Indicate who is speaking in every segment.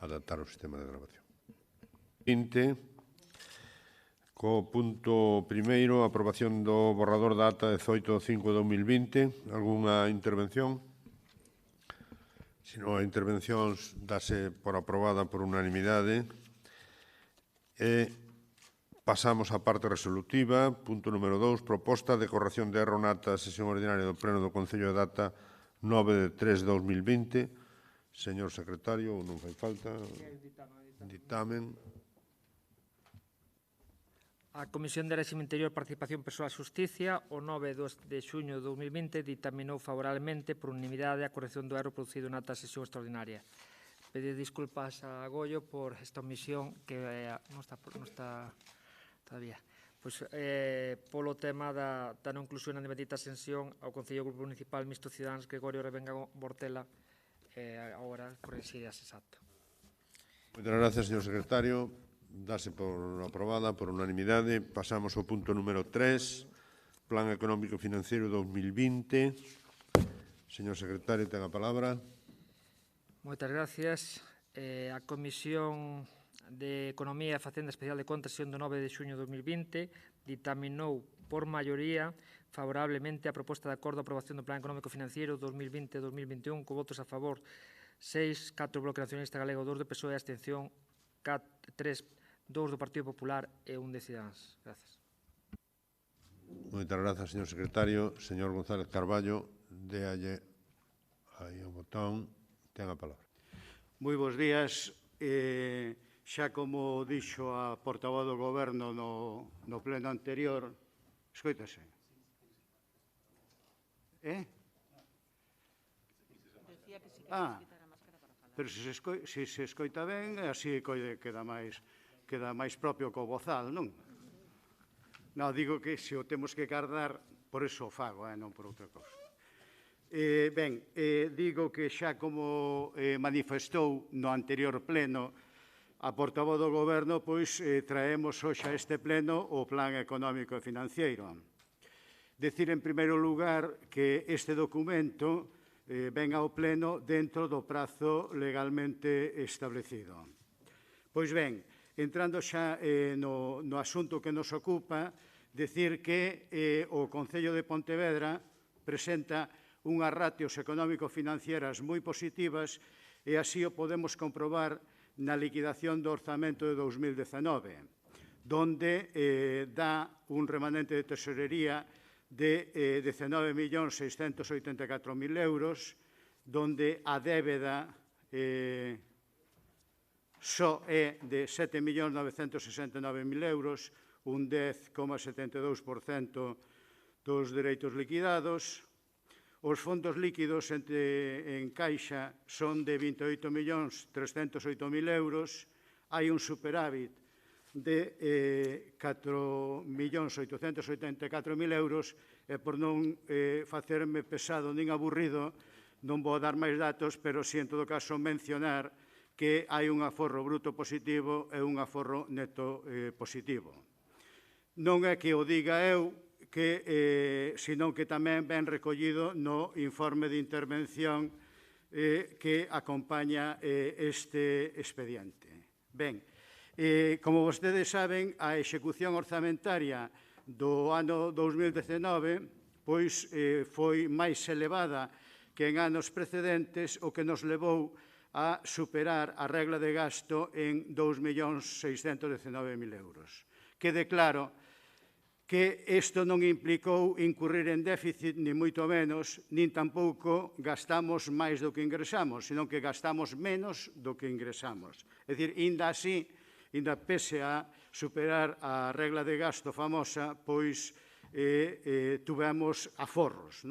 Speaker 1: adaptar o sistema de grabación. 20. Co punto primeiro, aprobación do borrador da ata 18/5/2020. Algúnha intervención? Se non hai intervencións, dase por aprobada por unanimidade. E pasamos á parte resolutiva. Punto número 2, proposta de corrección de erro na ata da sesión ordinaria do Pleno do Concello de data 9/3/2020. Señor secretario, non fai falta. Ditamen.
Speaker 2: A Comisión de Réxime Interior, Participación Persoal e Xusticia, o 9 de xuño de 2020, ditaminou favorablemente por unanimidade a corrección do erro producido na ata sesión extraordinaria. Pedir disculpas a Goyo por esta omisión que non está todavía. Pois, polo tema da non inclusión na bendita ascensión ao Concello Grupo Municipal Mixto Ciudadanos Gregorio Revenga Bortela, agora correxías exacto.
Speaker 1: Moitas gracias, señor secretario. Dase por aprobada por unanimidade. Pasamos ao punto número 3, Plan Económico Financiero 2020. Señor secretario, ten a palabra.
Speaker 2: Moitas gracias. A Comisión de Economía e Facenda Especial de Contas, sesión do 9 de xuño de 2020, ditaminou por maioría favorablemente a proposta de acordo de aprobación do Plan Económico Financiero 2020-2021 co votos a favor 6, 4 Bloque Nacionalista Galego, 2 do PSOE e abstención 3, 2 do Partido Popular e 1 de Ciudadanos. Gracias.
Speaker 1: Moitas grazas, señor secretario. Señor González Carballo, déalle aí o botón. Ten a palabra.
Speaker 3: Moi bons días. Xa como dixo a portavoz do Goberno no pleno anterior, escoítase. Pero se se escoita ben, así queda máis propio co bozal, non? Non, digo que se o temos que cardar, por iso o fago, non por outra cousa. Ben, digo que xa como manifestou no anterior pleno a portavoz do Goberno, pois traemos hoxe a este pleno o Plan Económico e Financeiro. Decir, en primeiro lugar, que este documento ven ao pleno dentro do prazo legalmente establecido. Pois ben, entrando xa no asunto que nos ocupa, decir que o Concello de Pontevedra presenta unhas ratios económico-financieras moi positivas e así o podemos comprobar na liquidación do orzamento de 2019, donde dá un remanente de tesorería de 19.684.000 euros, donde a débeda só é de 7.969.000 euros, un 10,72% dos dereitos liquidados. Os fondos líquidos en caixa son de 28.308.000 euros. Hai un superávit de 4.884.000 euros e por non facerme pesado nin aburrido non vou dar máis datos, pero si en todo caso mencionar que hai un aforro bruto positivo e un aforro neto positivo. Non é que o diga eu, senón que tamén ben recollido no informe de intervención que acompaña este expediente. Ben, como vostedes saben, a execución orzamentaria do ano 2019 pois foi máis elevada que en anos precedentes, o que nos levou a superar a regla de gasto en 2.619.000 euros. Quede claro que isto non implicou incurrir en déficit, ni moito menos, nin tampouco gastamos máis do que ingresamos, senón que gastamos menos do que ingresamos. É dicir, inda así, inda pese a superar a regla de gasto famosa, pois tuvemos aforros.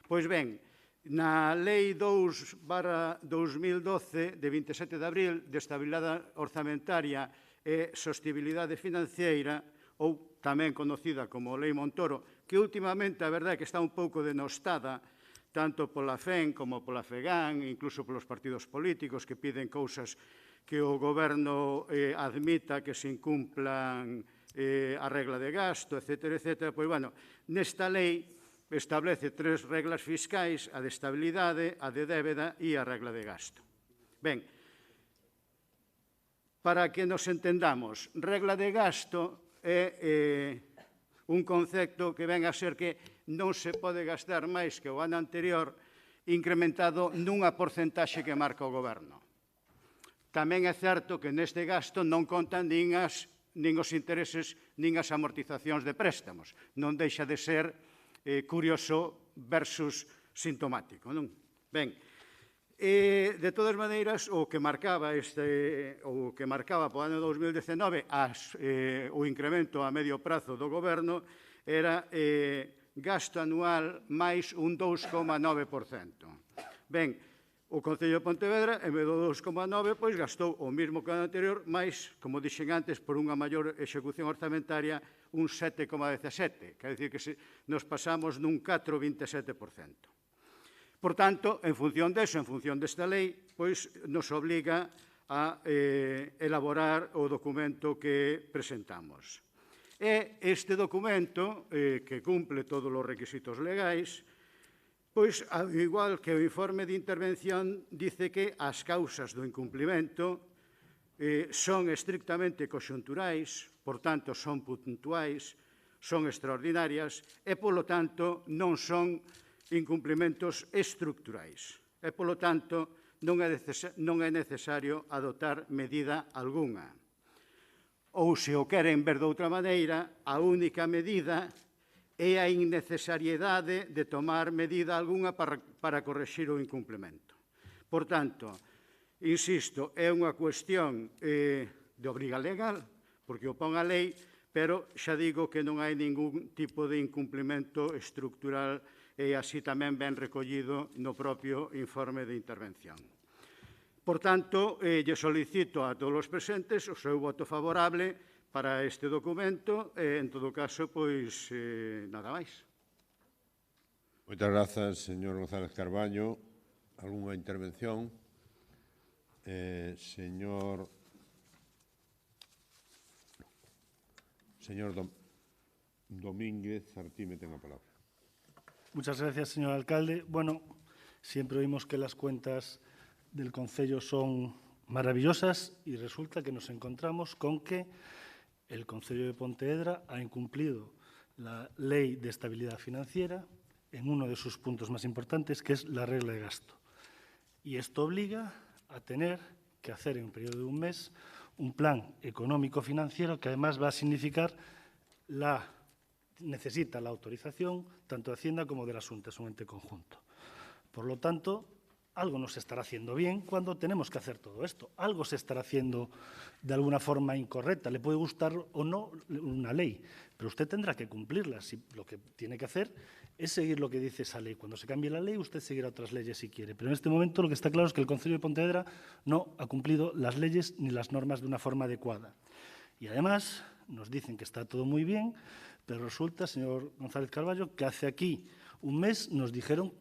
Speaker 3: Pois ben, na Lei 2/2012, de 27 de abril, de estabilidade orzamentaria e sostibilidade financiera, ou tamén conocida como Lei Montoro, que últimamente a verdade é que está un pouco denostada, tanto pola FEN como pola FEGAN, incluso polos partidos políticos que piden cousas que o goberno admita que se incumplan a regla de gasto, etcétera, etcétera. Pois, bueno, nesta lei establece 3 reglas fiscais, a de estabilidade, a de débeda e a regla de gasto. Ben, Para que nos entendamos, regla de gasto é un concepto que ven a ser que non se pode gastar máis que o ano anterior incrementado nunha porcentaxe que marca o goberno. Tamén é certo que neste gasto non contan nin os intereses nin as amortizacións de préstamos. Non deixa de ser curioso versus sintomático, non? Ben, de todas maneiras, o que marcaba para o ano 2019 o incremento a medio prazo do goberno era gasto anual máis un 2,9%. Ben, o Concello de Pontevedra, en vez do 2,9, pois gastou o mesmo que o ano anterior, máis, como dixen antes, por unha maior execución orzamentaria, un 7,17. Quer dicir que nos pasamos nun 4,27%. Por tanto, en función deso, en función desta lei, pois nos obliga a elaborar o documento que presentamos. E este documento, que cumple todos os requisitos legais, pois, ao igual que o informe de intervención, dice que as causas do incumplimento son estrictamente conxunturais, por tanto, son puntuais, son extraordinarias e, polo tanto, non son incumplimentos estructurais. E, polo tanto, non é necesario adoptar medida algunha. Ou, se o queren ver de outra maneira, a única medida é a innecesariedade de tomar medida algunha para correxir o incumplimento. Por tanto, insisto, é unha cuestión de obriga legal, porque o pon a lei, pero xa digo que non hai ningún tipo de incumplimento estructural e así tamén ben recollido no propio informe de intervención. Por tanto, lle solicito a todos os presentes o seu voto favorable para este documento e, en todo caso, pois, nada máis.
Speaker 1: Moitas grazas, señor González Carballo. Algúnha intervención? Señor Domínguez Artime ten a palabra.
Speaker 4: Muchas gracias, señor alcalde. Bueno, siempre oímos que las cuentas del Concello son maravillosas y resulta que nos encontramos con que el Concello de Pontevedra ha incumplido la Ley de Estabilidad Financiera en uno de sus puntos más importantes, que es la regla de gasto. Y esto obliga a tener que hacer en un periodo de un mes un plan económico-financiero que además va a significar necesita la autorización tanto de Hacienda como de la Xunta, es un ente conjunto. Por lo tanto, algo no se estará haciendo bien cuando tenemos que hacer todo esto. Algo se estará haciendo de alguna forma incorrecta. Le puede gustar o no una ley, pero usted tendrá que cumplirla. Si lo que tiene que hacer es seguir lo que dice esa ley. Cuando se cambie la ley, usted seguirá otras leyes si quiere. Pero en este momento lo que está claro es que el Concello de Pontevedra no ha cumplido las leyes ni las normas de una forma adecuada. Y además nos dicen que está todo muy bien, pero resulta, señor González Carballo, que hace aquí un mes nos dijeron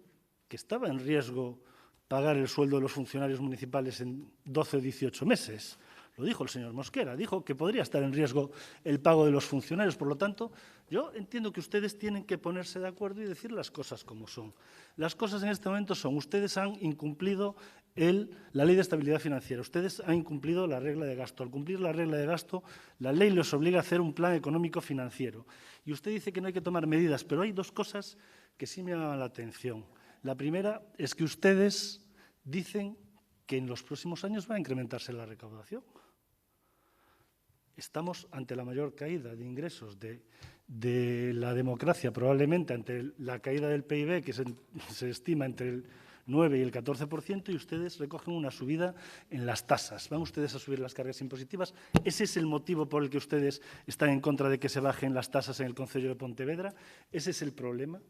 Speaker 4: que estaba en riesgo pagar el sueldo de los funcionarios municipales en 12 o 18 meses. Lo dijo el señor Mosquera, dijo que podría estar en riesgo el pago de los funcionarios. Por lo tanto, yo entiendo que ustedes tienen que ponerse de acuerdo y decir las cosas como son. Las cosas en este momento son, ustedes han incumplido la Ley de Estabilidad Financiera, ustedes han incumplido la regla de gasto. Al cumplir la regla de gasto, la ley les obliga a hacer un plan económico financiero. Y usted dice que no hay que tomar medidas, pero hay dos cosas que sí me llaman la atención. La primera es que ustedes dicen que en los próximos años va a incrementarse la recaudación. Estamos ante la mayor caída de ingresos de la democracia, probablemente ante la caída del PIB, que se estima entre el 9 y el 14%, y ustedes recogen una subida en las tasas. ¿Van ustedes a subir las cargas impositivas? ¿Ese es el motivo por el que ustedes están en contra de que se bajen las tasas en el Concello de Pontevedra? ¿Ese es el problema?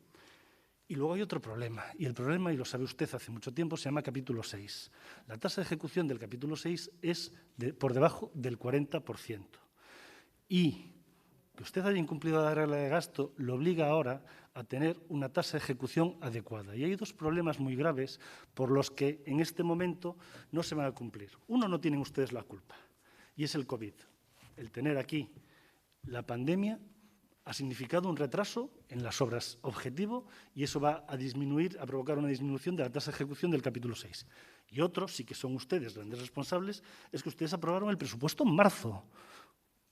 Speaker 4: Y luego hay otro problema, y el problema, y lo sabe usted hace mucho tiempo, se llama capítulo 6. La tasa de ejecución del capítulo 6 es por debajo del 40%. Y que usted haya incumplido la regla de gasto lo obliga ahora a tener una tasa de ejecución adecuada. Y hay dos problemas muy graves por los que en este momento no se van a cumplir. Uno, no tienen ustedes la culpa, y es el COVID. El tener aquí la pandemia ha significado un retraso en las obras objetivo y eso va a disminuir, a provocar una disminución de la tasa de ejecución del capítulo 6. Y otro, sí que son ustedes grandes responsables, es que ustedes aprobaron el presupuesto en marzo.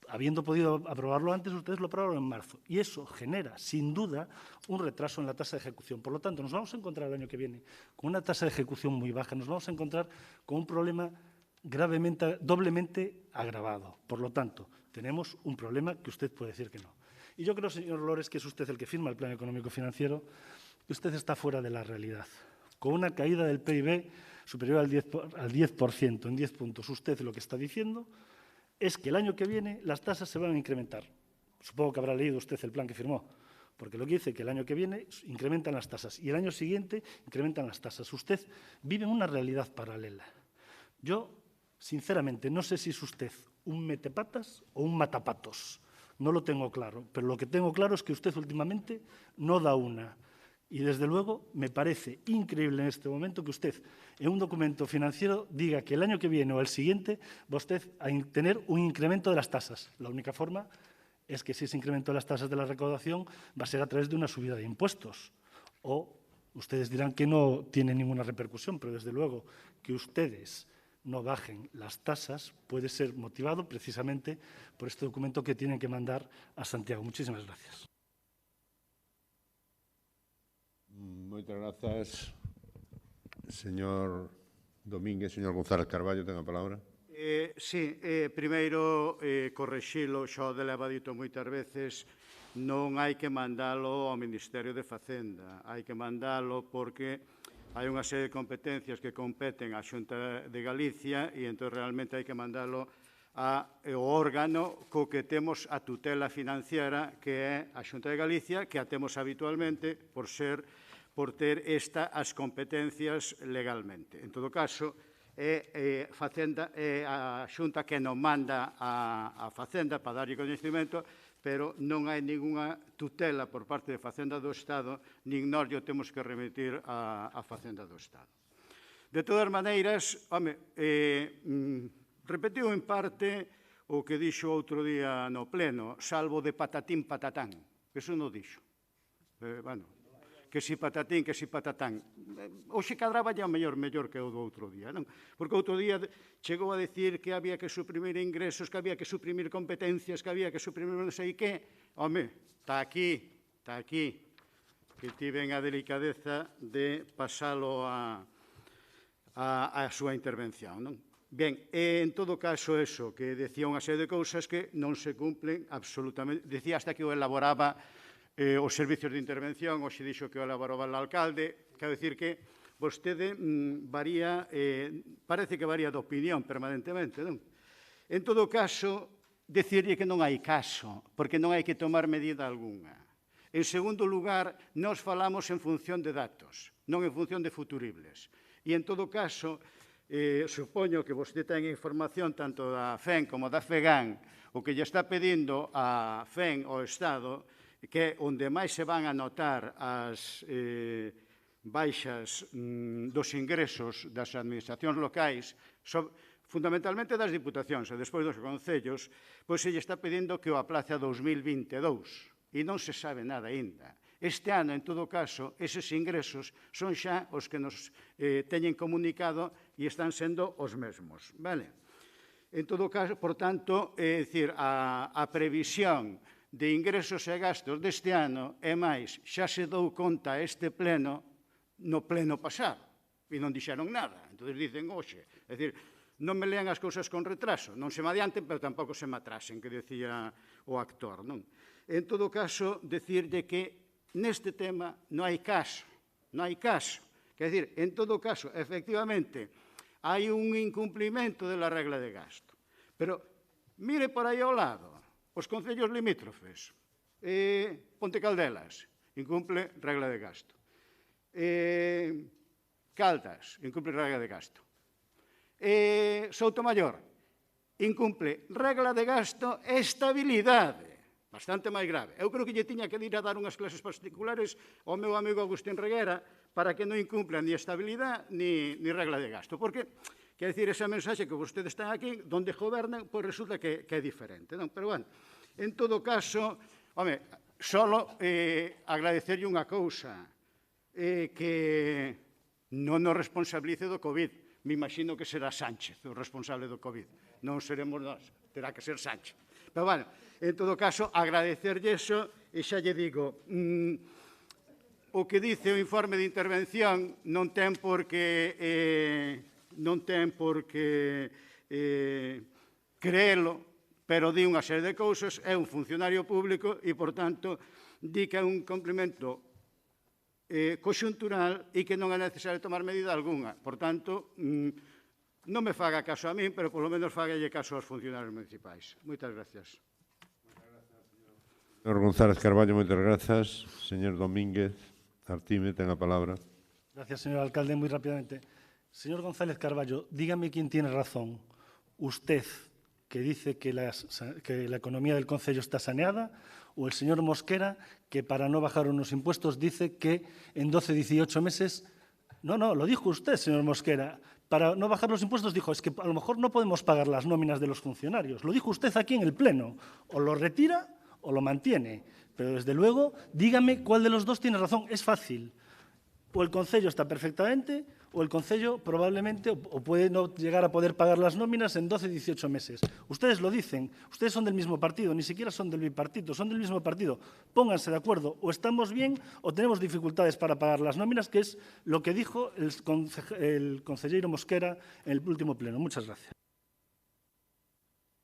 Speaker 4: Habiendo podido aprobarlo antes, ustedes lo aprobaron en marzo. Y eso genera, sin duda, un retraso en la tasa de ejecución. Por lo tanto, nos vamos a encontrar el año que viene con una tasa de ejecución muy baja, nos vamos a encontrar con un problema gravemente, doblemente agravado. Por lo tanto, tenemos un problema que usted puede decir que no. Y yo creo, señor Lores, que es usted el que firma el Plan Económico Financiero, que usted está fuera de la realidad. Con una caída del PIB superior al 10%, en 10 puntos, usted lo que está diciendo es que el año que viene las tasas se van a incrementar. Supongo que habrá leído usted el plan que firmó, porque lo que dice que el año que viene incrementan las tasas y el año siguiente incrementan las tasas. Usted vive en una realidad paralela. Yo, sinceramente, no sé si es usted un metepatas o un matapatos. No lo tengo claro, pero lo que tengo claro es que usted últimamente no da una. Y, desde luego, me parece increíble en este momento que usted, en un documento financiero, diga que el año que viene o el siguiente va usted a tener un incremento de las tasas. La única forma es que si ese incremento de las tasas de la recaudación va a ser a través de una subida de impuestos. O ustedes dirán que no tiene ninguna repercusión, pero, desde luego, que ustedes no bajen las tasas puede ser motivado precisamente por este documento que tienen que mandar a Santiago. Muchísimas gracias.
Speaker 1: Moitas grazas, señor Domínguez. Señor González Carballo, ten a palabra.
Speaker 3: Sí, primeiro, correxilo, xa o leva dito moitas veces, non hai que mandalo ao Ministerio de Facenda, hai que mandalo porque hai unha serie de competencias que competen á Xunta de Galicia e entón realmente hai que mandalo ao órgano co que temos a tutela financiera, que é a Xunta de Galicia, que a temos habitualmente por ter as competencias legalmente. En todo caso, é a Xunta que non manda a Facenda para darlle coñecemento, pero non hai ningunha tutela por parte de Facenda do Estado, nin nós lle temos que remitir a Facenda do Estado. De todas maneiras, repetiu en parte o que dixo outro día no pleno, salvo de patatín patatán. Eso non dixo. Que si patatín, que si patatán. Hoxe cadraba ya mellor que o do outro día, non? Porque outro día chegou a decir que había que suprimir ingresos, que había que suprimir competencias, que había que suprimir non sei que. Home, está aquí, que tiven a delicadeza de pasalo a súa intervención, non? Ben, en todo caso, eso, que decía unha serie de cousas que non se cumplen absolutamente. Decía hasta que o elaboraba os servicios de intervención, hoxe dixo que o elaboraba o alcalde. Quero dicir que vostede parece que varía de opinión permanentemente, non? En todo caso, decirlle que non hai caso, porque non hai que tomar medida algunha. En segundo lugar, nós falamos en función de datos, non en función de futuribles. E, en todo caso, supoño que vostede ten información tanto da FEN como da FEGAN, o que lle está pedindo a FEN ao Estado, que é onde máis se van a notar as baixas dos ingresos das administracións locais, fundamentalmente das diputacións e despois dos concellos, pois se lle está pedindo que o aplace a 2022 e non se sabe nada aínda. Este ano, en todo caso, eses ingresos son xa os que nos teñen comunicado e están sendo os mesmos. En todo caso, por tanto, é dicir, a previsión de ingresos e gastos deste ano é máis, xa se dou conta este pleno no pleno pasado e non dixeron nada. Entón dicen hoxe, é dicir, non me lean as cousas con retraso, non se me adianten, pero tampouco se me atrasen, que decía o actor, non? En todo caso, decirlle que neste tema non hai caso, non hai caso. Quer dizer, en todo caso, efectivamente, hai un incumplimento de la regla de gasto. Pero mire por aí ao lado, os concellos limítrofes, Ponte Caldelas, incumple regla de gasto. Caldas, incumple regla de gasto. Soutomaior, incumple regla de gasto e estabilidade, bastante máis grave. Eu creo que lle tiña que ir a dar unhas clases particulares ao meu amigo Agustín Reguera para que non incumpla ni estabilidade ni regla de gasto, porque quer dicir, esa mensaxe que vostedes están aquí, donde gobernan, pois resulta que é diferente, non? Pero, bueno, en todo caso, Home, solo agradecerlle unha cousa, que non nos responsabilice do COVID. Me imagino que será Sánchez o responsable do COVID. Non seremos nós, terá que ser Sánchez. Pero, bueno, en todo caso, agradecerlle eso e xa lle digo, o que dice o informe de intervención non ten por que creelo, pero di unha serie de cousas, é un funcionario público e, por tanto, di que é un complemento conxuntural e que non é necesario tomar medida algunha. Por tanto, non me faga caso a min, pero polo menos fagalle caso aos funcionarios municipais. Moitas gracias.
Speaker 1: Señor González Carballo, moitas grazas. Señor Domínguez Artime, ten a palabra.
Speaker 4: Gracias, señor alcalde. Muy rápidamente. Señor González Carballo, dígame quién tiene razón. Usted, que dice que la economía del concello está saneada, o el señor Mosquera, que para no bajar unos impuestos dice que en 12, 18 meses... No, lo dijo usted, señor Mosquera. Para no bajar los impuestos dijo, es que a lo mejor no podemos pagar las nóminas de los funcionarios. Lo dijo usted aquí en el Pleno. O lo retira o lo mantiene. Pero, desde luego, dígame cuál de los dos tiene razón. Es fácil. O el concello está perfectamente, o el concello probablemente o puede no llegar a poder pagar las nóminas en 12, 18 meses. Ustedes lo dicen, ustedes son del mismo partido, ni siquiera son del bipartito, son del mismo partido. Pónganse de acuerdo, o estamos bien o tenemos dificultades para pagar las nóminas, que es lo que dijo el consejero Mosquera en el último pleno. Muchas gracias.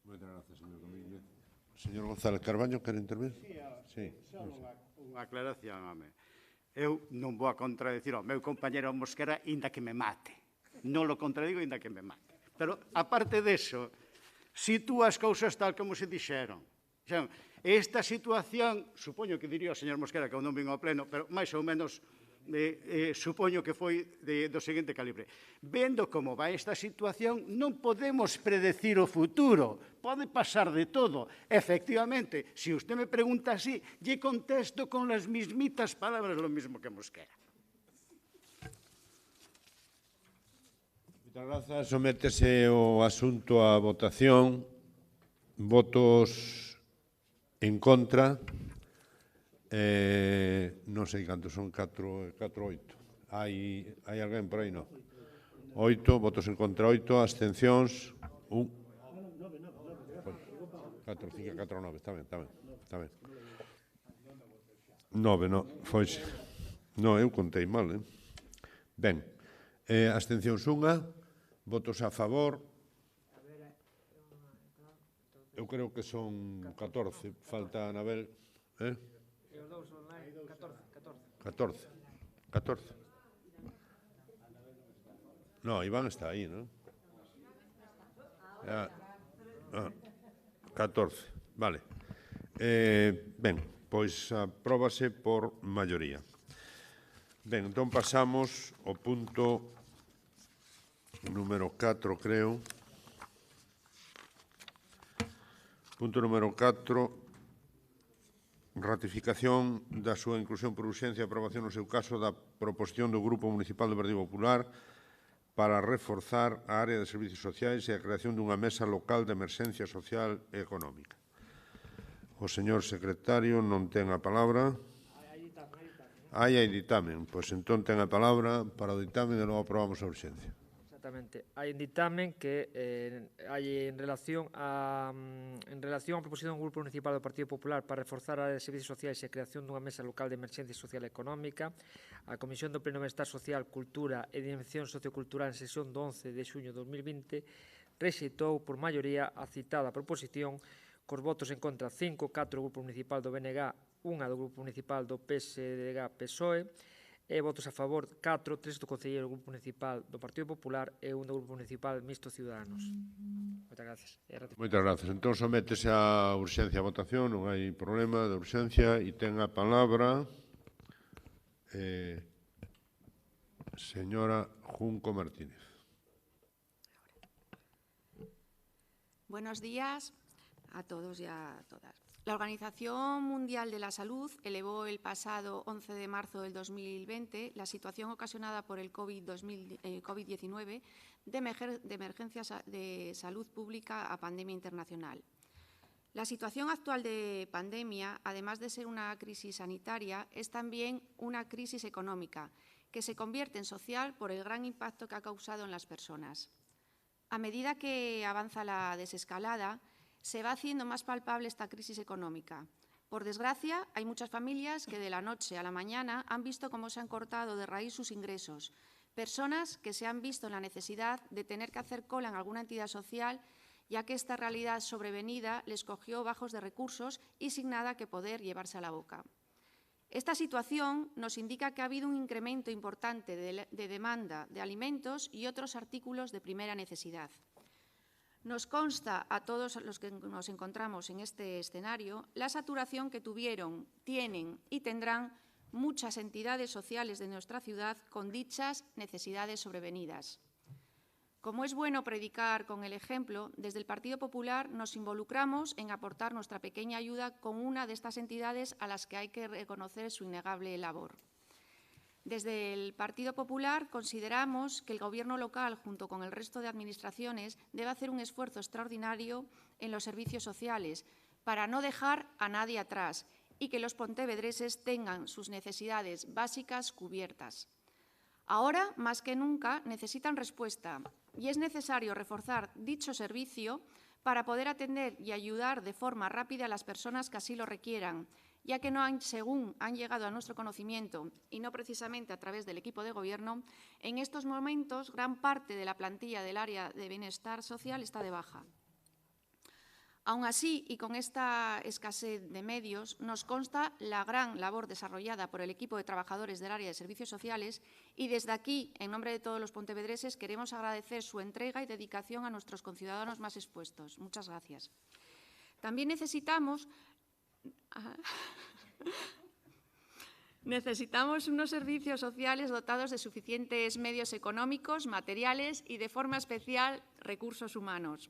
Speaker 1: Moitas grazas, señor Domínguez. Señor González Carballo, quere intervir?
Speaker 3: Sí, só unha aclaración, home. Eu non vou a contradecir ao meu compañero Mosquera inda que me mate. Non lo contradigo inda que me mate. Pero, aparte deso, sitúa as cousas tal como se dixeron. Esta situación, supoño que diría o señor Mosquera que eu non vim ao pleno, pero máis ou menos supoño que foi do seguinte calibre. Vendo como vai esta situación, non podemos predecir o futuro. Pode pasar de todo. Efectivamente, se usted me pregunta así, lle contesto con las mismitas palabras lo mismo que Mosquera.
Speaker 1: Moitas grazas. Sométese o asunto a votación. Votos en contra. Non sei cantos son, 4, 8. Hai alguén por aí, non? 8, votos en contra 8, abstencións 1. 4, 5, 4, 9, está ben. 9, non, foise. Non, eu contei mal, Ben, abstencións 1, votos a favor. Eu creo que son 14, falta Anabel, 14. No, Iván está aí, non? 14, vale. Ben, pois apróbase por maioría. Ben, entón pasamos ao punto número 4, creo. Punto número 4. Ratificación da súa inclusión por urxencia e aprobación no seu caso da proposición do Grupo Municipal do Partido Popular para reforzar a área de servicios sociais e a creación dunha mesa local de emerxencia social e económica. O señor secretario non ten a palabra. Hai ditamen. Pois entón ten a palabra para o ditamen e logo aprobamos a urxencia.
Speaker 2: Exactamente. Hai un ditamen que hai en relación a proposición do Grupo Municipal do Partido Popular para reforzar a área de servicios sociais e a creación dunha mesa local de emerxencia social e económica. A Comisión do Pleno de Benestar Social, Cultura e Dimensión Sociocultural en sesión do 11 de xuño de 2020 rexeitou por maioría a citada proposición cos votos en contra 5, 4 do Grupo Municipal do BNG, 1 do Grupo Municipal do PSDG-PSOE, e votos a favor 4, 3 do Concelleiro do Grupo Municipal do Partido Popular e 1 do Grupo Municipal Mixto Ciudadanos. Moitas gracias.
Speaker 1: Moitas gracias. Entón sométese a urxencia a votación, non hai problema de urxencia, e ten a palabra señora Junco Martínez.
Speaker 5: Buenos días a todos y a todas. La Organización Mundial de la Salud elevó el pasado 11 de marzo del 2020 la situación ocasionada por el COVID-19 de emergencia de salud pública a pandemia internacional. La situación actual de pandemia, además de ser una crisis sanitaria, es también una crisis económica, que se convierte en social por el gran impacto que ha causado en las personas. A medida que avanza la desescalada, se va haciendo más palpable esta crisis económica. Por desgracia, hay muchas familias que de la noche a la mañana han visto cómo se han cortado de raíz sus ingresos. Personas que se han visto en la necesidad de tener que hacer cola en alguna entidad social, ya que esta realidad sobrevenida les cogió bajos de recursos y sin nada que poder llevarse a la boca. Esta situación nos indica que ha habido un incremento importante de demanda de alimentos y otros artículos de primera necesidad. Nos consta a todos los que nos encontramos en este escenario la saturación que tuvieron, tienen y tendrán muchas entidades sociales de nuestra ciudad con dichas necesidades sobrevenidas. Como es bueno predicar con el ejemplo, desde el Partido Popular nos involucramos en aportar nuestra pequeña ayuda con una de estas entidades a las que hay que reconocer su innegable labor. Desde el Partido Popular consideramos que el Gobierno local, junto con el resto de administraciones, debe hacer un esfuerzo extraordinario en los servicios sociales para no dejar a nadie atrás y que los pontevedreses tengan sus necesidades básicas cubiertas. Ahora, más que nunca, necesitan respuesta y es necesario reforzar dicho servicio para poder atender y ayudar de forma rápida a las personas que así lo requieran, ya que según han llegado a nuestro conocimiento, y no precisamente a través del equipo de Gobierno, en estos momentos gran parte de la plantilla del área de bienestar social está de baja. Aún así, y con esta escasez de medios, nos consta la gran labor desarrollada por el equipo de trabajadores del área de servicios sociales y desde aquí, en nombre de todos los pontevedreses, queremos agradecer su entrega y dedicación a nuestros conciudadanos más expuestos. Muchas gracias. También necesitamos unos servicios sociales dotados de suficientes medios económicos, materiales y, de forma especial, recursos humanos,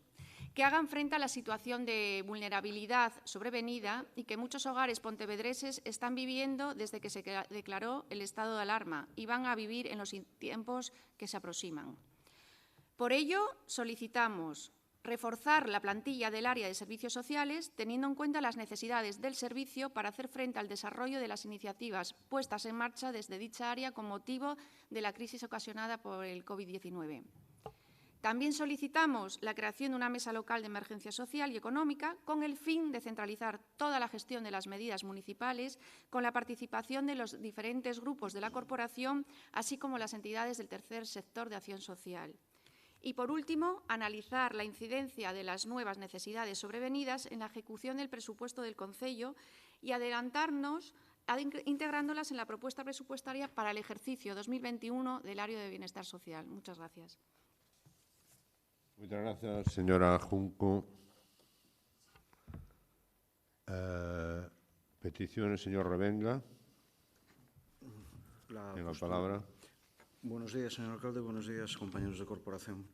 Speaker 5: que hagan frente a la situación de vulnerabilidad sobrevenida y que muchos hogares pontevedreses están viviendo desde que se declaró el estado de alarma y van a vivir en los tiempos que se aproximan. Por ello, solicitamos reforzar la plantilla del área de servicios sociales, teniendo en cuenta las necesidades del servicio para hacer frente al desarrollo de las iniciativas puestas en marcha desde dicha área con motivo de la crisis ocasionada por el COVID-19. También solicitamos la creación de una mesa local de emergencia social y económica con el fin de centralizar toda la gestión de las medidas municipales con la participación de los diferentes grupos de la corporación, así como las entidades del tercer sector de acción social. Y, por último, analizar la incidencia de las nuevas necesidades sobrevenidas en la ejecución del presupuesto del concello y adelantarnos integrándolas en la propuesta presupuestaria para el ejercicio 2021 del área de bienestar social. Muchas gracias.
Speaker 1: Muchas gracias, señora Junco. Peticiones, señor Revenga. Tiene la palabra.
Speaker 6: Buenos días, señor alcalde. Buenos días, compañeros de corporación.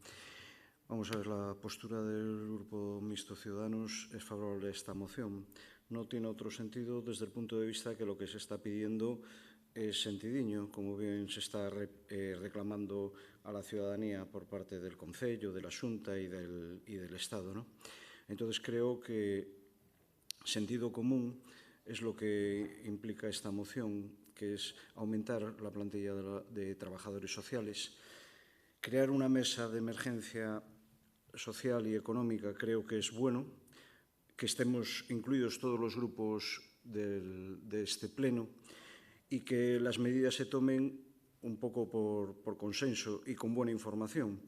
Speaker 6: Vamos a ver, la postura del Grupo Mixto Ciudadanos es favorable a esta moción. No tiene otro sentido desde el punto de vista que lo que se está pidiendo es sentidiño, como bien se está reclamando a la ciudadanía por parte del Concello, de la Xunta y del Estado, ¿no? Entonces, creo que sentido común es lo que implica esta moción, que es aumentar la plantilla de trabajadores sociales. Crear una mesa de emergencia social y económica creo que es bueno, que estemos incluidos todos los grupos de este pleno y que las medidas se tomen un poco por consenso y con buena información.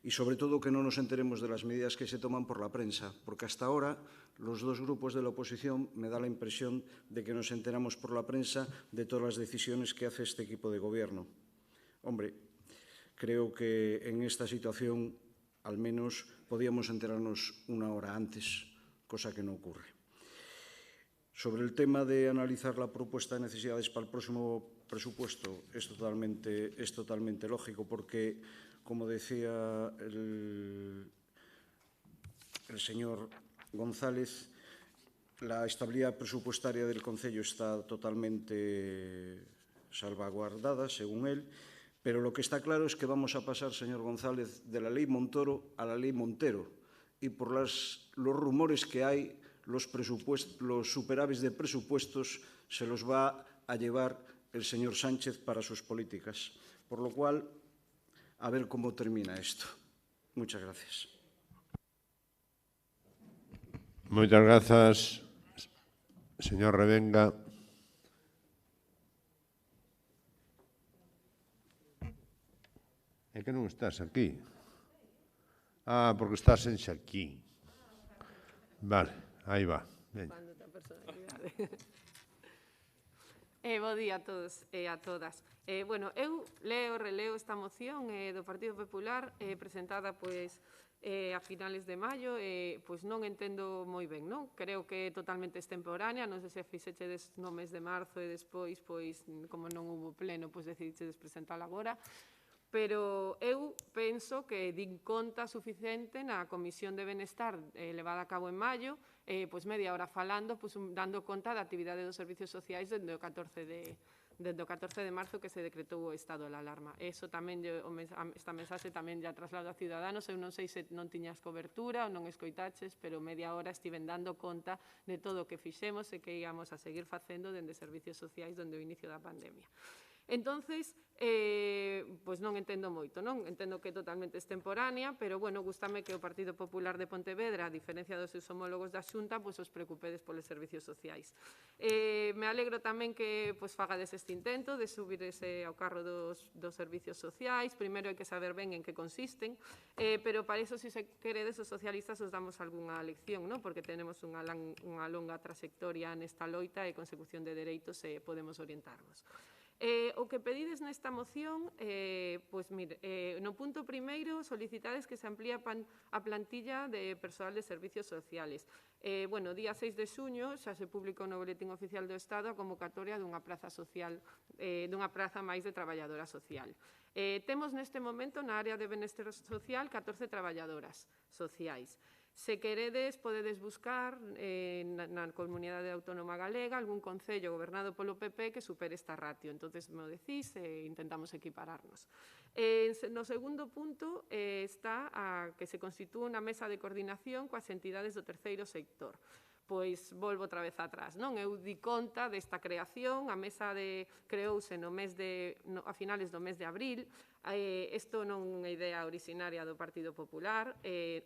Speaker 6: Y sobre todo que no nos enteremos de las medidas que se toman por la prensa, porque hasta ahora los dos grupos de la oposición me da la impresión de que nos enteramos por la prensa de todas las decisiones que hace este equipo de gobierno. Hombre, creo que en esta situación al menos podíamos enterarnos una hora antes, cosa que no ocurre. Sobre el tema de analizar la propuesta de necesidades para el próximo presupuesto, es totalmente lógico, porque, como decía el señor González, la estabilidad presupuestaria del Concello está totalmente salvaguardada, según él, pero lo que está claro es que vamos a pasar, señor González, de la ley Montoro a la ley Montero, y por los rumores que hay, los superávits de presupuestos se los va a llevar el señor Sánchez para sus políticas. Por lo cual, a ver cómo termina esto. Muchas gracias.
Speaker 1: Moitas grazas, señor Revenga. É que non estás aquí. Ah, porque estás en Xaquín. Vale, aí va. Veña.
Speaker 7: Bo día a todos e a todas. Bueno, eu releo esta moción do Partido Popular presentada a finales de maio, pois non entendo moi ben, non? Creo que é totalmente extemporánea, non sei se fixechedes no mes de marzo e despois, pois, como non hubo pleno, pois decidichedes presentala agora, pero eu penso que din conta suficiente na Comisión de Benestar levada a cabo en maio, pois media hora falando, pois dando conta da actividade dos servicios sociais dende o 14 de marzo que se decretou o estado de alarma. Eso tamén, esta mensaxe tamén ya traslado a Ciudadanos. Eu non sei se non tiñas cobertura ou non escoitaches, pero media hora estiven dando conta de todo o que fixemos e que íamos a seguir facendo dende servicios sociais dende o inicio da pandemia. Entonces, pois non entendo moito, non? Entendo que é totalmente extemporánea, pero, bueno, gústame que o Partido Popular de Pontevedra, a diferencia dos seus homólogos da Xunta, pois os preocupedes polos servicios sociais. Me alegro tamén que fagades este intento de subirse ao carro dos servicios sociais. Primeiro hai que saber ben en que consisten, pero para iso, se queredes, os socialistas os damos algunha lección, non? Porque tenemos unha longa trayectoria nesta loita e consecución de dereitos e podemos orientarnos. O que pedides nesta moción, pois mire, no punto primeiro solicitades que se amplíe a plantilla de persoal de servicios sociales. Bueno, día 6 de xuño xa se publicou no Boletín Oficial do Estado a convocatoria dunha praza social, dunha praza máis de traballadora social. Temos neste momento na área de benestar social 14 traballadoras sociais. Se queredes, podedes buscar na Comunidade Autónoma Galega algún concello gobernado polo PP que supere esta ratio. Entonces, me o decís e intentamos equipararnos. No segundo punto está que se constitúe unha mesa de coordinación coas entidades do terceiro sector. Pois volvo outra vez atrás, non? Eu di conta desta creación, a mesa creouse a finales do mes de abril. Isto non é idea originaria do Partido Popular.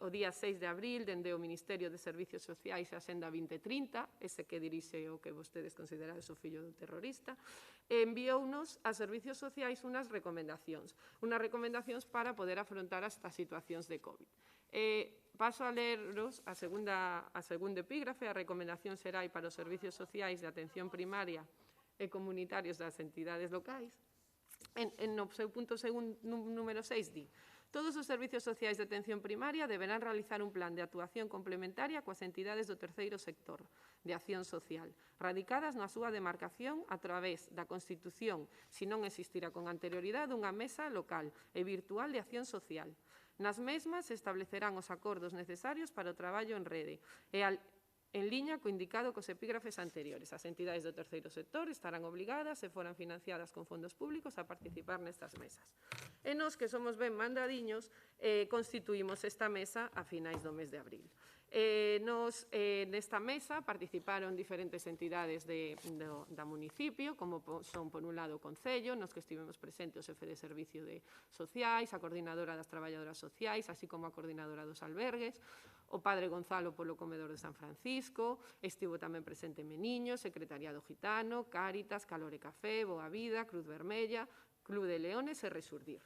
Speaker 7: O día 6 de abril, dende o Ministerio de Servicios Sociais e Axenda 2030, ese que dirixe o que vostedes considerades o fillo do terrorista, enviounos a Servicios Sociais unhas recomendacións para poder afrontar estas situacións de COVID. Paso a leros a segundo epígrafe, a recomendación xeral para os servicios sociais de atención primaria e comunitarios das entidades locais. No seu punto número 6 di: todos os servicios sociais de atención primaria deberán realizar un plan de actuación complementaria coas entidades do terceiro sector de acción social, radicadas na súa demarcación a través da constitución, se non existira con anterioridade, unha mesa local e virtual de acción social. Nas mesmas se establecerán os acordos necesarios para o traballo en rede e en liña co indicado cos epígrafes anteriores. As entidades do terceiro sector estarán obrigadas, se foran financiadas con fondos públicos, a participar nestas mesas. E nos que somos ben mandadiños, constituímos esta mesa a finais do mes de abril. Nesta mesa participaron diferentes entidades da municipio, como son, por un lado, o Concello, nos que estivemos presentes o xefe de Servicio Sociais, a coordinadora das traballadoras sociais, así como a coordinadora dos albergues, o Padre Gonzalo polo Comedor de San Francisco, estivo tamén presente Meniño, Secretariado Gitano, Cáritas, Calor e Café, Boa Vida, Cruz Vermella, Club de Leones e Resurdir.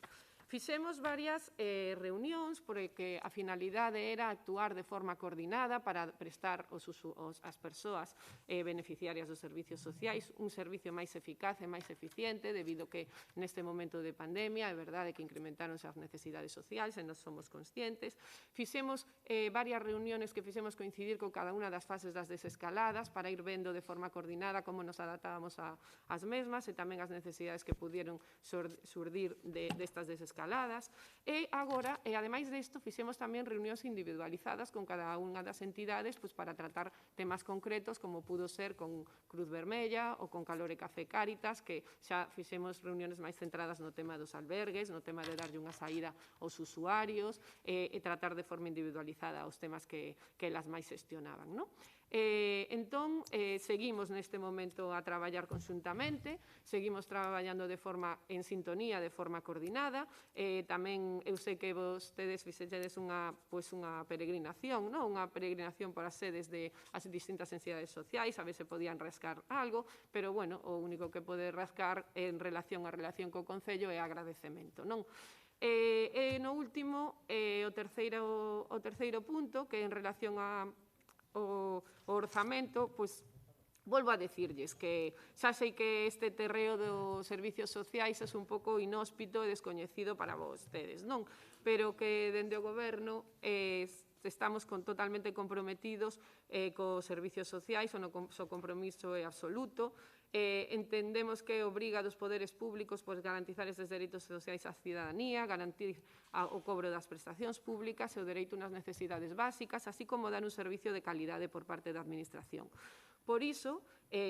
Speaker 7: Fixemos varias reunións porque a finalidade era actuar de forma coordinada para prestar ás persoas beneficiarias dos servicios sociais un servicio máis eficaz e máis eficiente, debido que neste momento de pandemia é verdade que incrementáronse as necesidades sociais e nós somos conscientes. Fixemos varias reunións que fixemos coincidir con cada unha das fases das desescaladas para ir vendo de forma coordinada como nos adaptábamos ás mesmas e tamén as necesidades que pudieron surdir destas desescaladas escaladas, e agora, ademais disto, fixemos tamén reunións individualizadas con cada unha das entidades para tratar temas concretos, como pudo ser con Cruz Vermella ou con Calor e Café Cáritas, que xa fixemos reunións máis centradas no tema dos albergues, no tema de darlle unha saída aos usuarios e tratar de forma individualizada os temas que elas máis xestionaban, non? Entón, seguimos neste momento a traballar conxuntamente, seguimos traballando de forma en sintonía, de forma coordinada. Tamén eu sei que vostedes fixedes unha peregrinación, unha peregrinación por as sedes de as distintas entidades sociais, a ver se podían rascar algo, pero, bueno, o único que pode rascar en relación á relación co Concello é agradecemento, non? E no último, o terceiro punto, que en relación ao orzamento, volvo a dicirlles que xa sei que este terreo dos servicios sociais é un pouco inhóspito e descoñecido para vostedes, non? Pero que dende o Goberno estamos totalmente comprometidos cos servicios sociais, o noso compromiso é absoluto. Entendemos que obriga dos poderes públicos garantizar estes dereitos sociais á cidadanía, garantir o cobro das prestacións públicas e o dereito nas necesidades básicas, así como dar un servicio de calidade por parte da Administración. Por iso,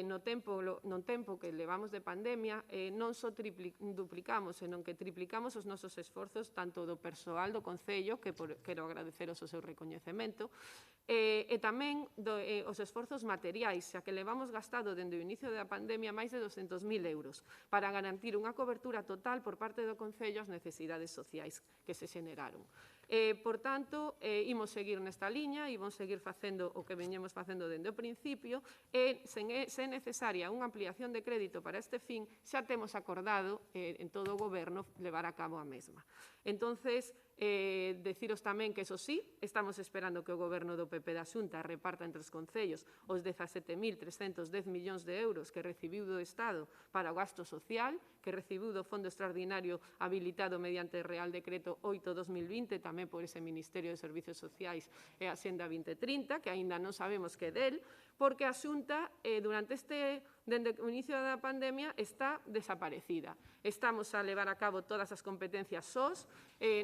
Speaker 7: no tempo que levamos de pandemia, non só duplicamos, senón que triplicamos os nosos esforzos, tanto do persoal do Concello, que quero agradeceros o seu recoñecemento, e tamén os esforzos materiais, xa que levamos gastado dende o inicio da pandemia máis de 200.000 euros para garantir unha cobertura total por parte do Concello ás necesidades sociais que se xeneraron. Por tanto, imos seguir nesta liña, imos seguir facendo o que veñemos facendo dende o principio, e se é necesaria unha ampliación de crédito para este fin, xa temos acordado en todo o Goberno levar a cabo a mesma. Entonces, deciros tamén que, eso sí, estamos esperando que o Goberno do PP da Xunta reparta entre os concellos os 17.310 millóns de euros que recibiu do Estado para o gasto social, que recibiu do Fondo Extraordinario habilitado mediante Real Decreto 8/2020, tamén por ese Ministerio de Servicios Sociais e a Xenda 2030, que aínda non sabemos que del, porque a Xunta, dende o inicio da pandemia, está desaparecida. Estamos a levar a cabo todas as competencias SOS,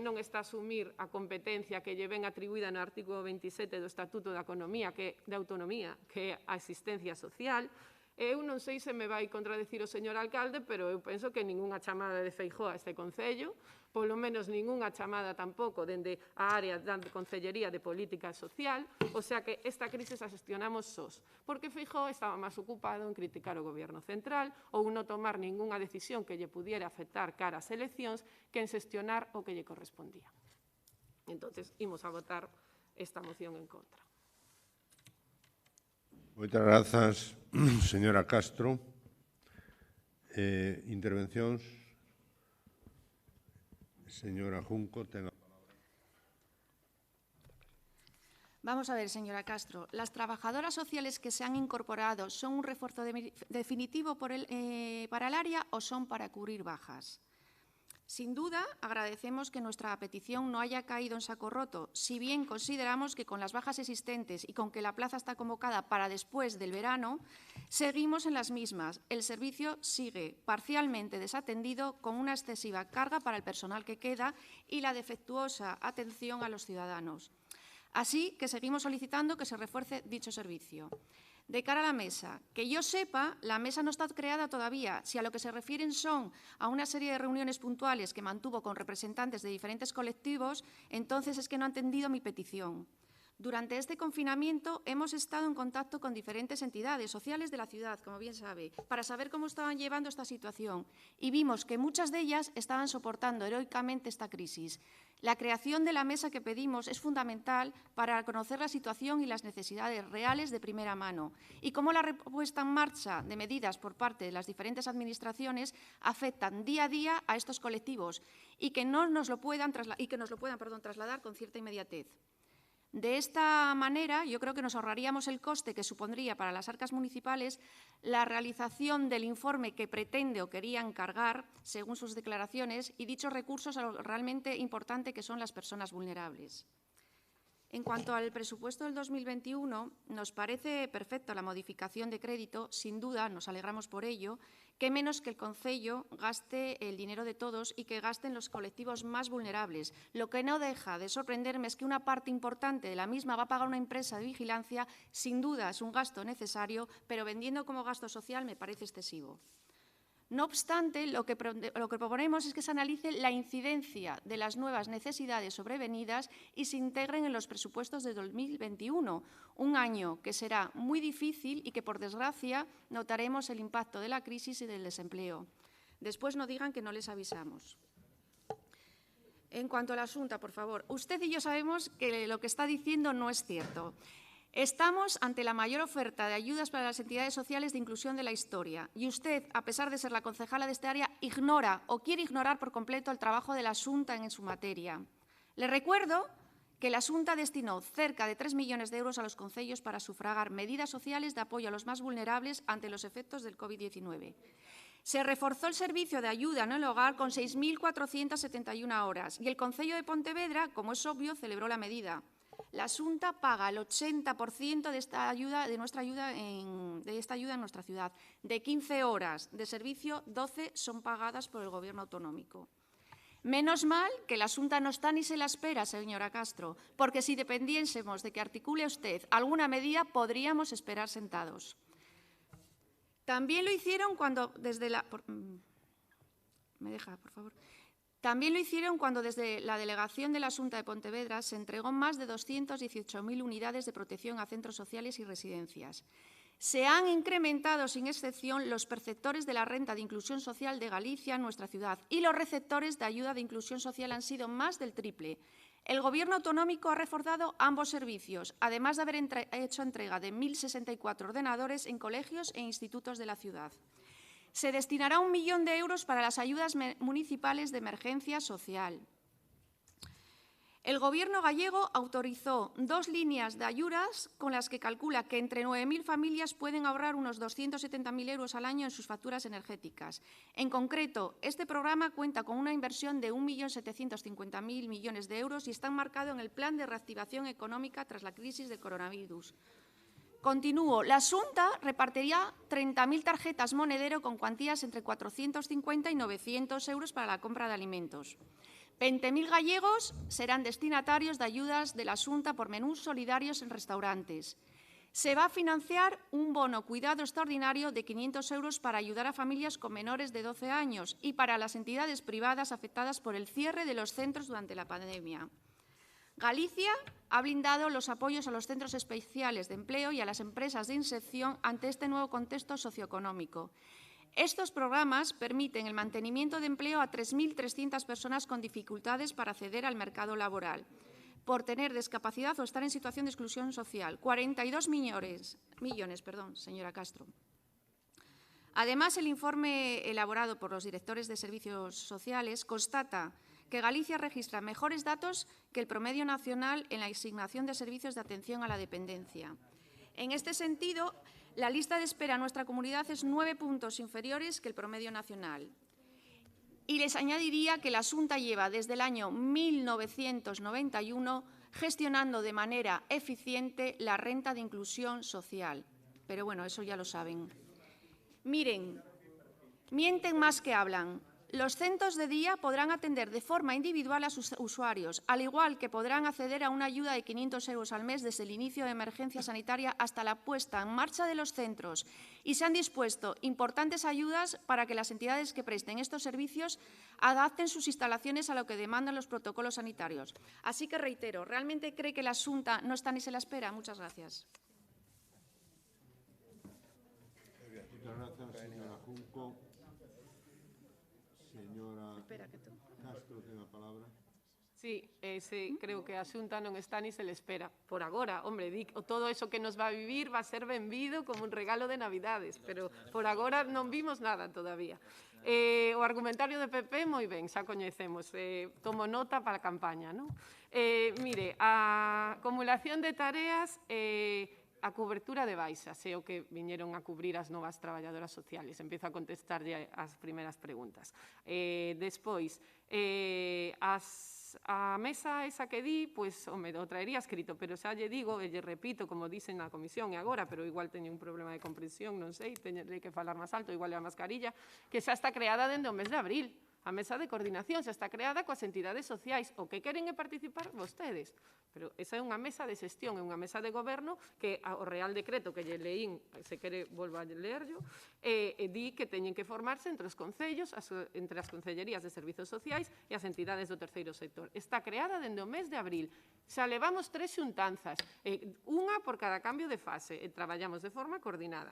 Speaker 7: non está a asumir a competencia que lle ven atribuída no artigo 27 do Estatuto da Autonomía, que é a asistencia social. Eu non sei se me vai contradecir o señor alcalde, pero eu penso que ningunha chamada de Feijóo a este Concello, polo menos ningunha chamada tampouco dende a área da Concellería de Política Social, o sea que esta crise a xestionamos sós, porque Feijóo estaba máis ocupado en criticar o Goberno central ou non tomar ningunha decisión que lle pudiera afectar cara ás eleccións que en xestionar o que lle correspondía. Entón, imos a votar esta moción en contra.
Speaker 1: Moitas grazas, señora Castro. Intervencións. Señora Junco, ten a palabra.
Speaker 5: Vamos a ver, señora Castro. Las trabajadoras sociales que se han incorporado son un refuerzo definitivo para el área o son para cubrir bajas. Sin duda, agradecemos que nuestra petición no haya caído en saco roto, si bien consideramos que con las bajas existentes y con que la plaza está convocada para después del verano, seguimos en las mismas. El servicio sigue parcialmente desatendido, con una excesiva carga para el personal que queda y la defectuosa atención a los ciudadanos. Así que seguimos solicitando que se refuerce dicho servicio. De cara a la mesa, que yo sepa, la mesa no está creada todavía. Si a lo que se refieren son a una serie de reuniones puntuales que mantuvo con representantes de diferentes colectivos, entonces es que no han atendido mi petición. Durante este confinamiento hemos estado en contacto con diferentes entidades sociales de la ciudad, como bien sabe, para saber cómo estaban llevando esta situación y vimos que muchas de ellas estaban soportando heroicamente esta crisis. La creación de la mesa que pedimos es fundamental para conocer la situación y las necesidades reales de primera mano y cómo la puesta en marcha de medidas por parte de las diferentes administraciones afectan día a día a estos colectivos y que nos lo puedan trasladar con cierta inmediatez. De esta manera, yo creo que nos ahorraríamos el coste que supondría para las arcas municipales la realización del informe que pretende o quería encargar, según sus declaraciones, y dichos recursos a lo realmente importante que son las personas vulnerables. En cuanto al presupuesto del 2021, nos parece perfecta la modificación de crédito, sin duda, nos alegramos por ello, que menos que el Concello gaste el dinero de todos y que gasten los colectivos más vulnerables. Lo que no deja de sorprenderme es que una parte importante de la misma va a pagar una empresa de vigilancia, sin duda es un gasto necesario, pero vendiendo como gasto social me parece excesivo. No obstante, lo que proponemos es que se analice la incidencia de las nuevas necesidades sobrevenidas y se integren en los presupuestos de 2021, un año que será muy difícil y que, por desgracia, notaremos el impacto de la crisis y del desempleo. Después no digan que no les avisamos. En cuanto a la Xunta, por favor, usted y yo sabemos que lo que está diciendo no es cierto. Estamos ante la mayor oferta de ayudas para las entidades sociales de inclusión de la historia y usted, a pesar de ser la concejala de este área, ignora o quiere ignorar por completo el trabajo de la Xunta en su materia. Le recuerdo que la Xunta destinó cerca de 3 millones de euros a los concellos para sufragar medidas sociales de apoyo a los más vulnerables ante los efectos del COVID-19. Se reforzó el servicio de ayuda en el hogar con 6.471 horas y el Concello de Pontevedra, como es obvio, celebró la medida. La Xunta paga el 80% de esta ayuda en nuestra ciudad. De 15 horas de servicio, 12 son pagadas por el Gobierno autonómico. Menos mal que la Xunta no está ni se la espera, señora Castro, porque si dependiésemos de que articule usted alguna medida, podríamos esperar sentados. También lo hicieron cuando desde la... ¿Me deja, por favor? También lo hicieron cuando desde la delegación de la Xunta de Pontevedra se entregó más de 218.000 unidades de protección a centros sociales y residencias. Se han incrementado sin excepción los perceptores de la renta de inclusión social de Galicia en nuestra ciudad y los receptores de ayuda de inclusión social han sido más del triple. El Gobierno autonómico ha reforzado ambos servicios, además de haber hecho entrega de 1.064 ordenadores en colegios e institutos de la ciudad. Se destinará 1 millón de euros para las ayudas municipales de emergencia social. El Gobierno gallego autorizó 2 líneas de ayudas con las que calcula que entre 9.000 familias pueden ahorrar unos 270.000 euros al año en sus facturas energéticas. En concreto, este programa cuenta con una inversión de 1.750.000 millones de euros y está enmarcado en el Plan de Reactivación Económica tras la crisis del coronavirus. Continúo. La Xunta repartirá 30.000 tarjetas monedero con cuantías entre 450 y 900 euros para la compra de alimentos. 20.000 gallegos serán destinatarios de ayudas de la Xunta por menús solidarios en restaurantes. Se va a financiar un bono cuidado extraordinario de 500 euros para ayudar a familias con menores de 12 años y para las entidades privadas afectadas por el cierre de los centros durante la pandemia. Galicia ha blindado los apoyos a los centros especiales de empleo y a las empresas de inserción ante este nuevo contexto socioeconómico. Estos programas permiten el mantenimiento de empleo a 3.300 personas con dificultades para acceder al mercado laboral, por tener discapacidad o estar en situación de exclusión social. 42 millones, señora Castro. Además, el informe elaborado por los directores de servicios sociales constata que Galicia registra mejores datos que el promedio nacional en la asignación de servicios de atención a la dependencia. En este sentido, la lista de espera en nuestra comunidad es 9 puntos inferiores que el promedio nacional. Y les añadiría que la Xunta lleva desde el año 1991 gestionando de manera eficiente la renta de inclusión social. Pero bueno, eso ya lo saben. Miren, mienten más que hablan. Los centros de día podrán atender de forma individual a sus usuarios, al igual que podrán acceder a una ayuda de 500 euros al mes desde el inicio de emergencia sanitaria hasta la puesta en marcha de los centros. Y se han dispuesto importantes ayudas para que las entidades que presten estos servicios adapten sus instalaciones a lo que demandan los protocolos sanitarios. Así que reitero, ¿realmente cree que la Xunta no está ni se la espera? Muchas gracias.
Speaker 1: Muchas gracias, señora Junco. Señora Castro, ten a palabra.
Speaker 7: Sí, creo que a Xunta non está ni se le espera. Por agora, hombre, todo eso que nos va a vivir va a ser benvido como un regalo de Navidades, pero por agora non vimos nada todavía. O argumentario de PP, moi ben, xa coñecemos, tomo nota para a campaña, non? Mire, a acumulación de tareas... A cobertura de baixas é o que viñeron a cubrir as novas traballadoras sociales. Empiezo a contestarlle as primeiras preguntas. Despois, as a mesa esa que di, pois, o traería escrito, pero xa lle digo, e lle repito, como dicen na comisión e agora, pero igual teño un problema de comprensión, non sei, teñerei que falar máis alto, igual é a mascarilla, que xa está creada dende o mes de abril. A mesa de coordinación xa está creada coas entidades sociais. O que queren é participar vostedes. Pero esa é unha mesa de xestión, é unha mesa de goberno que o Real Decreto que lle leín, se quere volvo a lerlo, di que teñen que formarse entre os concellos, entre as concellerías de servizos sociais e as entidades do terceiro sector. Está creada dende o mes de abril. Xa levamos 3 xuntanzas, unha por cada cambio de fase, e traballamos de forma coordinada.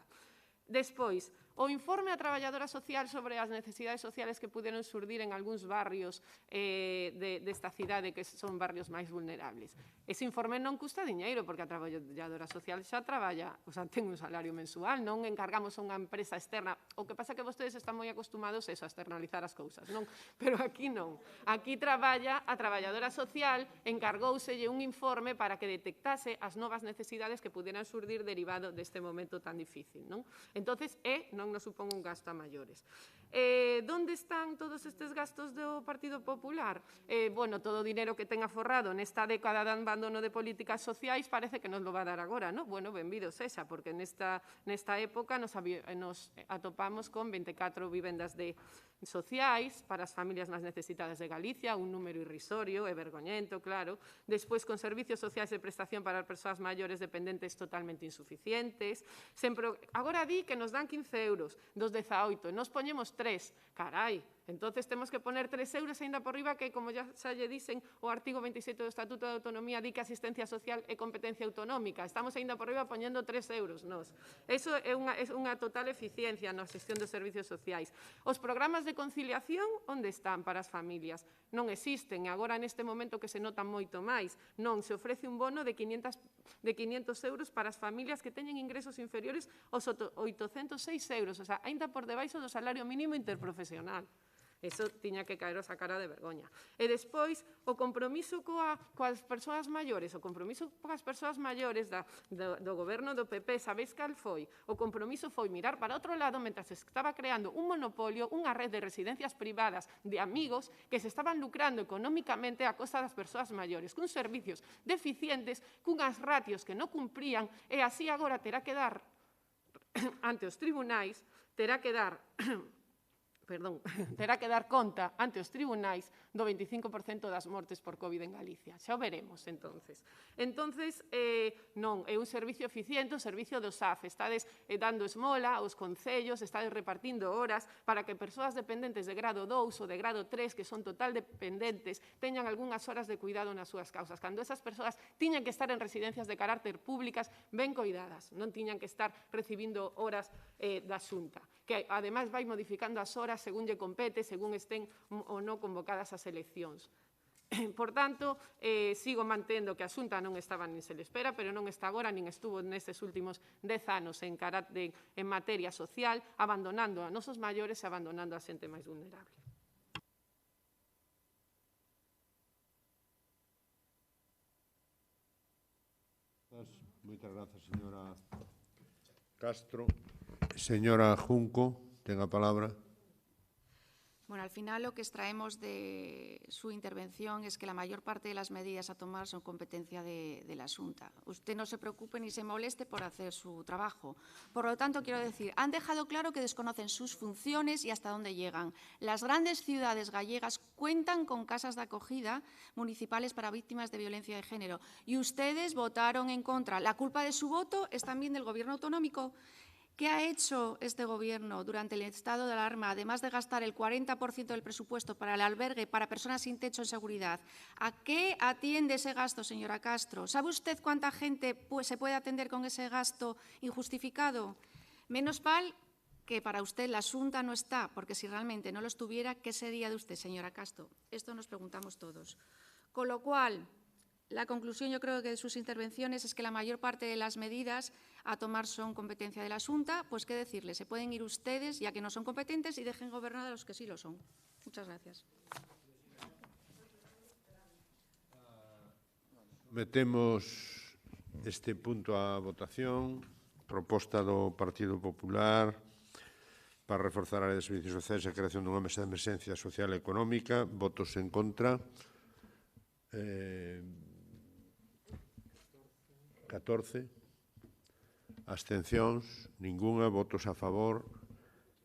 Speaker 7: Despois, o informe a traballadora social sobre as necesidades sociales que puderon surdir en algúns barrios desta cidade que son barrios máis vulnerables. Ese informe non custa diñeiro, porque a traballadora social xa traballa, o sea, ten un salario mensual, non encargamos a unha empresa externa. O que pasa é que vostedes están moi acostumados a externalizar as cousas, non? Pero aquí non. Aquí traballa a traballadora social, encargouselle un informe para que detectase as novas necesidades que puderan surdir derivado deste momento tan difícil, non? Entonces, non nos supón un gasto a maiores. Donde están todos estes gastos do Partido Popular? Bueno, todo o dinero que ten aforrado nesta década de abandono de políticas sociais parece que nos lo va a dar agora, non? Bueno, benvido sexa, porque nesta época nos atopamos con 24 vivendas sociais para as familias máis necesitadas de Galicia, un número irrisorio e vergoñento, claro. Despois, con servicios sociais de prestación para as persoas maiores dependentes totalmente insuficientes. Agora di que nos dan 15 euros dos 18, nos poñemos 3. Carai, entonces temos que poner 3 euros ainda por riba, que, como xa lle dicen, o artigo 27 do Estatuto de Autonomía di que a asistencia social é competencia autonómica. Estamos ainda por riba poñendo 3 euros nos. Eso é unha total eficiencia na xestión dos servicios sociais. Os programas de conciliación, onde están para as familias? Non existen, e agora neste momento que se notan moito máis. Non, se ofrece un bono de 500 euros para as familias que teñen ingresos inferiores aos 806 euros, o sea, ainda por debaixo do salario mínimo interprofesional. Eso tiña que caeros a cara de vergoña. E despois, o compromiso coas persoas maiores, o compromiso coas persoas maiores do goberno do PP, sabeis cal foi? O compromiso foi mirar para outro lado mentre se estaba creando un monopolio, unha red de residencias privadas de amigos que se estaban lucrando económicamente a costa das persoas maiores, cun servicios deficientes, cunhas ratios que non cumprían, e así agora terá que dar ante os tribunais, terá que dar conta ante os tribunais do 25% das mortes por COVID en Galicia. Xa o veremos, entonces. Entonces, non, é un servicio eficiente, o servicio do SAF. Estades dando esmola aos concellos, estades repartindo horas para que persoas dependentes de grado 2 ou de grado 3, que son total dependentes, teñan algunhas horas de cuidado nas súas causas. Cando esas persoas tiñan que estar en residencias de carácter públicas ben cuidadas, non tiñan que estar recibindo horas da Xunta, que ademais vai modificando as horas según lle compete, según estén ou non convocadas as eleccións. Por tanto, sigo mantendo que a Xunta non estaba nin se le espera, pero non está agora, nin estuvo nestes últimos 10 anos en materia social, abandonando a nosos maiores e abandonando a xente máis vulnerable.
Speaker 1: Moitas grazas, señora Castro. Señora Junco, ten a palabra.
Speaker 5: Bueno, al final lo que extraemos de su intervención es que la mayor parte de las medidas a tomar son competencia de la Xunta. Usted no se preocupe ni se moleste por hacer su trabajo. Por lo tanto, quiero decir, han dejado claro que desconocen sus funciones y hasta dónde llegan. Las grandes ciudades gallegas cuentan con casas de acogida municipales para víctimas de violencia de género y ustedes votaron en contra. La culpa de su voto es también del Gobierno autonómico. ¿Qué ha hecho este Gobierno durante el estado de alarma, además de gastar el 40% del presupuesto para el albergue para personas sin techo en seguridad? ¿A qué atiende ese gasto, señora Castro? ¿Sabe usted cuánta gente se puede atender con ese gasto injustificado? Menos mal que para usted la Xunta no está, porque si realmente no lo estuviera, ¿qué sería de usted, señora Castro? Esto nos preguntamos todos. Con lo cual, la conclusión, yo creo que de sus intervenciones es que la mayor parte de las medidas a tomar son competencia de la Xunta. Pues qué decirles, se pueden ir ustedes, ya que no son competentes, y dejen gobernar a los que sí lo son. Muchas gracias.
Speaker 1: Metemos este punto a votación. Proposta do Partido Popular para reforzar a área de servicios sociais e a creación dunha mesa de emerxencia social e económica. Votos en contra. 14. Abstencións, ningunha. Votos a favor,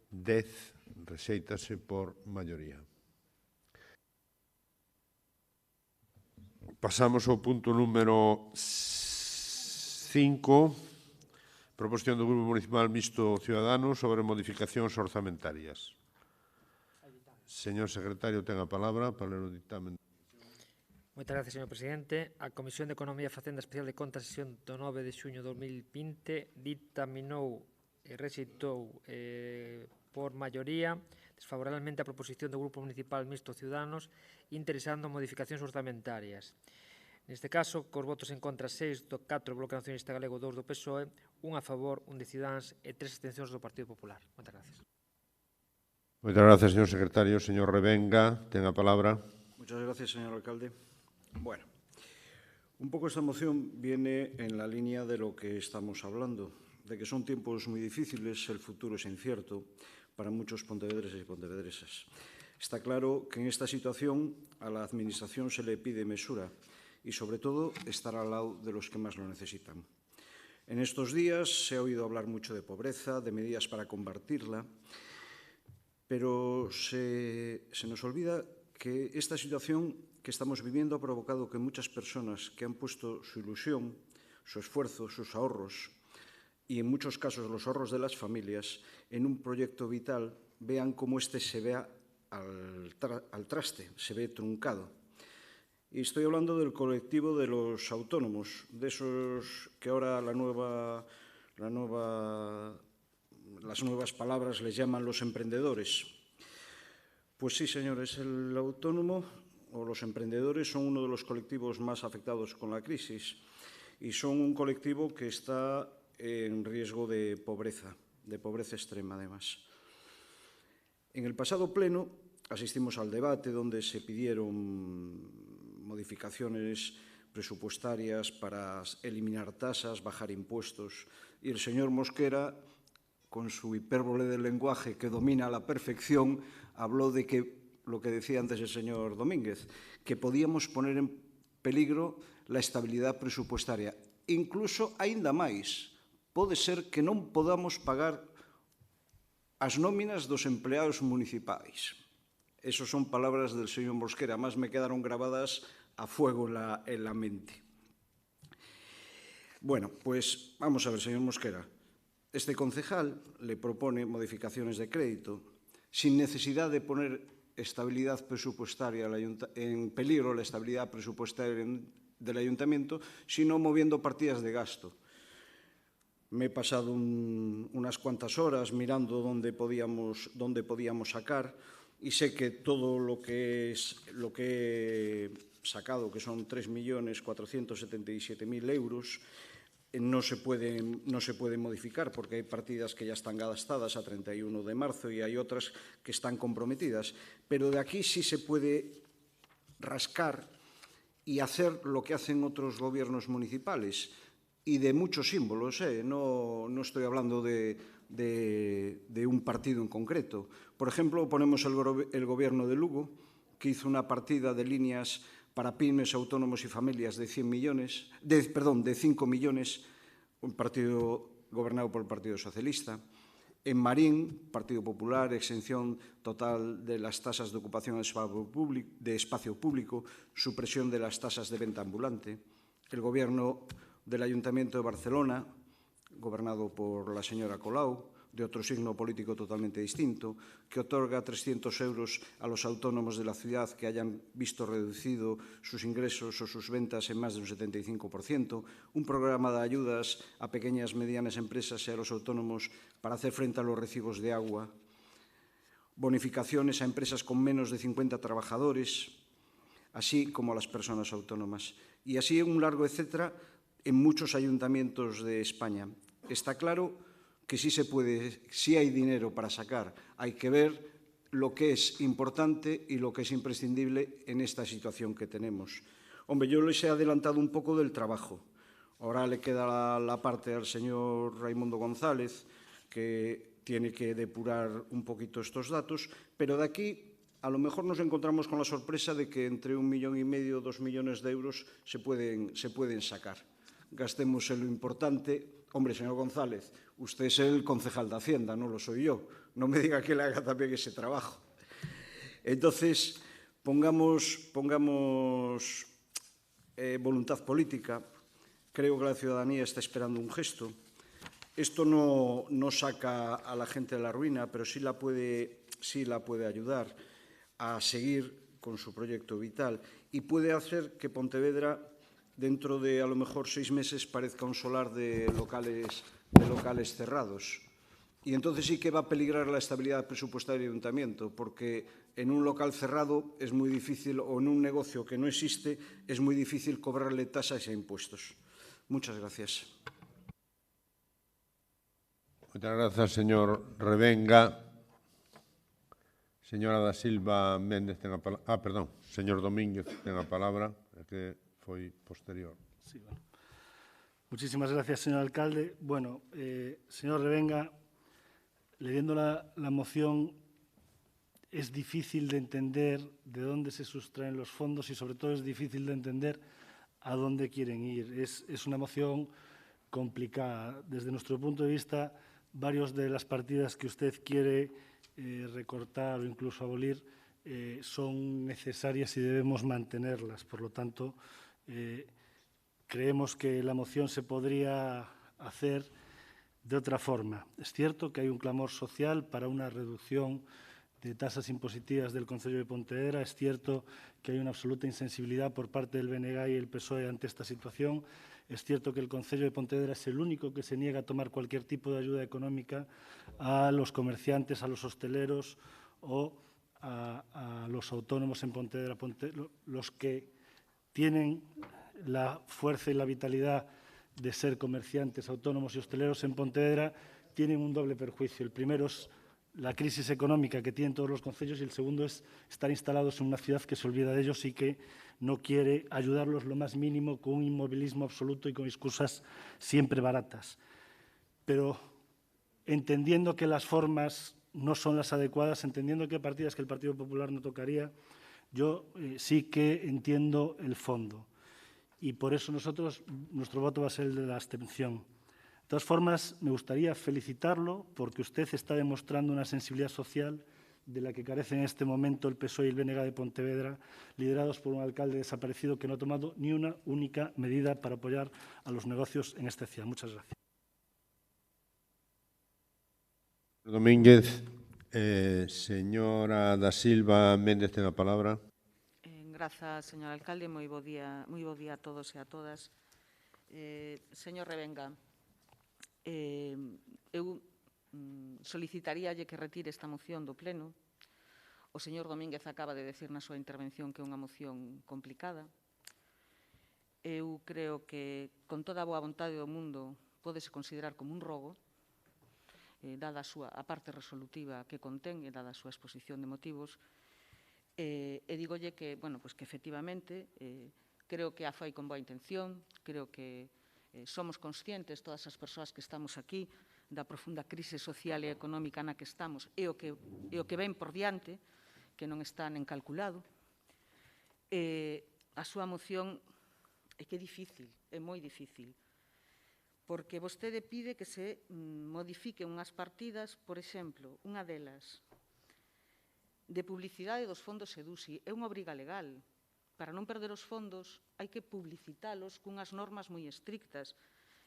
Speaker 1: 10. Rexéitase por maioría. Pasamos ao punto número 5, proposición do Grupo Municipal Mixto Ciudadanos sobre modificacións orzamentarias. Señor secretario, ten a palabra para ler o dictamen.
Speaker 2: Moitas gracias, señor presidente. A Comisión de Economía e Facenda Especial de Contas, sesión do 9 de xuño de 2020, dictaminou e rexeitou por maioría desfavorablemente a proposición do Grupo Municipal Mixto Ciudadanos interesando modificacións orzamentarias. Neste caso, cos votos en contra 6 do 4 do Bloque Nacionalista Galego, 2 do PSOE, 1 a favor, 1 de Ciudadanos e 3 abstencións do Partido Popular. Moitas gracias.
Speaker 1: Moitas gracias, señor secretario. Señor Revenga, ten a palabra.
Speaker 6: Muchas gracias, señor alcalde. Bueno, un poco esta moción viene en la línea de lo que estamos hablando, de que son tiempos muy difíciles, el futuro es incierto para muchos pontevedreses y pontevedresas. Está claro que en esta situación a la Administración se le pide mesura y, sobre todo, estar al lado de los que más lo necesitan. En estos días se ha oído hablar mucho de pobreza, de medidas para combatirla, pero se nos olvida que esta situación que estamos viviendo ha provocado que muchas personas que han puesto su ilusión, su esfuerzo, sus ahorros y, en muchos casos, los ahorros de las familias en un proyecto vital, vean cómo este se vea al traste, se ve truncado. Y estoy hablando del colectivo de los autónomos, de esos que ahora las nuevas palabras les llaman los emprendedores. Pues sí, señores, el autónomo o los emprendedores son uno de los colectivos más afectados con la crisis y son un colectivo que está en riesgo de pobreza extrema, además. En el pasado pleno asistimos al debate donde se pidieron modificaciones presupuestarias para eliminar tasas, bajar impuestos, y el señor Mosquera, con su hipérbole del lenguaje que domina a la perfección, habló de que lo que decía antes el señor Domínguez, que podíamos poner en peligro la estabilidade presupuestaria. Incluso, aínda máis, pode ser que non podamos pagar as nóminas dos empleados municipais. Esas son palabras del señor Mosquera, máis me quedaron grabadas a fuego en la mente. Bueno, pues vamos a ver, señor Mosquera. Este concejal le propone modificaciones de crédito sin necesidad de poner estabilidad presupuestaria en peligro la estabilidad presupuestaria del ayuntamiento, sino moviendo partidas de gasto. Me he pasado unas cuantas horas mirando dónde podíamos sacar y sé que todo lo que he sacado, que son 3.477.000 euros, no se puede modificar porque hay partidas que ya están gastadas a 31 de marzo y hay otras que están comprometidas. Pero de aquí sí se puede rascar y hacer lo que hacen otros gobiernos municipales y de muchos símbolos. No estoy hablando de un partido en concreto. Por ejemplo, ponemos el gobierno de Lugo, que hizo una partida de líneas para pymes, autónomos y familias de 5 millones, un partido gobernado por el Partido Socialista. En Marín, Partido Popular, exención total de las tasas de ocupación de espacio público, supresión de las tasas de venta ambulante. El gobierno del Ayuntamiento de Barcelona, gobernado por la señora Colau, de otro signo político totalmente distinto, que otorga 300 euros a los autónomos de la ciudad que hayan visto reducido sus ingresos o sus ventas en más de un 75%, un programa de ayudas a pequeñas y medianas empresas y a los autónomos para hacer frente a los recibos de agua, bonificaciones a empresas con menos de 50 trabajadores, así como a las personas autónomas. Y así un largo etcétera en muchos ayuntamientos de España. Está claro que sí se puede, sí hay dinero para sacar. Hay que ver lo que es importante y lo que es imprescindible en esta situación que tenemos. Hombre, yo les he adelantado un poco del trabajo. Ahora le queda la parte al señor Raimundo González, que tiene que depurar un poquito estos datos, pero de aquí a lo mejor nos encontramos con la sorpresa de que entre 1,5 millones, 2 millones de euros se pueden sacar. Gastemos en lo importante. Hombre, señor González, usted es el concejal de Hacienda, no lo soy yo. No me diga que le haga también ese trabajo. Entonces, pongamos voluntad política. Creo que la ciudadanía está esperando un gesto. Esto no saca a la gente de la ruina, pero sí la puede ayudar a seguir con su proyecto vital y puede hacer que Pontevedra, dentro de a lo mejor 6 meses, parezca un solar de locales cerrados. Y entonces sí que va a peligrar la estabilidad presupuestaria del ayuntamiento, porque en un local cerrado es muy difícil, o en un negocio que no existe, es muy difícil cobrarle tasas e impuestos. Muchas gracias.
Speaker 1: Muchas gracias, señor Revenga. Señora da Silva Méndez ten a palabra. Perdón, señor Domínguez ten a palabra, que foi posterior.
Speaker 4: Sí, bueno. Muchísimas gracias, señor alcalde. Bueno, señor Revenga, leyendo la moción es difícil de entender de dónde se sustraen los fondos y sobre todo es difícil de entender a dónde quieren ir. Es una moción complicada. Desde nuestro punto de vista, varias de las partidas que usted quiere recortar o incluso abolir son necesarias y debemos mantenerlas. Por lo tanto, creemos que la moción se podría hacer de otra forma. Es cierto que hay un clamor social para una reducción de tasas impositivas del Concello de Pontevedra. Es cierto que hay una absoluta insensibilidad por parte del BNG y el PSOE ante esta situación. Es cierto que el Concello de Pontevedra es el único que se niega a tomar cualquier tipo de ayuda económica a los comerciantes, a los hosteleros o a los autónomos en Pontevedra. Los que tienen la fuerza y la vitalidad de ser comerciantes, autónomos y hosteleros en Pontevedra tienen un doble perjuicio. El primero es la crisis económica que tienen todos los concellos y el segundo es estar instalados en una ciudad que se olvida de ellos y que no quiere ayudarlos lo más mínimo con un inmovilismo absoluto y con excusas siempre baratas. Pero entendiendo que las formas no son las adecuadas, entendiendo que hay partidas que el Partido Popular no tocaría, yo sí que entiendo el fondo. Y por eso nuestro voto va a ser el de la abstención. De todas formas, me gustaría felicitarlo porque usted está demostrando una sensibilidad social de la que carece en este momento el PSOE y el BNG de Pontevedra, liderados por un alcalde desaparecido que no ha tomado ni una única medida para apoyar a los negocios en esta ciudad. Muchas gracias.
Speaker 1: Domínguez, señora da Silva Méndez ten a palabra.
Speaker 8: Grazas, señor alcalde. Moi bo día a todos e a todas. Señor Revenga, eu solicitaríalle que retire esta moción do pleno. O señor Domínguez acaba de decir na súa intervención que é unha moción complicada. Eu creo que, con toda a boa vontade do mundo, pódese considerar como un rogo, dada a parte resolutiva que contén e dada a súa exposición de motivos. E dígolle que, que efectivamente, creo que a fai con boa intención, creo que somos conscientes, todas as persoas que estamos aquí, da profunda crise social e económica na que estamos e o que ven por diante, que non está nen calculado. A súa moción é que é difícil, é moi difícil, porque vostede pide que se modifiquen unhas partidas, por exemplo, unha delas, de publicidade dos fondos EDUSI. É unha obriga legal. Para non perder os fondos hai que publicitalos cunhas normas moi estrictas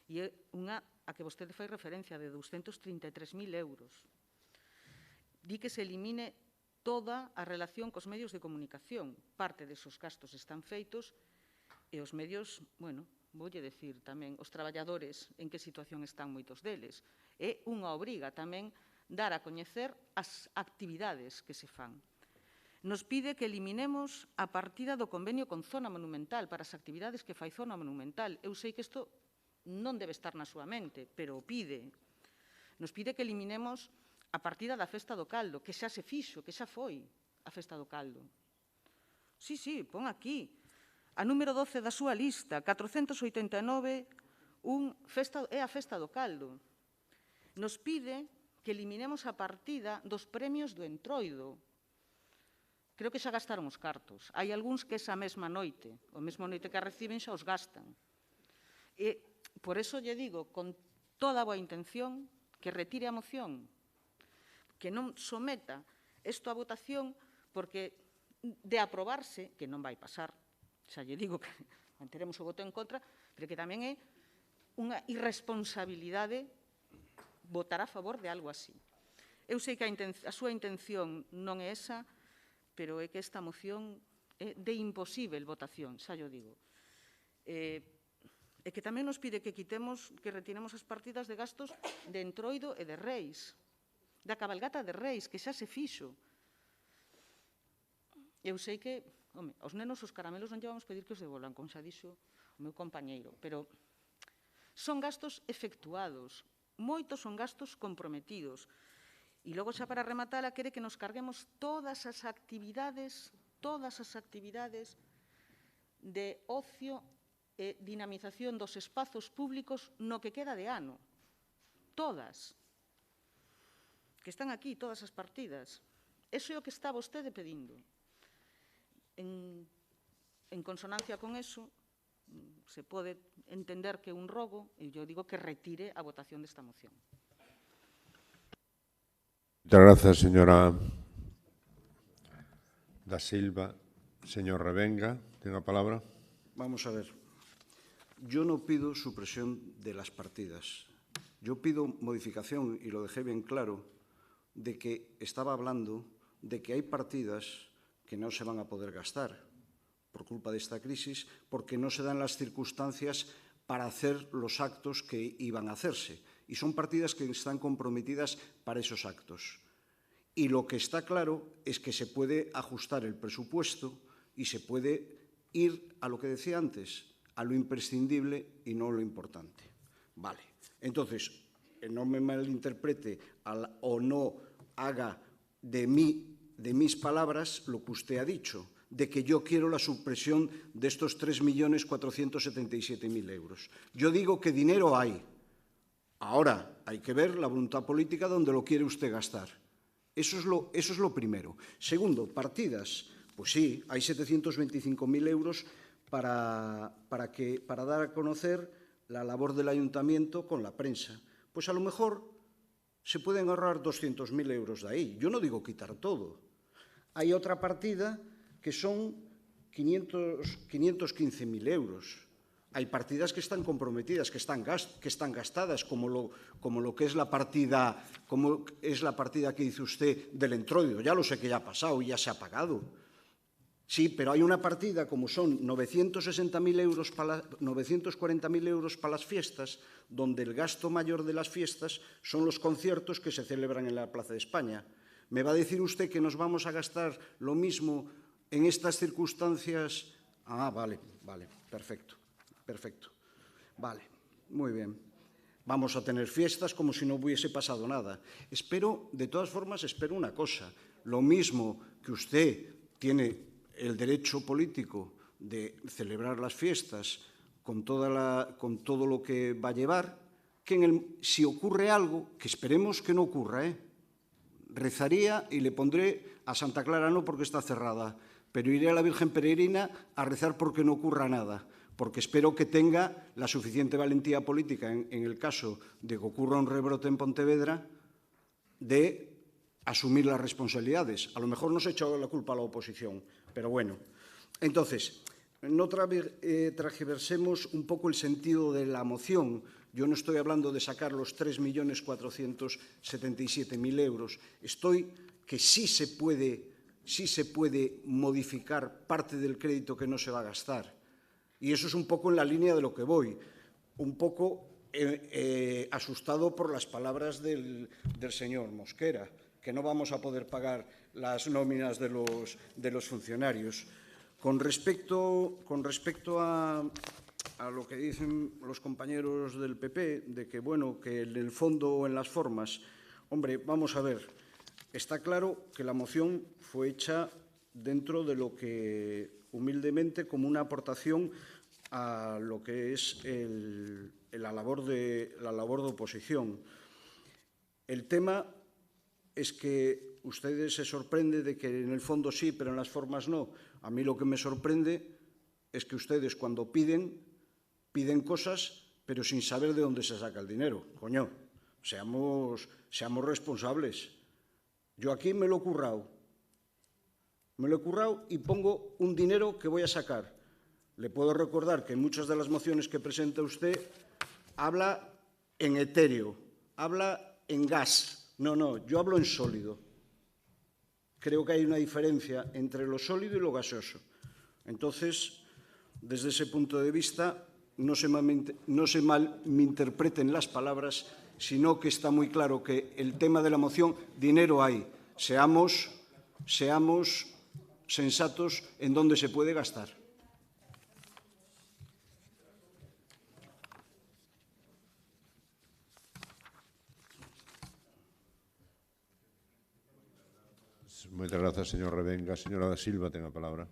Speaker 8: e é unha a que vostede fai referencia de 233.000 euros. Di que se elimine toda a relación cos medios de comunicación. Parte desos gastos están feitos e os medios, voulle decir tamén, os traballadores en que situación están moitos deles. É unha obriga tamén dar a coñecer as actividades que se fan. Nos pide que eliminemos a partida do convenio con Zona Monumental para as actividades que fai Zona Monumental. Eu sei que isto non debe estar na súa mente, pero o pide. Nos pide que eliminemos a partida da Festa do Caldo, que xa se fixo, que xa foi a Festa do Caldo. Sí, pon aquí. A número 12 da súa lista, 489, é a Festa do Caldo. Nos pide que eliminemos a partida dos premios do Entroido. creo que xa gastaron os cartos. Hai algúns que esa mesma noite, o mesmo noite que a reciben, xa os gastan. E, por eso lle digo, con toda a boa intención, que retire a moción, que non someta isto a votación, porque de aprobarse, que non vai pasar, xa lle digo que manteremos o voto en contra, pero que tamén é unha irresponsabilidade votar a favor de algo así. Eu sei que a súa intención non é esa, pero é que esta moción é de imposible votación, xa yo digo. E que tamén nos pide que quitemos, que retiremos as partidas de gastos de Entroido e de Reis, da cabalgata de Reis, que xa se fixo. Eu sei que, home, aos nenos os caramelos non lle vamos pedir que os devolvan, como xa dixo o meu compañeiro, pero son gastos efectuados, moitos son gastos comprometidos. E logo xa para rematar, quere que nos carguemos todas as actividades de ocio e dinamización dos espazos públicos no que queda de ano. Todas. Que están aquí, todas as partidas. Eso é o que está vostede pedindo. En consonancia con eso, se pode entender que é un robo, e eu digo que retire a votación desta moción.
Speaker 1: Muchas gracias, señora da Silva. Señor Revenga, tiene la palabra.
Speaker 6: Vamos a ver. Yo no pido supresión de las partidas. Yo pido modificación, y lo dejé bien claro, de que estaba hablando de que hay partidas que no se van a poder gastar por culpa de esta crisis, porque no se dan las circunstancias para hacer los actos que iban a hacerse. Y son partidas que están comprometidas para esos actos. Y lo que está claro es que se puede ajustar el presupuesto y se puede ir a lo que decía antes, a lo imprescindible y no lo importante. Vale. Entonces, no me malinterprete o no haga de mis palabras lo que usted ha dicho, de que yo quiero la supresión de estos 3.477.000 euros. Yo digo que dinero hay. Ahora hay que ver la voluntad política donde lo quiere usted gastar. Eso es lo primero. Segundo, partidas. Pues sí, hay 725.000 euros para dar a conocer la labor del ayuntamiento con la prensa. Pues a lo mejor se pueden ahorrar 200.000 euros de ahí. Yo no digo quitar todo. Hay otra partida que son 515.000 euros. Hay partidas que están comprometidas, que están gastadas, como lo que es la partida que dice usted del Entroido. Ya lo sé que ya ha pasado y ya se ha pagado. Sí, pero hay una partida, como son 940.000 euros para las fiestas, donde el gasto mayor de las fiestas son los conciertos que se celebran en la Plaza de España. ¿Me va a decir usted que nos vamos a gastar lo mismo en estas circunstancias? Ah, vale, perfecto. Vale, muy bien. Vamos a tener fiestas como si no hubiese pasado nada. De todas formas, espero una cosa. Lo mismo que usted tiene el derecho político de celebrar las fiestas con todo lo que va a llevar, que si ocurre algo, que esperemos que no ocurra, rezaría y le pondré a Santa Clara no porque está cerrada, pero iré a la Virgen Peregrina a rezar porque no ocurra nada, porque espero que tenga la suficiente valentía política en el caso de que ocurra un rebrote en Pontevedra de asumir las responsabilidades. A lo mejor nos echa la culpa a la oposición, pero bueno. Entonces, no transgiversemos un poco el sentido de la moción. Yo no estoy hablando de sacar los 3.477.000 euros. Estoy que sí se puede modificar parte del crédito que no se va a gastar. Y eso es un poco en la línea de lo que voy. Un poco asustado por las palabras del señor Mosquera, que no vamos a poder pagar las nóminas de los funcionarios. Con respecto a lo que dicen los compañeros del PP, de que, bueno, que en el fondo o en las formas, hombre, vamos a ver, está claro que la moción fue hecha dentro de lo que, humildemente, como una aportación a lo que es la labor de oposición. El tema es que ustedes se sorprenden de que en el fondo sí, pero en las formas no. A mí lo que me sorprende es que ustedes cuando piden cosas, pero sin saber de dónde se saca el dinero. Coño, seamos responsables. Yo aquí me lo he currado y pongo un dinero que voy a sacar. Le puedo recordar que en muchas de las mociones que presenta usted habla en etéreo, habla en gas. No, yo hablo en sólido. Creo que hay una diferencia entre lo sólido y lo gaseoso. Entonces, desde ese punto de vista, no se malinterpreten las palabras, sino que está muy claro que el tema de la moción, dinero hay. Seamos sensatos en dónde se puede gastar.
Speaker 1: Moitas grazas, señor Revenga. Señora da Silva, ten a palabra.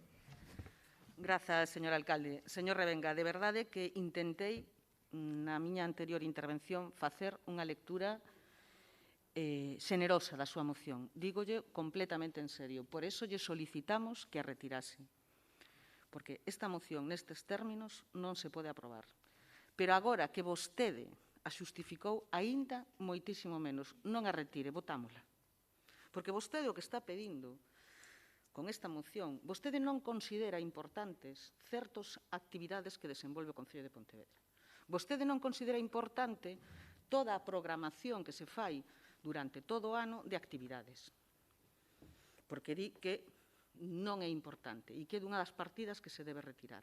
Speaker 8: Grazas, señor alcalde. Señor Revenga, de verdade que intentei na miña anterior intervención facer unha lectura xenerosa da súa moción. Dígolle completamente en serio. Por eso lle solicitamos que a retirase. Porque esta moción nestes términos non se pode aprobar. Pero agora que vostede a xustificou aínda moitísimo menos, non a retire, votámola. Porque vostede o que está pedindo con esta moción, vostede non considera importantes certas actividades que desenvolve o Concello de Pontevedra. Vostede non considera importante toda a programación que se fai durante todo o ano de actividades. Porque di que non é importante e que é dunha das partidas que se debe retirar.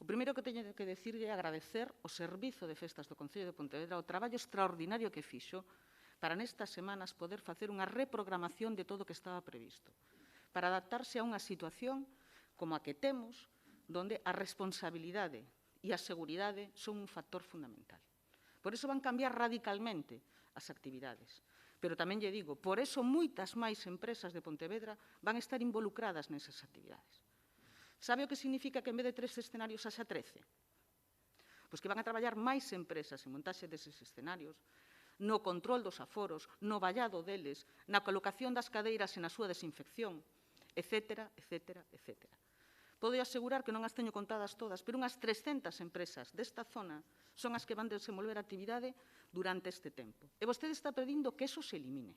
Speaker 8: O primeiro que teño que decirlle é agradecer o Servizo de Festas do Concello de Pontevedra o traballo extraordinario que fixo para nestas semanas poder facer unha reprogramación de todo o que estaba previsto, para adaptarse a unha situación como a que temos, onde a responsabilidade e a seguridade son un factor fundamental. Por iso van cambiar radicalmente as actividades. Pero tamén lle digo, por iso moitas máis empresas de Pontevedra van estar involucradas nesas actividades. Sabe o que significa que en vez de 3 escenarios haxa 13? Pois que van a traballar máis empresas en montaxe deses escenarios, no control dos aforos, no vallado deles, na colocación das cadeiras e na súa desinfección, etcétera, etcétera, etcétera. Podo asegurar que non as teño contadas todas, pero unhas 300 empresas desta zona son as que van desenvolver actividade durante este tempo. E vostede está pedindo que eso se elimine.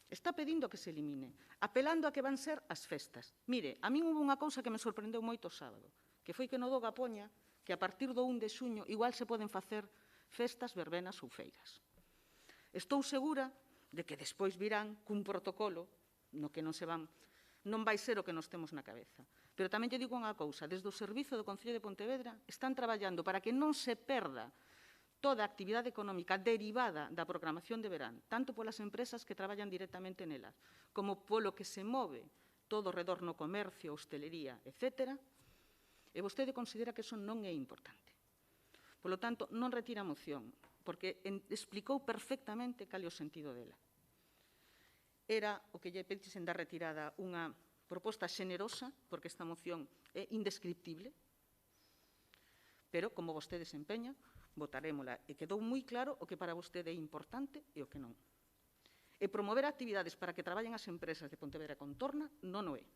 Speaker 8: Está pedindo que se elimine, apelando a que van ser as festas. Mire, a min hubo unha cousa que me sorprendeu moito o sábado, que foi que no Doga poña que a partir do 1 de xuño igual se poden facer festas, verbenas ou feiras. Estou segura de que despois virán cun protocolo no que non vai ser o que nos temos na cabeza. Pero tamén lle digo unha cousa, desde o Servizo do Concello de Pontevedra están traballando para que non se perda toda a actividade económica derivada da programación de verán, tanto polas empresas que traballan directamente nelas, como polo que se move todo o redor no comercio, hostelería, etcétera, e vostede considera que eso non é importante. Polo tanto, non retira a moción, porque explicou perfectamente cal é o sentido dela. Era o que lle pedisen da retirada unha proposta xenerosa, porque esta moción é indescriptible, pero, como vostede se empeña, votarémola. E quedou moi claro o que para vostede é importante e o que non. E promover actividades para que traballen as empresas de Pontevedra e contorna non o é.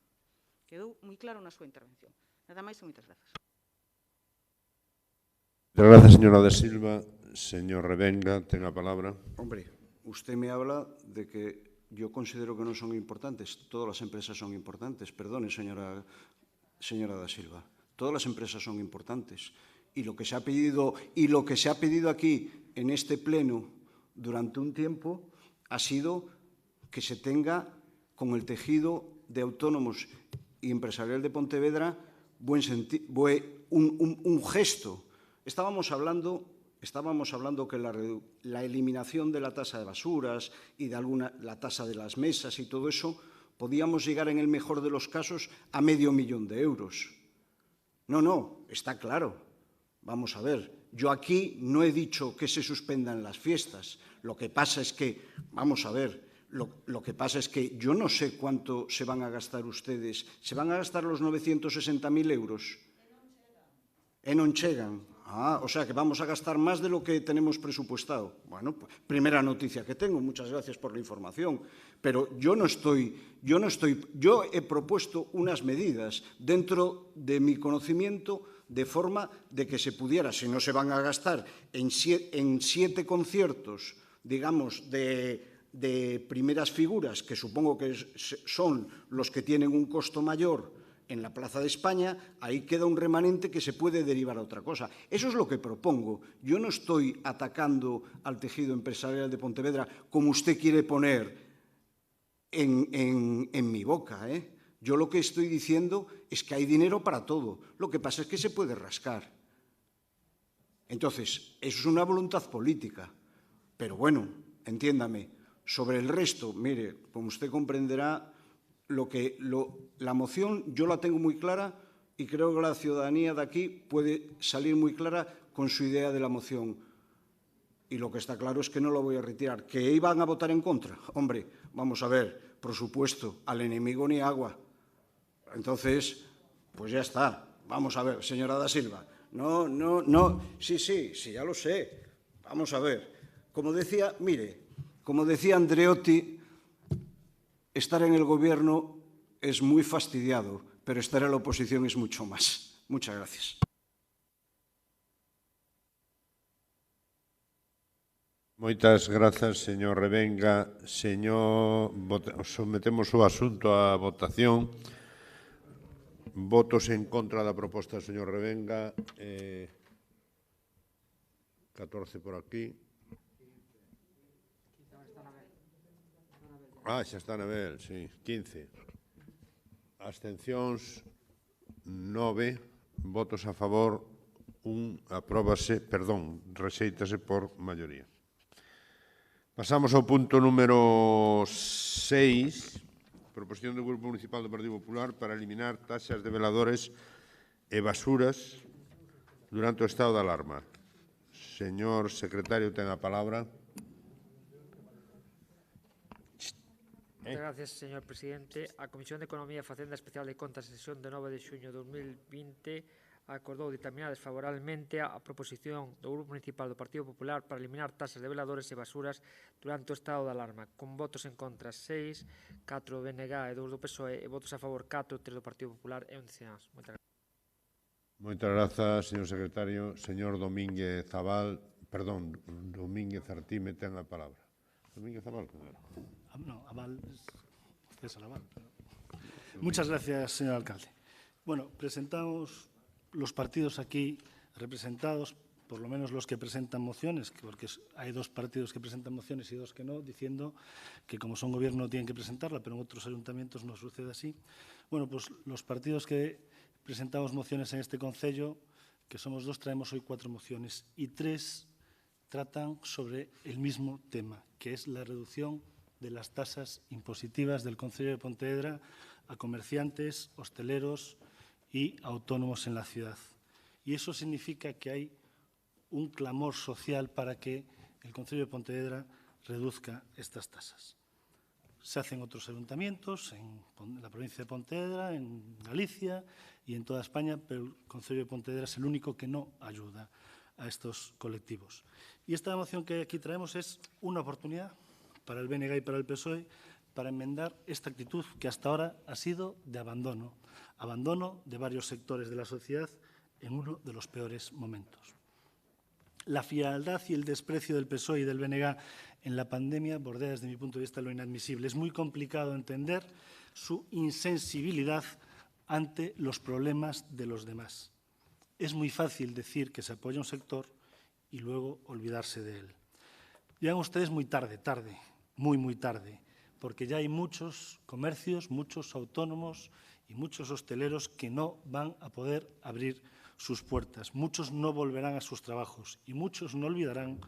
Speaker 8: Quedou moi claro na súa intervención. Nada máis e moitas grazas.
Speaker 1: Gracias, señora da Silva. Señor Revenga, ten a palabra.
Speaker 6: Hombre, usted me habla de que yo considero que no son importantes. Todas las empresas son importantes. Perdone, señora da Silva. Todas las empresas son importantes. Y lo que se ha pedido aquí en este pleno durante un tiempo ha sido que se tenga con el tejido de autónomos y empresarial de Pontevedra un gesto. Estábamos hablando que la eliminación de la tasa de basuras y de la tasa de las mesas y todo eso, podíamos llegar en el mejor de los casos a $500,000 de euros. No, está claro. Vamos a ver, yo aquí no he dicho que se suspendan las fiestas. Lo que pasa es que, vamos a ver, lo que pasa es que yo no sé cuánto se van a gastar ustedes. ¿Se van a gastar los 960.000 euros? E non chegan. O sea que vamos a gastar más de lo que tenemos presupuestado. Bueno, pues, primera noticia que tengo, muchas gracias por la información. Pero yo he propuesto unas medidas dentro de mi conocimiento de forma de que se pudiera, si no se van a gastar en 7 conciertos, digamos, de primeras figuras, que supongo que son los que tienen un costo mayor en la Plaza de España, ahí queda un remanente que se puede derivar a otra cosa. Eso es lo que propongo. Yo no estoy atacando al tejido empresarial de Pontevedra como usted quiere poner en mi boca, ¿eh? Yo lo que estoy diciendo es que hay dinero para todo. Lo que pasa es que se puede rascar. Entonces, eso es una voluntad política. Pero bueno, entiéndame, sobre el resto, mire, como usted comprenderá, la moción yo la tengo muy clara y creo que la ciudadanía de aquí puede salir muy clara con su idea de la moción. Y lo que está claro es que no lo voy a retirar. ¿Que iban a votar en contra? Hombre, vamos a ver, por supuesto, al enemigo ni agua. Entonces, pues ya está. Vamos a ver, señora Da Silva. No. Sí, ya lo sé. Vamos a ver. Como decía Andreotti, estar en el Gobierno es muy fastidiado, pero estar en la oposición es mucho más. Muchas gracias.
Speaker 1: Moitas grazas, señor Revenga. Sometemos o asunto a votación. Votos en contra da proposta do señor Revenga. 14 por aquí. Xa está na Bel, sí. 15. Abstencións, 9. Votos a favor, 1. Rexéitase por maioría. Pasamos ao punto número 6. Proposición do Grupo Municipal do Partido Popular para eliminar taxas de veladores e basuras durante o estado de alarma. Señor secretario, ten a palabra.
Speaker 2: Moitas gracias, señor presidente. A Comisión de Economía e Facenda Especial de Contas en sesión de 9 de xuño de 2020 acordou dictaminar desfavorablemente a proposición do Grupo Municipal do Partido Popular para eliminar taxas de veladores e basuras durante o estado de alarma, con votos en contra 6, 4 do BNG e 2 do PSOE e votos a favor 4, 3 do Partido Popular e 11 ciudadanos. Moitas gracias.
Speaker 1: Moitas grazas, señor secretario. Señor Domínguez Artime ten a palabra. Domínguez Zabal, claro.
Speaker 4: No, Aval, César Aval. Muchas gracias, señor alcalde. Bueno, presentamos los partidos aquí representados, por lo menos los que presentan mociones, porque hay 2 partidos que presentan mociones y 2 que no, diciendo que como son gobierno tienen que presentarla, pero en otros ayuntamientos no sucede así. Bueno, pues los partidos que presentamos mociones en este concello, que somos 2, traemos hoy 4 mociones y 3 tratan sobre el mismo tema, que es la reducción de las tasas impositivas del concello de Pontevedra a comerciantes, hosteleros y autónomos en la ciudad. Y eso significa que hay un clamor social para que el concello de Pontevedra reduzca estas tasas. Se hacen otros ayuntamientos, en la provincia de Pontevedra, en Galicia y en toda España, pero el concello de Pontevedra es el único que no ayuda a estos colectivos. Y esta moción que aquí traemos es una oportunidad para el BNG y para el PSOE para enmendar esta actitud que hasta ahora ha sido de abandono de varios sectores de la sociedad en uno de los peores momentos. La frialdad y el desprecio del PSOE y del BNG en la pandemia bordea desde mi punto de vista lo inadmisible. Es muy complicado entender su insensibilidad ante los problemas de los demás. Es muy fácil decir que se apoya un sector y luego olvidarse de él. Llegan ustedes muy tarde, muy tarde, porque ya hay muchos comercios, muchos autónomos y muchos hosteleros que no van a poder abrir sus puertas. Muchos no volverán a sus trabajos y muchos no olvidarán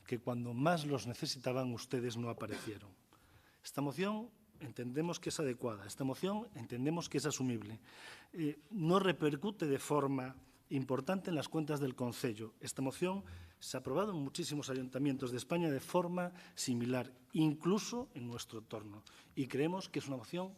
Speaker 4: que cuando más los necesitaban ustedes no aparecieron. Esta moción entendemos que es adecuada, esta moción entendemos que es asumible. No repercute de forma importante en las cuentas del concello. Esta moción se ha aprobado en muchísimos ayuntamientos de España de forma similar, incluso en nuestro entorno. Y creemos que es una moción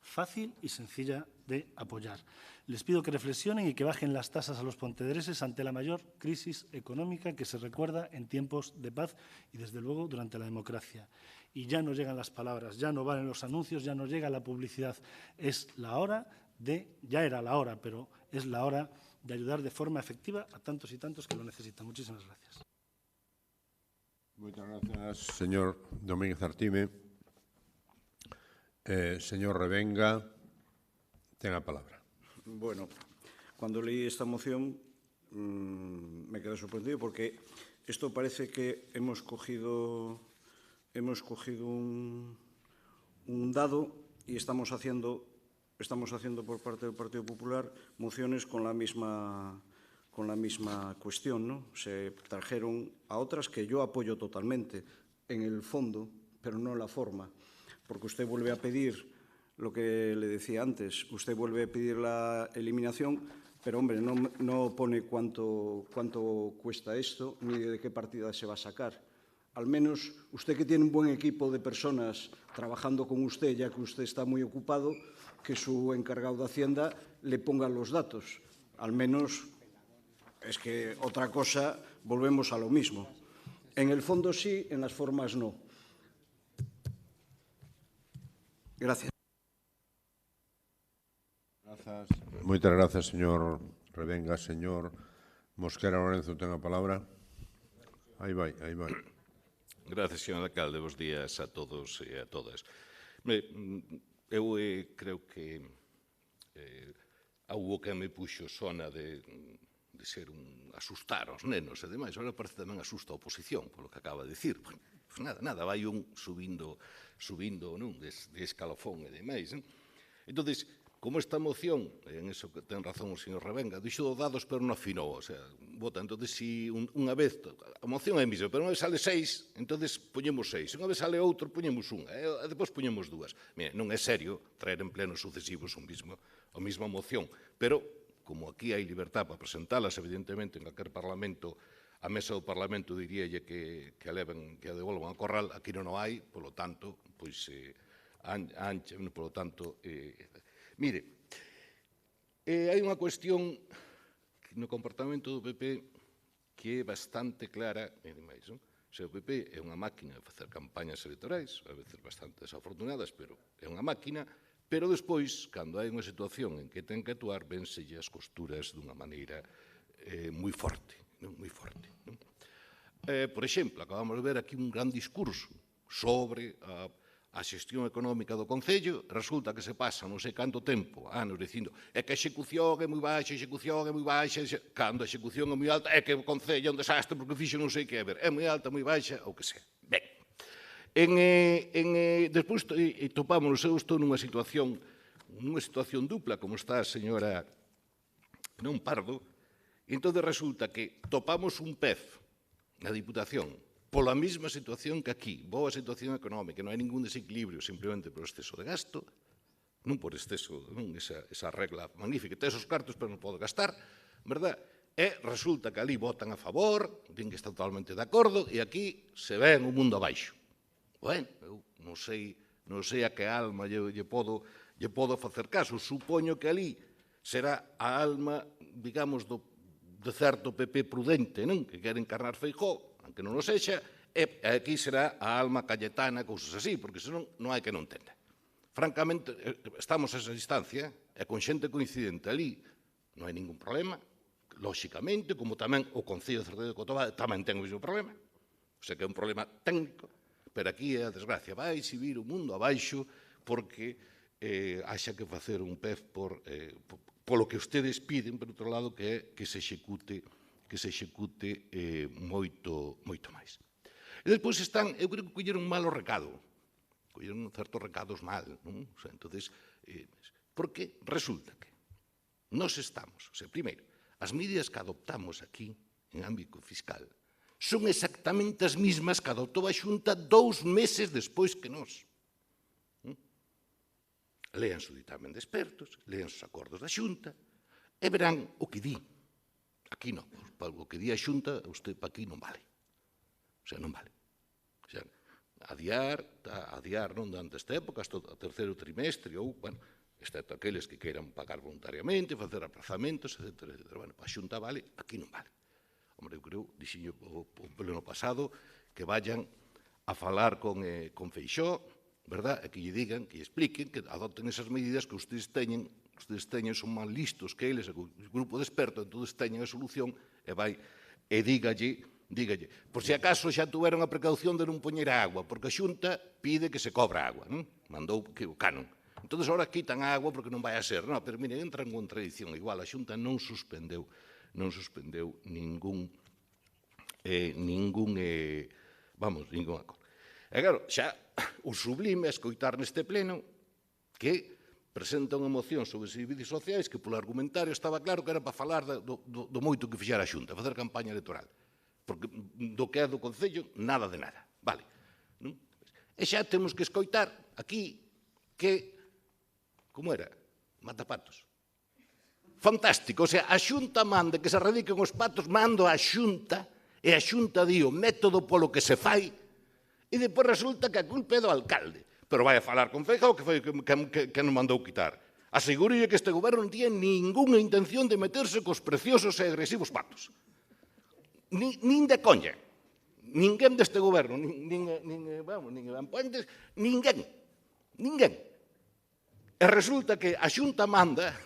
Speaker 4: fácil y sencilla de apoyar. Les pido que reflexionen y que bajen las tasas a los pontevedreses ante la mayor crisis económica que se recuerda en tiempos de paz y, desde luego, durante la democracia. Y ya no llegan las palabras, ya no valen los anuncios, ya no llega la publicidad. Es la hora ya era la hora, pero es la hora de ayudar de forma efectiva a tantos y tantos que lo necesitan. Muchísimas gracias.
Speaker 1: Muchas gracias, señor Domínguez Artime. Señor Revenga, tenga la palabra.
Speaker 6: Bueno, cuando leí esta moción me quedé sorprendido porque esto parece que hemos cogido un dado y estamos haciendo por parte del Partido Popular mociones con la misma cuestión, ¿no? Se trajeron a otras que yo apoyo totalmente en el fondo, pero no en la forma, porque usted vuelve a pedir lo que le decía antes, usted vuelve a pedir la eliminación, pero, hombre, no pone cuánto cuesta esto ni de qué partida se va a sacar. Al menos usted, que tiene un buen equipo de personas trabajando con usted, ya que usted está muy ocupado, que su encargado de Hacienda le ponga los datos. Al menos, es que otra cosa, volvemos a lo mismo. En el fondo sí, en las formas no. Gracias.
Speaker 1: Moitas gracias, señor Revenga. Señor Mosquera Lorenzo, ten a palabra. Aí vai.
Speaker 9: Gracias, señor alcalde. Bos días a todos e a todas. Eu creo que houbo que me puxo sona de ser un asustar aos nenos e demais. Agora parece tamén asusta a oposición, polo que acaba de dicir. Pues nada, vai un subindo non, de escalofón e demais. Entonces, como esta moción, en eso que ten razón o señor Revenga, dixo dados pero non afinou, o sea, vota, entonces si unha vez, a moción é a mesma, pero unha vez sale 6, entonces poñemos 6, unha vez sale outro, poñemos unha, e depois poñemos 2. Mira, non é serio traer en plenos sucesivos a mesma moción, pero como aquí hai libertad para presentalas, evidentemente, en calquer parlamento, a mesa do Parlamento diríalle que a devolvan a Corral, aquí non o hai, polo tanto, pois, polo tanto, mire, hai unha cuestión no comportamento do PP que é bastante clara e demais, non? O PP é unha máquina de facer campañas electorais, a veces bastante desafortunadas, pero é unha máquina, pero despois, cando hai unha situación en que ten que actuar, vénselle as costuras dunha maneira moi forte, non? Moi forte, non? Por exemplo, acabamos de ver aquí un gran discurso sobre a xestión económica do Concello, resulta que se pasa non sei canto tempo, anos, dicindo é que a execución é moi baixa, cando a execución é moi alta, é que o Concello é un desastre porque fixo non sei que, a ver, é moi alta, moi baixa, ou que sea. Ben, despois topámonos, eu estou nunha situación dupla, como está a señora non Pardo, e entón resulta que topamos un pez na Diputación, pola mesma situación que aquí, boa situación económica, non hai ningún desequilibrio, simplemente por exceso de gasto, non por exceso, non esa regla magnífica, tes os cartos pero non podo gastar, verdad? E resulta que ali votan a favor, din que están totalmente de acordo, e aquí se ven o mundo abaixo. Bueno, eu non sei a que alma lle podo facer caso, supoño que ali será a alma, digamos, de certo PP prudente, non? Que quere encarnar Feijóo, aunque non o sexa, e aquí será a alma Cayetana, cousas así, porque senón non hai que non entenda. Francamente, estamos a esa distancia, e con xente coincidente ali non hai ningún problema, lóxicamente, como tamén o Concello de Cerdedo de Cotobade tamén ten o mesmo problema, o sea que é un problema técnico, pero aquí é a desgracia, vai subir o mundo abaixo porque haxa que facer un pez polo que ustedes piden, por outro lado, que se execute moito máis. E despois eu creo que colleron mal o recado, colleron certos recados mal, non? O sea, entonces, porque resulta que nós estamos, o sea, primeiro, as medidas que adoptamos aquí, en ámbito fiscal, son exactamente as mismas que adoptou a Xunta 2 meses despois que nós. Lean o ditamen de expertos, lean os acordos da Xunta, e verán o que di. Aquí non, o que di a Xunta, usted para aquí non vale. O sea, non vale. O sea, adiar non durante esta época, hasta o terceiro trimestre, ou, bueno, excepto aqueles que queiran pagar voluntariamente, facer aprazamentos, etc. Bueno, a Xunta vale, aquí non vale. Hombre, eu creo, dixen o pleno pasado, que vayan a falar con Feixóo, verdad? E que lle digan, que lle expliquen, que adopten esas medidas que ustedes teñen, son máis listos que eles, o grupo de expertos, entón teñen a solución, e dígalle, por se acaso xa tuveron a precaución de non poñer agua, porque a Xunta pide que se cobra agua, non? Mandou que o canon. Entón, ahora quitan a agua porque non vai a ser. Non, pero, mire, entra en contradición. Igual, a Xunta non suspendeu ningún acordo. E, claro, xa o sublime é escoitar neste pleno que presenta unha moción sobre servicios sociais que, polo argumentario, estaba claro que era para falar do moito que fixera a Xunta, facer campaña electoral. Porque do que é do Concello, nada de nada. Vale. E xa temos que escoitar aquí que, como era? Matapatos. Fantástico. O sea, a Xunta manda que se erradiquen os patos, mando a Xunta, e a Xunta di o método polo que se fai, e depois resulta que a culpa é do alcalde. Pero vai a falar con Feijóo que foi que non mandou quitar. Asegúrelle que este goberno non tiña ningunha intención de meterse cos preciosos e agresivos patos. Nin de coña. Ninguén deste goberno, nin Iván Puentes, ninguén. E resulta que a Xunta manda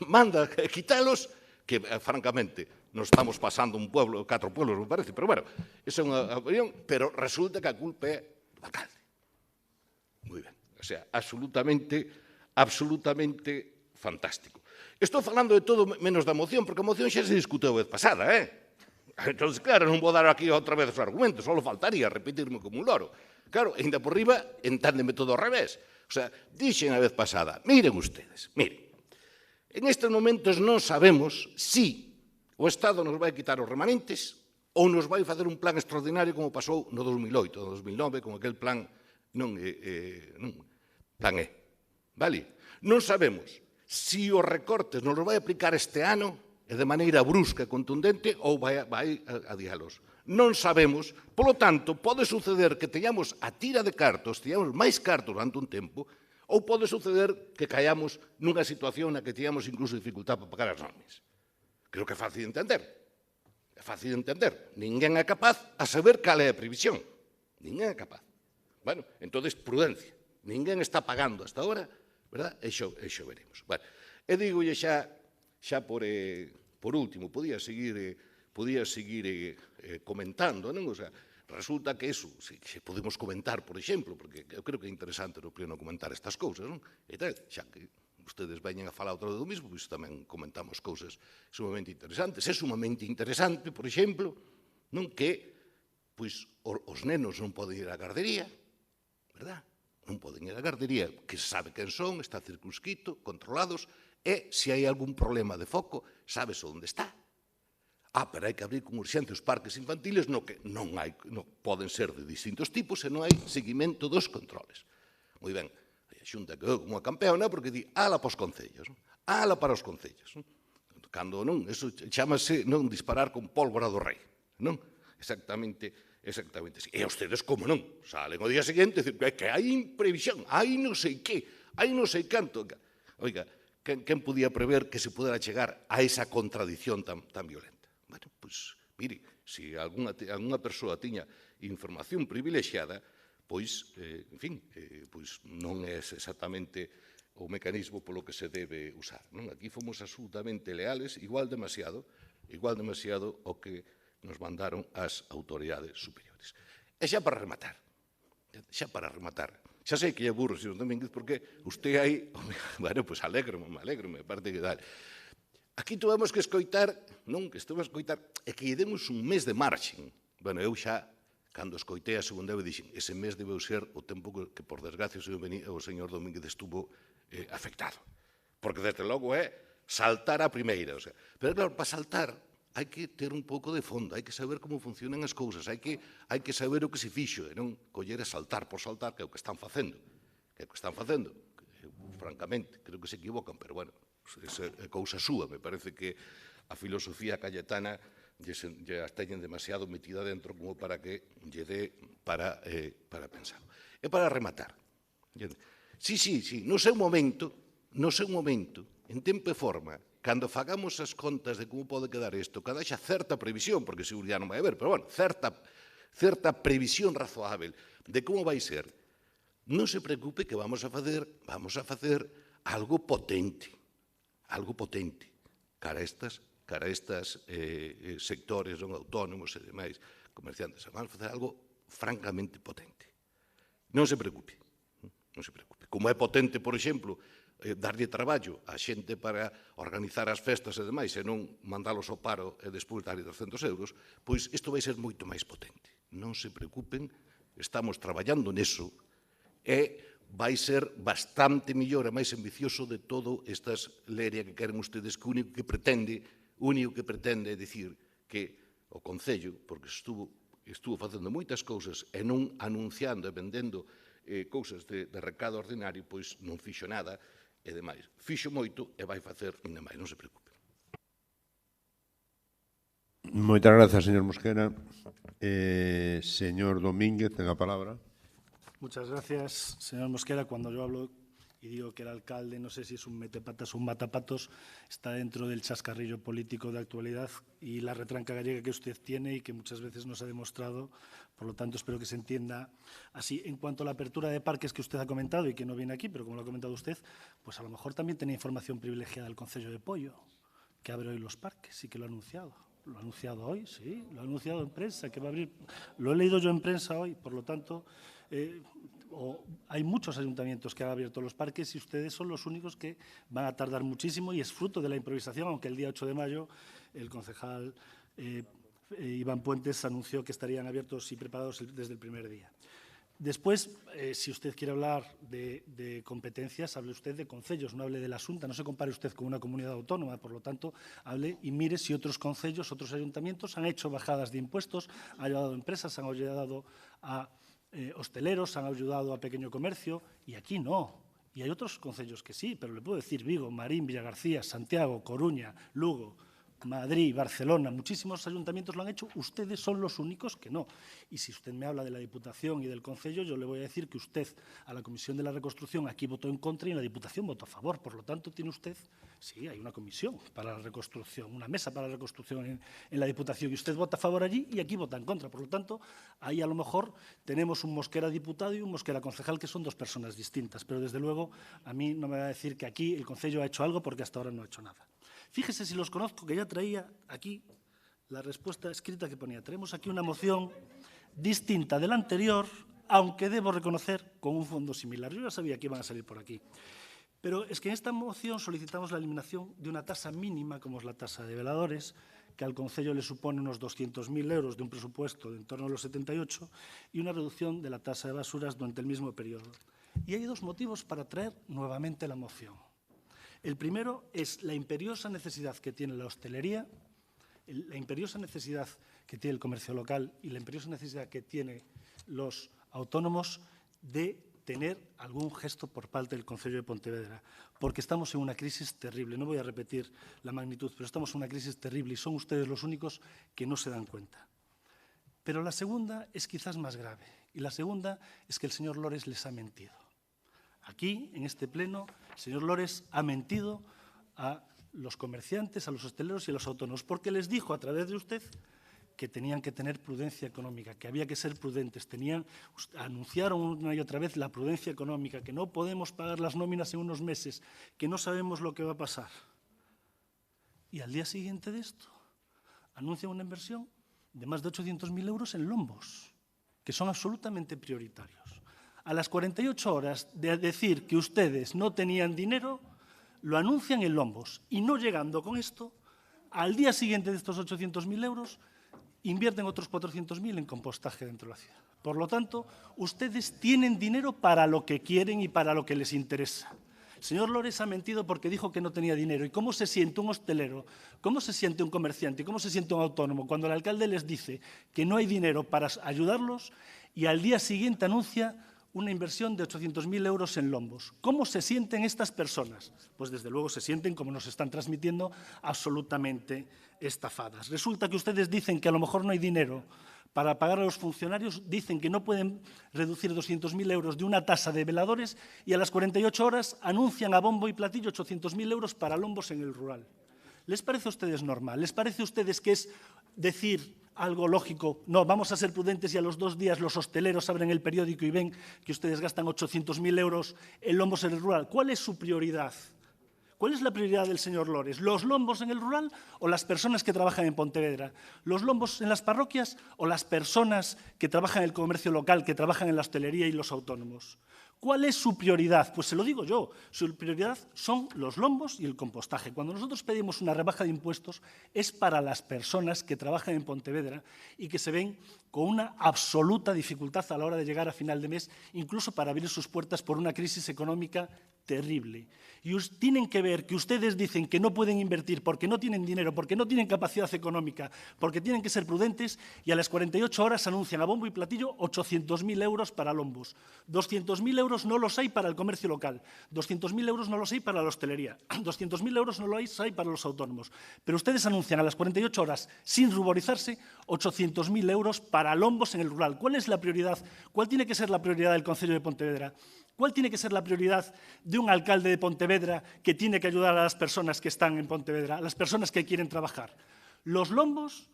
Speaker 9: quitalos, que, francamente, nos estamos pasando un pueblo, 4 pueblos, me parece, pero bueno, esa é unha opinión, pero resulta que a culpa é do alcalde. Moi ben. O sea, absolutamente fantástico. Estou falando de todo menos da moción, porque a moción xa se discutiu a vez pasada, Entón, claro, non vou dar aquí outra vez os argumentos, só faltaría repetirme como un loro. Claro, ainda por riba, entándeme todo ao revés. O sea, dixen a vez pasada, miren ustedes, miren, en estes momentos non sabemos si o Estado nos vai quitar os remanentes ou nos vai facer un plan extraordinario como pasou no 2008, no 2009, con aquel plan plan E. Vale? Non sabemos si os recortes nos vai aplicar este ano e de maneira brusca e contundente ou vai adialos. Non sabemos, polo tanto, pode suceder que teñamos a tira de cartos, teñamos máis cartos durante un tempo, ou pode suceder que caíamos nunha situación na que teñamos incluso dificultad para pagar as nóminas. Creo que é fácil de entender. É fácil de entender. Ninguén é capaz a saber cal é a previsión. Ninguén é capaz. Bueno, entonces, prudencia. Ninguén está pagando hasta ahora, verdad? E xo veremos. Bueno, e digolle xa por último, podía seguir comentando, non? O sea, resulta que eso, se podemos comentar, por exemplo, porque eu creo que é interesante no pleno comentar estas cousas, non? E tal, xa que ustedes veñen a falar outra vez do mismo, pois tamén comentamos cousas sumamente interesantes. É sumamente interesante, por exemplo, non que pois os nenos non poden ir á gardería, verdad? Non poden ir á gardería, que se sabe quen son, está circunscrito, controlados, e se hai algún problema de foco, sabes onde está. Pero hai que abrir con urxencia os parques infantiles, que non poden ser de distintos tipos e non hai seguimento dos controles. Moi ben, a Xunta quedou como a campeona porque di ala para os concellos, ala para os concellos. Cando non, eso chamase non disparar con pólvora do rei, non? Exactamente así. E ustedes, como non, salen o día seguinte e dicen que hai imprevisión, hai non sei que, hai non sei canto. Oiga, quen podía prever que se pudera chegar a esa contradición tan violenta? Bueno, pois, mire, se algunha persoa tiña información privilexiada, pois, en fin, pois non é exactamente o mecanismo polo que se debe usar. Aquí fomos absolutamente leales, igual demasiado o que nos mandaron as autoridades superiores. E xa para rematar, xa sei que é burro, señor Domínguez, porque usted aí, bueno, pois alégrome, aparte que tal. Aquí tuvemos que escoitar, é que lle demos un mes de marxen. Bueno, eu xa, cando escoitei a segunda vez, dixen, ese mes debeu ser o tempo que, por desgracia, o señor Domínguez estuvo afectado. Porque, desde logo, é saltar a primeira. Pero, claro, para saltar, hai que ter un pouco de fondo, hai que saber como funcionan as cousas, hai que saber o que se fixo, e non coller a saltar por saltar, que é o que están facendo. Francamente, creo que se equivocan, pero, bueno, é cousa súa. Me parece que a filosofía cayetana as teñen demasiado metida dentro como para que lle dé para pensar. E para rematar, sí, no seu momento, en tempo e forma, cando fagamos as contas de como pode quedar isto, cada xa certa previsión, porque seguridade non vai haber, pero, bueno, certa previsión razoável de como vai ser, non se preocupe que vamos a facer algo potente, cara a estes sectores non autónomos e demais comerciantes. Vamos a facer algo francamente potente. Non se preocupe. Como é potente, por exemplo, darlle traballo a xente para organizar as festas e demais e non mandalos ao paro e despois darlle 200 euros, pois isto vai ser moito máis potente. Non se preocupen, estamos traballando neso e vai ser bastante mellor e máis ambicioso de todo estas leria que queren ustedes, que o único que pretende é dicir que o Concello, porque estuvo facendo moitas cousas e non anunciando e vendendo cousas de recado ordinario, pois non fixo nada e demais. Fixo moito e vai facer ainda máis, non se preocupe.
Speaker 1: Moitas grazas, señor Mosquera. Señor Domínguez, ten a palabra.
Speaker 4: Muchas gracias, señor Mosquera. Cuando yo hablo y digo que el alcalde, no sé si es un metepatas o un matapatos, está dentro del chascarrillo político de actualidad y la retranca gallega que usted tiene y que muchas veces nos ha demostrado. Por lo tanto, espero que se entienda así. En cuanto a la apertura de parques que usted ha comentado y que no viene aquí, pero como lo ha comentado usted, pues a lo mejor también tenía información privilegiada del Concello de Pollo, que abre hoy los parques y que lo ha anunciado. Lo ha anunciado hoy, sí, lo ha anunciado en prensa, que va a abrir. Lo he leído yo en prensa hoy, por lo tanto, hay muchos ayuntamientos que han abierto los parques y ustedes son los únicos que van a tardar muchísimo y es fruto de la improvisación, aunque el día 8 de mayo el concejal Iván Puentes anunció que estarían abiertos y preparados desde el primer día. Después, si usted quiere hablar de competencias, hable usted de concellos, no hable de la Xunta, no se compare usted con una comunidad autónoma, por lo tanto, hable y mire si otros concellos, otros ayuntamientos han hecho bajadas de impuestos, han ayudado a empresas, han ayudado a hosteleros, han ayudado a pequeño comercio, y aquí no. Y hay otros concellos que sí, pero le puedo decir Vigo, Marín, Villagarcía, Santiago, Coruña, Lugo, Madrid, Barcelona, muchísimos ayuntamientos lo han hecho, ustedes son los únicos que no. Y si usted me habla de la Diputación y del Concello, yo le voy a decir que usted a la Comisión de la Reconstrucción aquí votó en contra y en la Diputación votó a favor. Por lo tanto, tiene usted, sí, hay una comisión para la reconstrucción, una mesa para la reconstrucción en la Diputación y usted vota a favor allí y aquí vota en contra. Por lo tanto, ahí a lo mejor tenemos un Mosquera diputado y un Mosquera concejal que son dos personas distintas. Pero desde luego a mí no me va a decir que aquí el Concello ha hecho algo porque hasta ahora no ha hecho nada. Fíjese si los conozco, que ya traía aquí la respuesta escrita que ponía. Tenemos aquí una moción distinta de la anterior, aunque debo reconocer con un fondo similar. Yo ya sabía que iban a salir por aquí. Pero es que en esta moción solicitamos la eliminación de una tasa mínima, como es la tasa de veladores, que al Concello le supone unos 200.000 euros de un presupuesto de en torno a los 78, y una reducción de la tasa de basuras durante el mismo periodo. Y hay dos motivos para traer nuevamente la moción. El primero es la imperiosa necesidad que tiene la hostelería, la imperiosa necesidad que tiene el comercio local y la imperiosa necesidad que tienen los autónomos de tener algún gesto por parte del Concello de Pontevedra, porque estamos en una crisis terrible. No voy a repetir la magnitud, pero estamos en una crisis terrible y son ustedes los únicos que no se dan cuenta. Pero la segunda es quizás más grave y la segunda es que el señor Lores les ha mentido. Aquí, en este pleno, el señor Lores ha mentido a los comerciantes, a los hosteleros y a los autónomos, porque les dijo a través de usted que tenían que tener prudencia económica, que había que ser prudentes. Anunciaron una y otra vez la prudencia económica, que no podemos pagar las nóminas en unos meses, que no sabemos lo que va a pasar. Y al día siguiente de esto, anuncian una inversión de más de 800.000 euros en lombos, que son absolutamente prioritarios. A las 48 horas de decir que ustedes no tenían dinero, lo anuncian en lombos. Y no llegando con esto, al día siguiente de estos 800.000 euros, invierten otros 400.000 en compostaje dentro de la ciudad. Por lo tanto, ustedes tienen dinero para lo que quieren y para lo que les interesa. El señor Lores ha mentido porque dijo que no tenía dinero. ¿Y cómo se siente un hostelero? ¿Cómo se siente un comerciante? ¿Cómo se siente un autónomo cuando el alcalde les dice que no hay dinero para ayudarlos y al día siguiente anuncia una inversión de 800.000 euros en lombos. ¿Cómo se sienten estas personas? Pues desde luego se sienten, como nos están transmitiendo, absolutamente estafadas. Resulta que ustedes dicen que a lo mejor no hay dinero para pagar a los funcionarios, dicen que no pueden reducir 200.000 euros de una tasa de veladores y a las 48 horas anuncian a bombo y platillo 800.000 euros para lombos en el rural. ¿Les parece a ustedes normal? ¿Les parece a ustedes que es decir algo lógico? No, vamos a ser prudentes y a los 2 días los hosteleros abren el periódico y ven que ustedes gastan 800.000 euros en lombos en el rural. ¿Cuál es su prioridad? ¿Cuál es la prioridad del señor Lores? ¿Los lombos en el rural o las personas que trabajan en Pontevedra? ¿Los lombos en las parroquias o las personas que trabajan en el comercio local, que trabajan en la hostelería y los autónomos? ¿Cuál es su prioridad? Pues se lo digo yo, su prioridad son los lombos y el compostaje. Cuando nosotros pedimos una rebaja de impuestos es para las personas que trabajan en Pontevedra y que se ven con una absoluta dificultad a la hora de llegar a final de mes, incluso para abrir sus puertas por una crisis económica terrible. Y tienen que ver que ustedes dicen que no pueden invertir porque no tienen dinero, porque no tienen capacidad económica, porque tienen que ser prudentes y a las 48 horas anuncian a bombo y platillo 800.000 euros para lombos. 200.000 euros no los hay para el comercio local, 200.000 euros no los hay para la hostelería, 200.000 euros no los hay para los autónomos. Pero ustedes anuncian a las 48 horas, sin ruborizarse, 800.000 euros para lombos en el rural. ¿Cuál es la prioridad? ¿Cuál tiene que ser la prioridad del Concello de Pontevedra? ¿Cuál tiene que ser la prioridad de un alcalde de Pontevedra que tiene que ayudar a las personas que están en Pontevedra, a las personas que quieren trabajar? ¿Los lombos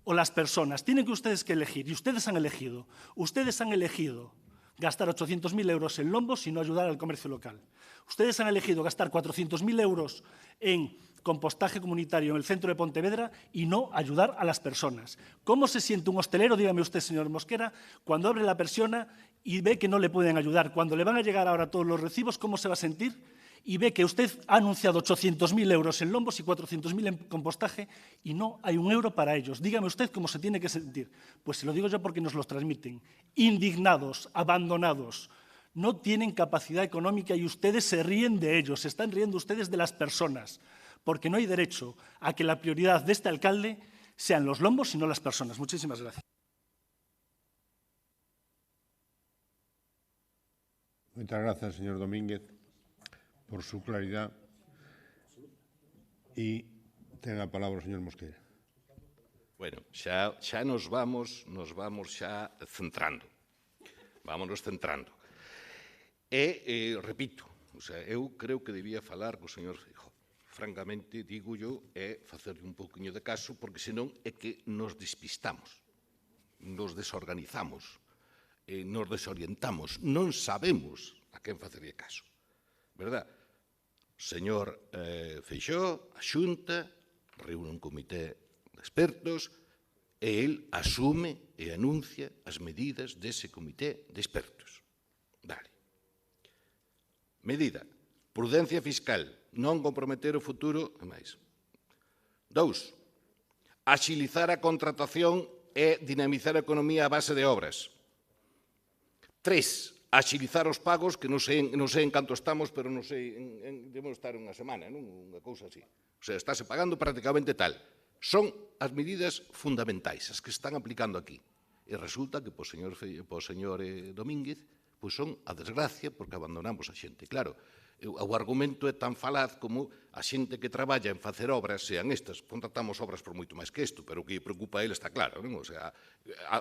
Speaker 4: o las personas? Tienen que ustedes que elegir, y ustedes han elegido. Ustedes han elegido gastar 800.000 euros en lombos y no ayudar al comercio local. Ustedes han elegido gastar 400.000 euros en compostaje comunitario en el centro de Pontevedra y no ayudar a las personas. ¿Cómo se siente un hostelero, dígame usted, señor Mosquera, cuando abre la persiana y ve que no le pueden ayudar? Cuando le van a llegar ahora todos los recibos, ¿cómo se va a sentir? Y ve que usted ha anunciado 800.000 euros en lombos y 400.000 en compostaje y no hay un euro para ellos. Dígame usted cómo se tiene que sentir. Pues se lo digo yo porque nos los transmiten. Indignados, abandonados, no tienen capacidad económica y ustedes se ríen de ellos, se están riendo ustedes de las personas, porque no hay derecho a que la prioridad de este alcalde sean los lombos y no las personas. Muchísimas gracias.
Speaker 1: Muchas gracias, señor Domínguez, por su claridad. Y ten a palabra o señor Mosquera.
Speaker 9: Bueno, xa nos vamos xa centrando. Vámonos centrando. E, repito, eu creo que debía falar co señor Feijóo. Francamente, digo yo, é facerle un pouquiño de caso, porque senón é que nos despistamos, nos desorganizamos, nos desorientamos, non sabemos a quen facerlle caso. Verdad? Señor Feijóo, a Xunta, reúne un comité de expertos e el asume e anuncia as medidas dese comité de expertos. Vale. Medida, prudencia fiscal, non comprometer o futuro e máis. 2. Axilizar a contratación e dinamizar a economía a base de obras. 3. Axilizar os pagos, que non sei en canto estamos, pero non sei, debemos estar unha semana, non? Unha cousa así. O sea, estáse pagando prácticamente tal. Son as medidas fundamentais, as que están aplicando aquí. E resulta que, po señor Domínguez, pois son a desgracia porque abandonamos a xente. Claro, o argumento é tan falaz como a xente que traballa en facer obras, sean estas, contratamos obras por moito máis que isto, pero o que preocupa a ele está claro, non? O sea,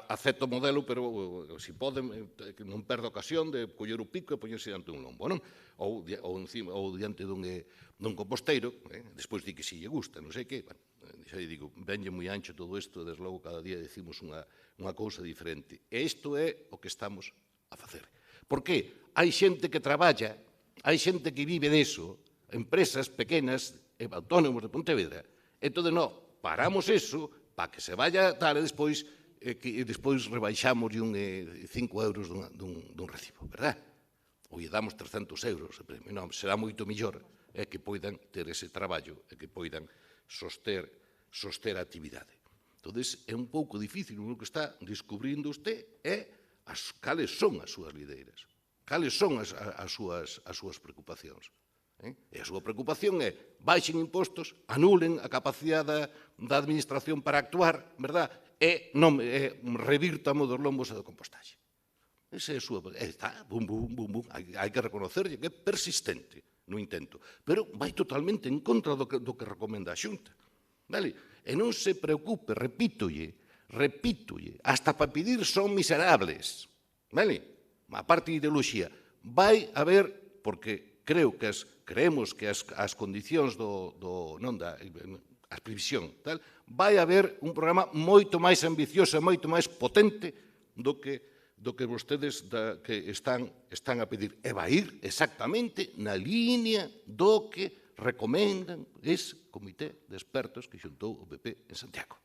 Speaker 9: acepto o modelo, pero se poden, non perdo ocasión de coller o pico e poñerse diante dun lombo, non? Ou diante dun composteiro, despois di que si lle gusta, non sei que, bueno, xa digo, venlle moi ancho todo isto, desde logo cada día decimos unha cousa diferente. E isto é o que estamos a facer. Por que? Hai xente que traballa, hai xente que vive deso, empresas pequenas, autónomos de Pontevedra. Entón, non, paramos eso para que se vaya tal e despois rebaixamos 5 euros dun recibo, verdad? Ou lle damos 300 euros de premio. Non, será moito mellor que poidan ter ese traballo e que poidan soster a actividade. Entón, é un pouco difícil, o que está descubrindo usted é cales son as súas lideiras. Cales son as súas preocupacións? E a súa preocupación é baixen impostos, anulen a capacidade da administración para actuar, verdad? E revirtamos dos lombos e do compostaxe. Esa é a súa... Está, bum, bum, bum, bum. Hai que reconocerlle que é persistente no intento. Pero vai totalmente en contra do que recomenda a Xunta. Vale? E non se preocupe, repítolle, hasta para pedir son miserables. Vale? A parte de ideoloxía. Vai haber, porque creemos que as condicións as previsión, tal, vai haber un programa moito máis ambicioso, moito máis potente do que vostedes que están a pedir. E vai ir exactamente na línea do que recomendan ese comité de expertos que xuntou o PP en Santiago.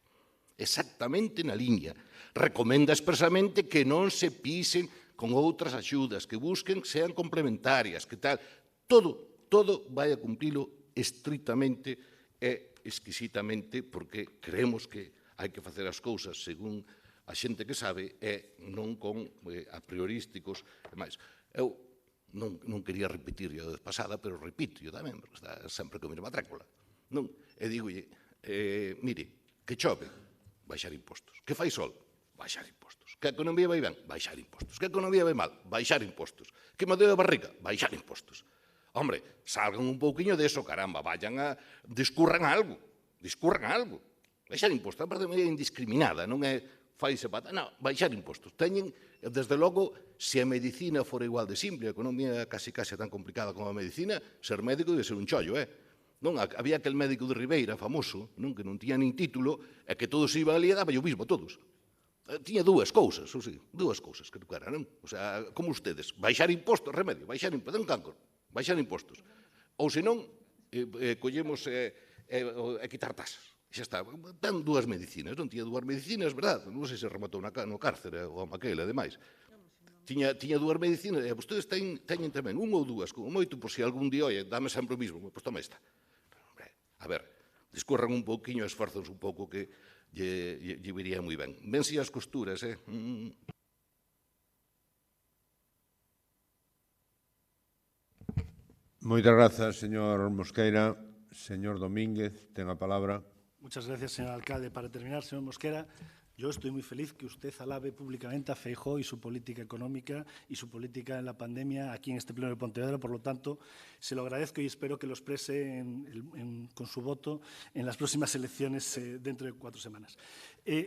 Speaker 9: Exactamente na línea. Recomenda expresamente que non se pisen con outras axudas, que busquen, sean complementarias, que tal. Todo vai a cumprilo estritamente e exquisitamente, porque creemos que hai que facer as cousas según a xente que sabe e non con a priorísticos e máis. Eu non quería repetir a vez pasada, pero repito tamén, porque está sempre con a mesma trécola. Non? E digolle, mire, que chove, baixar impostos. Que fai sol, baixar impostos. Que a economía vai ben, baixar impostos. Que a economía vai mal, baixar impostos. Que me deu a barriga, baixar impostos. Hombre, salgan un pouquiño deso, caramba, vayan a... discurran algo. Baixar impostos, a parte de maneira indiscriminada, non é faise pata, non, baixar impostos. Teñen, desde logo, se a medicina fora igual de simple, a economía casi tan complicada como a medicina, ser médico debe ser un chollo, Non, había aquel médico de Ribeira, famoso, non, que non tiña nin título, e que todos iban ali e daba o mismo, todos. Tiña dúas cousas que tocara, non? O sea, como ustedes, baixar impostos, remedio, baixar impostos, un cancro, baixar impostos. Ou senón, collemos e quitar tasas. Xa está, ten dúas medicinas, non tiña dúas medicinas, verdad? Non sei se rematou no cárcere ou a maquela, ademais. Tiña dúas medicinas, e vostedes teñen tamén unha ou dúas, como moito, por se algún día, oye, dame sempre o mismo, pois toma esta. A ver, discorran un pouquiño, esforzos un pouco que lle viría moi ben. Vense as costuras,
Speaker 1: Moitas grazas, señor Mosqueira. Señor Domínguez, ten a palabra.
Speaker 4: Muchas gracias, señor alcalde. Para terminar, señor Mosquera, yo estoy muy feliz que usted alabe públicamente a Feijóo y su política económica y su política en la pandemia aquí en este pleno de Pontevedra. Por lo tanto, se lo agradezco y espero que lo exprese con su voto en las próximas elecciones dentro de 4 semanas.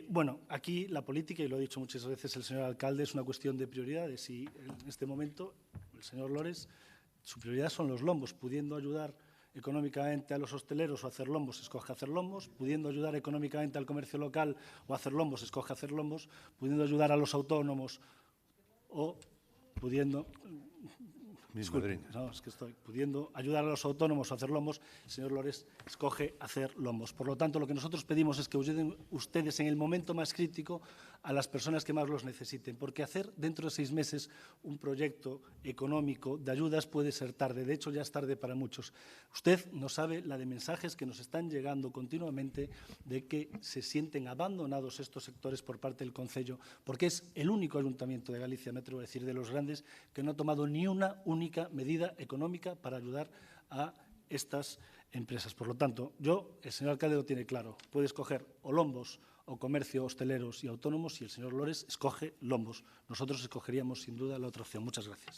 Speaker 4: Bueno, aquí la política, y lo ha dicho muchas veces el señor alcalde, es una cuestión de prioridades y en este momento el señor Lores, su prioridad son los lombos, pudiendo ayudar económicamente a los hosteleros o hacer lombos, escoge hacer lombos, pudiendo ayudar económicamente al comercio local o hacer lombos, escoge hacer lombos, pudiendo ayudar a los autónomos o pudiendo... Disculpe, no, es que pudiendo ayudar a los autónomos o hacer lombos, el señor Lores escoge hacer lombos. Por lo tanto, lo que nosotros pedimos es que ayuden ustedes en el momento más crítico a las personas que más los necesiten, porque hacer dentro de 6 meses un proyecto económico de ayudas puede ser tarde. De hecho, ya es tarde para muchos. Usted no sabe la de mensajes que nos están llegando continuamente de que se sienten abandonados estos sectores por parte del Concello, porque es el único ayuntamiento de Galicia, me atrevo a decir, de los grandes, que no ha tomado ni una única medida económica para ayudar a estas empresas. Por lo tanto, el señor alcalde lo tiene claro, puede escoger o lombos o comercio, hosteleros y autónomos, y el señor Lores escoge lombos. Nosotros escogeríamos sin duda la otra opción. Muchas gracias.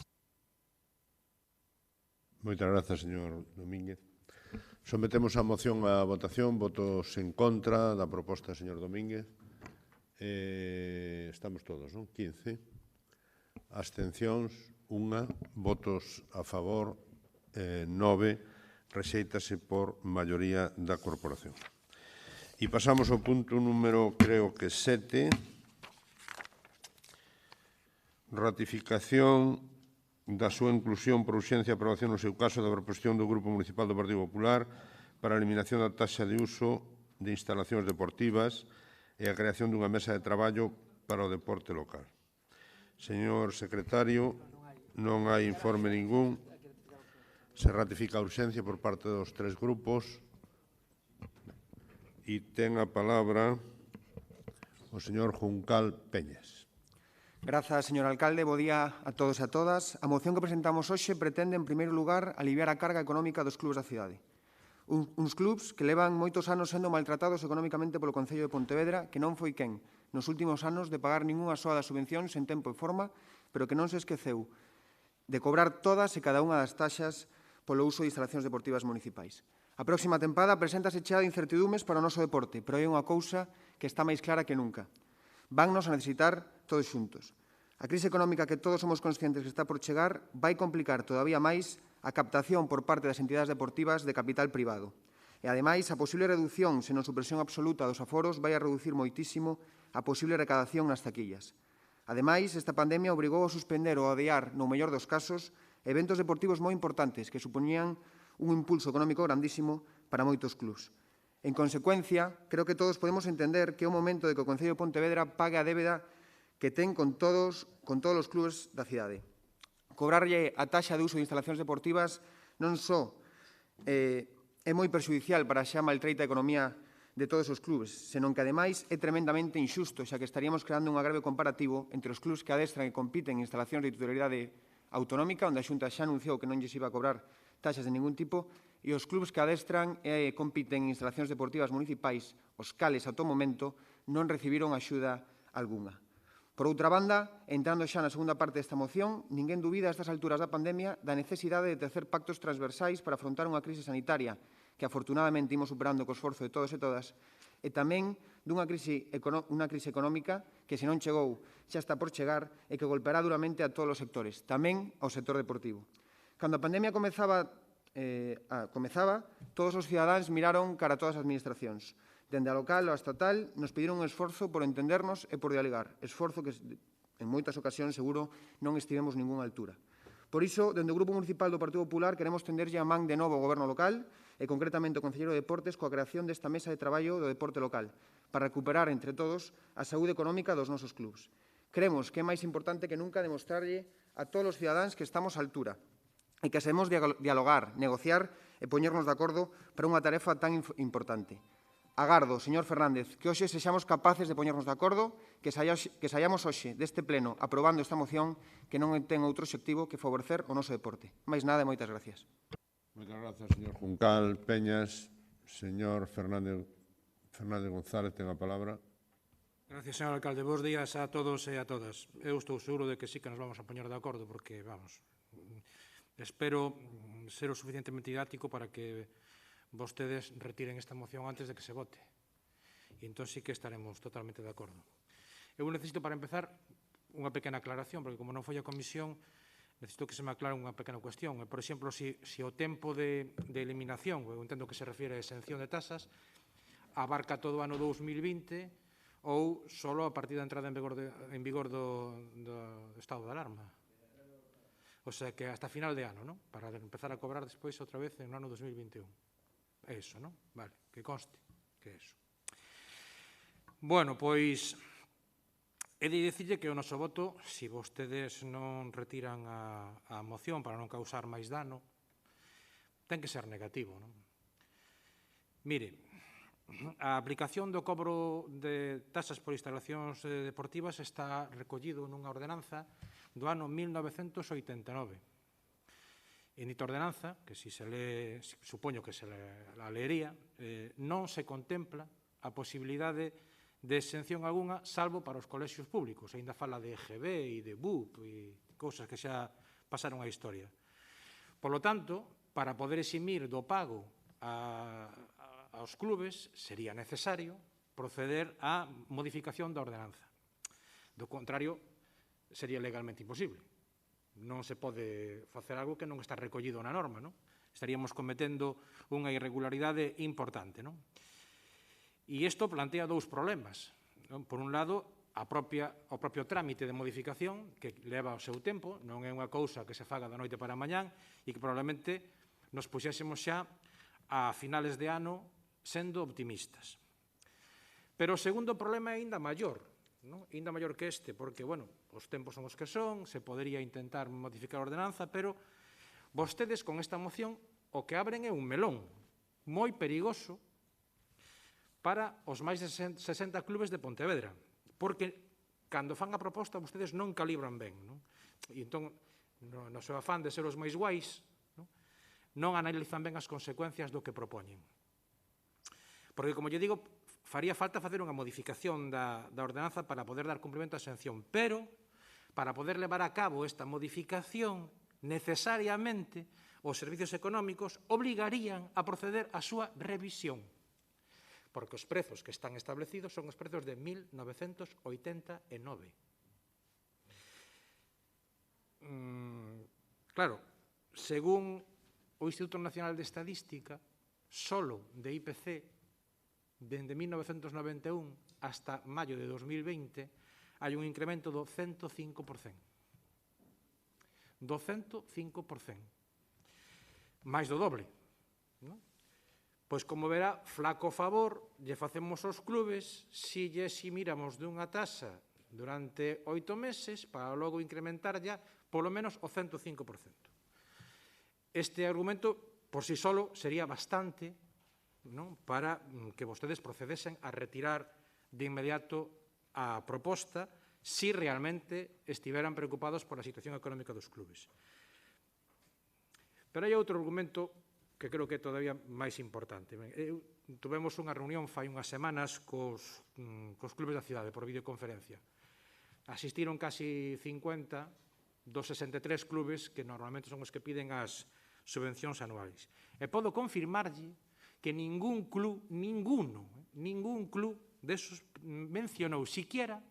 Speaker 1: Moitas grazas, señor Domínguez. Sometemos a moción a votación. Votos en contra da proposta, señor Domínguez. Estamos todos, non? 15. Abstencións, 1. Votos a favor, 9. Rexéitase por maioría da corporación. E pasamos ao punto número, creo que 7. Ratificación da súa inclusión por urxencia e aprobación no seu caso da proposición do Grupo Municipal do Partido Popular para a eliminación da taxa de uso de instalacións deportivas e a creación dunha mesa de traballo para o deporte local. Señor secretario, non hai informe ningún. Se ratifica a urxencia por parte dos 3 grupos. E ten a palabra o señor Juncal Peñas.
Speaker 10: Grazas, señor alcalde. Bo día a todos e a todas. A moción que presentamos hoxe pretende, en primeiro lugar, aliviar a carga económica dos clubes da cidade. Uns clubs que levan moitos anos sendo maltratados económicamente polo Concello de Pontevedra, que non foi quen nos últimos anos de pagar ningunha soa das subvencións en tempo e forma, pero que non se esqueceu de cobrar todas e cada unha das taxas polo uso de instalacións deportivas municipais. A próxima tempada preséntase chea de incertidumes para o noso deporte, pero hai unha cousa que está máis clara que nunca. Vannos a necesitar todos xuntos. A crise económica que todos somos conscientes que está por chegar vai complicar todavía máis a captación por parte das entidades deportivas de capital privado. E, ademais, a posible reducción, senón supresión absoluta dos aforos, vai a reducir moitísimo a posible recadación nas taquillas. Ademais, esta pandemia obrigou a suspender ou a adiar, no mellor dos casos, eventos deportivos moi importantes que supoñían un impulso económico grandísimo para moitos clubs. En consecuencia, creo que todos podemos entender que é o momento de que o Concello de Pontevedra pague a débeda que ten con todos os clubes da cidade. Cobrarlle a taxa de uso de instalacións deportivas non só é moi perxudicial para a xa maltreita economía de todos os clubes, senón que, ademais, é tremendamente injusto, xa que estaríamos creando un agravio comparativo entre os clubes que adestran e compiten en instalacións de titularidade autonómica, onde a Xunta xa anunciou que non lles iba a cobrar taxas de ningún tipo, e os clubes que adestran e compiten en instalacións deportivas municipais, os cales, ata o momento, non recibiron axuda algunha. Por outra banda, entrando xa na segunda parte desta moción, ninguén dubida a estas alturas da pandemia da necesidade de tecer pactos transversais para afrontar unha crise sanitaria que afortunadamente imos superando co esforzo de todos e todas, e tamén dunha crise económica que, se non chegou, xa está por chegar e que golpeará duramente a todos os sectores, tamén ao sector deportivo. Cando a pandemia comezaba, todos os cidadáns miraron cara a todas as administracións. Dende a local ou a estatal, nos pediron un esforzo por entendernos e por dialogar, esforzo que, en moitas ocasións, seguro, non estivemos ningunha altura. Por iso, dende o Grupo Municipal do Partido Popular, queremos tenderlle a man de novo ao Goberno local e, concretamente, ao Concelleiro de Deportes coa creación desta mesa de traballo do deporte local para recuperar, entre todos, a saúde económica dos nosos clubs. Creemos que é máis importante que nunca demostrarlle a todos os cidadáns que estamos á altura e que sabemos dialogar, negociar e poñernos de acordo para unha tarefa tan importante. Agardo, señor Fernández, que hoxe sexamos capaces de poñernos de acordo, que saiamos hoxe deste pleno aprobando esta moción que non ten outro obxectivo que favorecer o noso deporte. Máis nada e moitas gracias.
Speaker 1: Moitas grazas, señor Juncal. Peñas, señor Fernández González, ten a palabra.
Speaker 11: Gracias, señor alcalde. Bos días a todos e a todas. Eu estou seguro de que sí que nos vamos a poñer de acordo porque, vamos, espero ser o suficientemente didáctico para que vostedes retiren esta moción antes de que se vote. E entón sí que estaremos totalmente de acordo. Eu necesito, para empezar, unha pequena aclaración, porque como non foi a comisión, necesito que se me aclare unha pequena cuestión. Por exemplo, se o tempo de eliminación, eu entendo que se refiere a exención de tasas, abarca todo o ano 2020 ou só a partir da entrada en vigor do estado de alarma. O sea, que hasta final de ano, non? Para empezar a cobrar despois outra vez en o ano 2021. É iso, non? Vale, que conste que é iso. Bueno, pois, he de dicirlle que o noso voto, se vostedes non retiran a moción para non causar máis dano, ten que ser negativo, non? Mire, a aplicación do cobro de tasas por instalacións deportivas está recollido nunha ordenanza do ano 1989. En dita ordenanza, que se lee, supoño que se la leería, non se contempla a posibilidade de exención algunha, salvo para os colexios públicos. Ainda fala de EGB e de BUP e cousas que xa pasaron a historia. Por lo tanto, para poder eximir do pago aos clubes, sería necesario proceder á modificación da ordenanza. Do contrario, sería legalmente imposible. Non se pode facer algo que non está recollido na norma, non? Estaríamos cometendo unha irregularidade importante, non? E isto plantea dous problemas. Por un lado, o propio trámite de modificación, que leva o seu tempo, non é unha cousa que se faga da noite para a mañán, e que probablemente nos puxésemos xa a finales de ano sendo optimistas. Pero o segundo problema é ainda maior, non? Ainda maior que este, porque, bueno, os tempos son os que son, se podería intentar modificar a ordenanza, pero vostedes con esta moción o que abren é un melón moi perigoso para os máis de 60 clubes de Pontevedra, porque cando fan a proposta vostedes non calibran ben, non? E entón, no seu afán de ser os máis guais, non? non analizan ben as consecuencias do que propoñen. Porque, como lle digo, faría falta facer unha modificación da ordenanza para poder dar cumprimento á exención, pero para poder levar a cabo esta modificación, necesariamente, os servicios económicos obrigarían a proceder á súa revisión, porque os prezos que están establecidos son os prezos de 1989. Claro, según o Instituto Nacional de Estadística, solo de IPC, dende 1991 hasta maio de 2020, hai un incremento do 105%. Do 105%. Máis do doble. Pois, como verá, flaco favor lle facemos aos clubes si lle eximíramos dunha taxa durante 8 meses para logo incrementar ya polo menos o 105%. Este argumento, por si solo, sería bastante para que vostedes procedesen a retirar de inmediato a proposta si realmente estiveran preocupados por a situación económica dos clubes. Pero hai outro argumento que creo que é todavía máis importante. Tuvemos unha reunión fai unhas semanas cos clubes da cidade por videoconferencia. Asistiron casi 50 dos 63 clubes que normalmente son os que piden as subvencións anuais. E podo confirmarlle que ningún club desos mencionou siquiera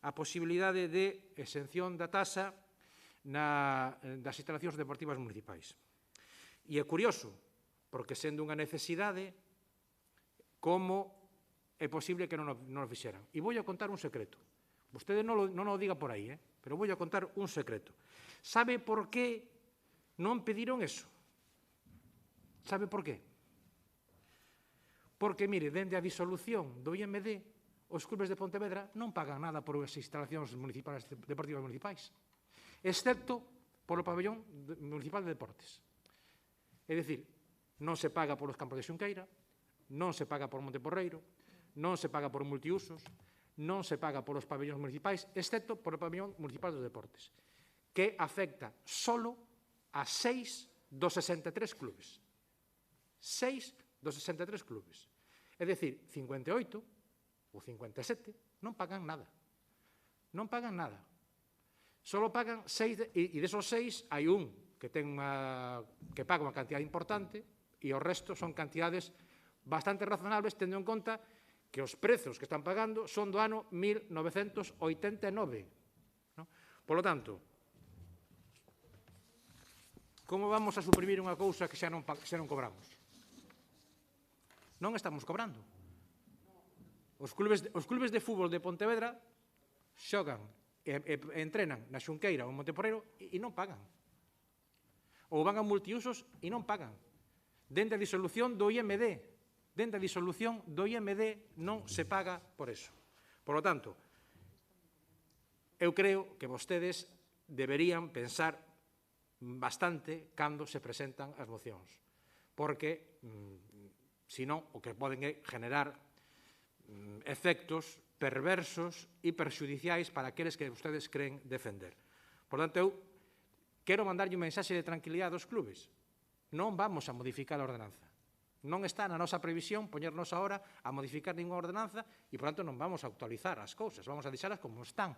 Speaker 11: a posibilidade de exención da taxa das instalacións deportivas municipais. E é curioso, porque sendo unha necesidade, como é posible que non o fixeran. E vou a contar un secreto. Vostede non o diga por aí, pero vou a contar un secreto. Sabe por que non pediron eso? Sabe por qué? Porque, mire, dende a disolución do IMD, os clubes de Pontevedra non pagan nada por as instalacións deportivas municipais, excepto polo pabellón municipal de deportes. É dicir, non se paga polos campos de Xunqueira, non se paga por Monteporreiro, non se paga por multiusos, non se paga polos pabellóns municipais, excepto polo pabellón municipal dos deportes, que afecta solo a 6 dos 63 clubes. 6 dos 63 clubes. É dicir, 58 ou 57 non pagan nada. Non pagan nada. Solo pagan 6, e desos 6 hai un que paga unha cantidad importante e o resto son cantidades bastante razonables, tendo en conta que os prezos que están pagando son do ano 1989. Por lo tanto, como vamos a suprimir unha cousa que xa non cobramos? Non estamos cobrando. Os clubes de fútbol de Pontevedra xogan e entrenan na Xunqueira ou en Monteporreiro e non pagan. Ou van a multiusos e non pagan. Dende a disolución do IMD. Dende a disolución do IMD non se paga por eso. Por lo tanto, eu creo que vostedes deberían pensar bastante cando se presentan as mocións. Porque, senón, o que poden é generar efectos perversos e perxudiciais para aqueles que vostedes creen defender. Por tanto, eu quero mandarlle un mensaxe de tranquilidade aos clubes. Non vamos a modificar a ordenanza. Non está na nosa previsión poñernos agora a modificar ninguna ordenanza e, por tanto, non vamos a actualizar as cousas. Vamos a deixalas como están,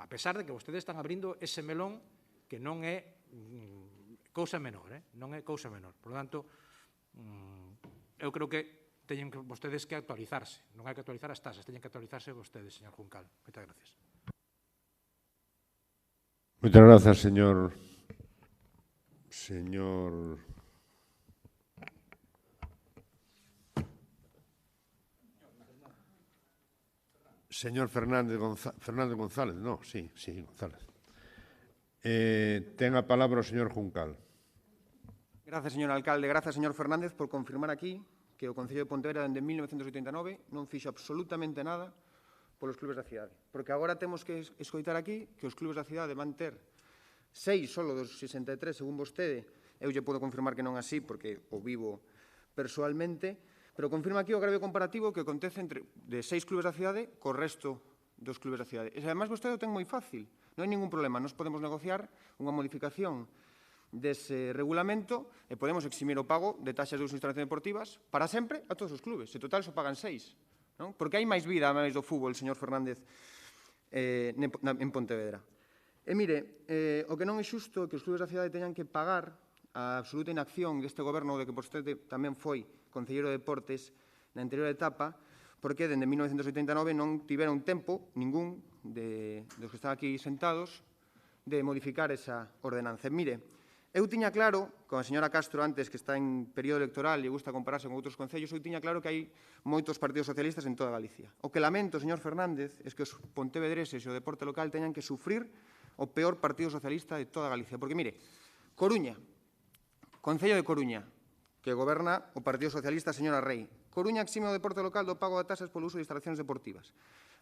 Speaker 11: a pesar de que vostedes están abrindo ese melón que non é cousa menor, non é cousa menor. Por tanto, eu creo que teñen vostedes que actualizarse. Non hai que actualizar as tasas, teñen que actualizarse vostedes, señor Juncal. Moitas gracias.
Speaker 1: Moitas grazas, señor Fernández González. No, sí, González. Ten a palabra o señor Juncal.
Speaker 10: Grazas, señor alcalde. Grazas, señor Fernández, por confirmar aquí que o Concello de Pontevedra, dende 1989, non fixo absolutamente nada polos clubes da cidade. Porque agora temos que escoitar aquí que os clubes da cidade van ter 6 solo dos 63, según vostede. Eu lle podo confirmar que non é así, porque o vivo persoalmente, pero confirma aquí o agravio comparativo que acontece de 6 clubes da cidade co resto dos clubes da cidade. E, ademais, vostede o ten moi fácil. Non hai ningún problema. Nos podemos negociar unha modificación dese regulamento e podemos eximir o pago de taxas de uso de instalacións deportivas para sempre a todos os clubes. En total só pagan 6. Non? Porque hai máis vida a máis do fútbol, señor Fernández, en Pontevedra. E mire, o que non é xusto é que os clubes da cidade teñan que pagar a absoluta inacción deste goberno de que vostede tamén foi concelleiro de Deportes na anterior etapa, porque dende 1989 non tiveron tempo ningún dos que están aquí sentados de modificar esa ordenanza. Mire, eu tiña claro, con a señora Castro antes, que está en período electoral e gusta compararse con outros concellos, eu tiña claro que hai moitos partidos socialistas en toda Galicia. O que lamento, señor Fernández, é que os pontevedreses e o deporte local teñan que sufrir o peor partido socialista de toda Galicia. Porque, mire, Coruña, Concello de Coruña, que goberna o Partido Socialista, señora Rei. Coruña exime o deporte local do pago de tasas polo uso de instalacións deportivas.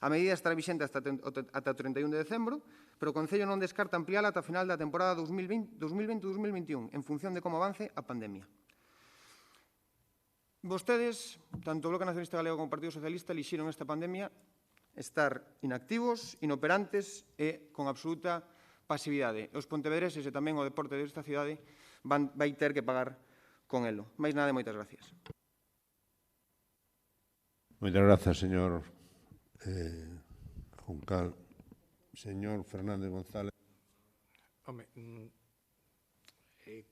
Speaker 10: A medida estará vixente ata o 31 de decembro, pero o Concello non descarta ampliála ata o final da temporada 2020-2021, en función de como avance a pandemia. Vostedes, tanto o Bloque Nacionalista Galego como o Partido Socialista, elixiron esta pandemia estar inactivos, inoperantes e con absoluta pasividade. Os pontevedreses e tamén o deporte desta cidade vai ter que pagar con elo. Mais nada e moitas gracias.
Speaker 1: Moitas grazas, señor Juncal. Señor Fernández González.
Speaker 11: Home,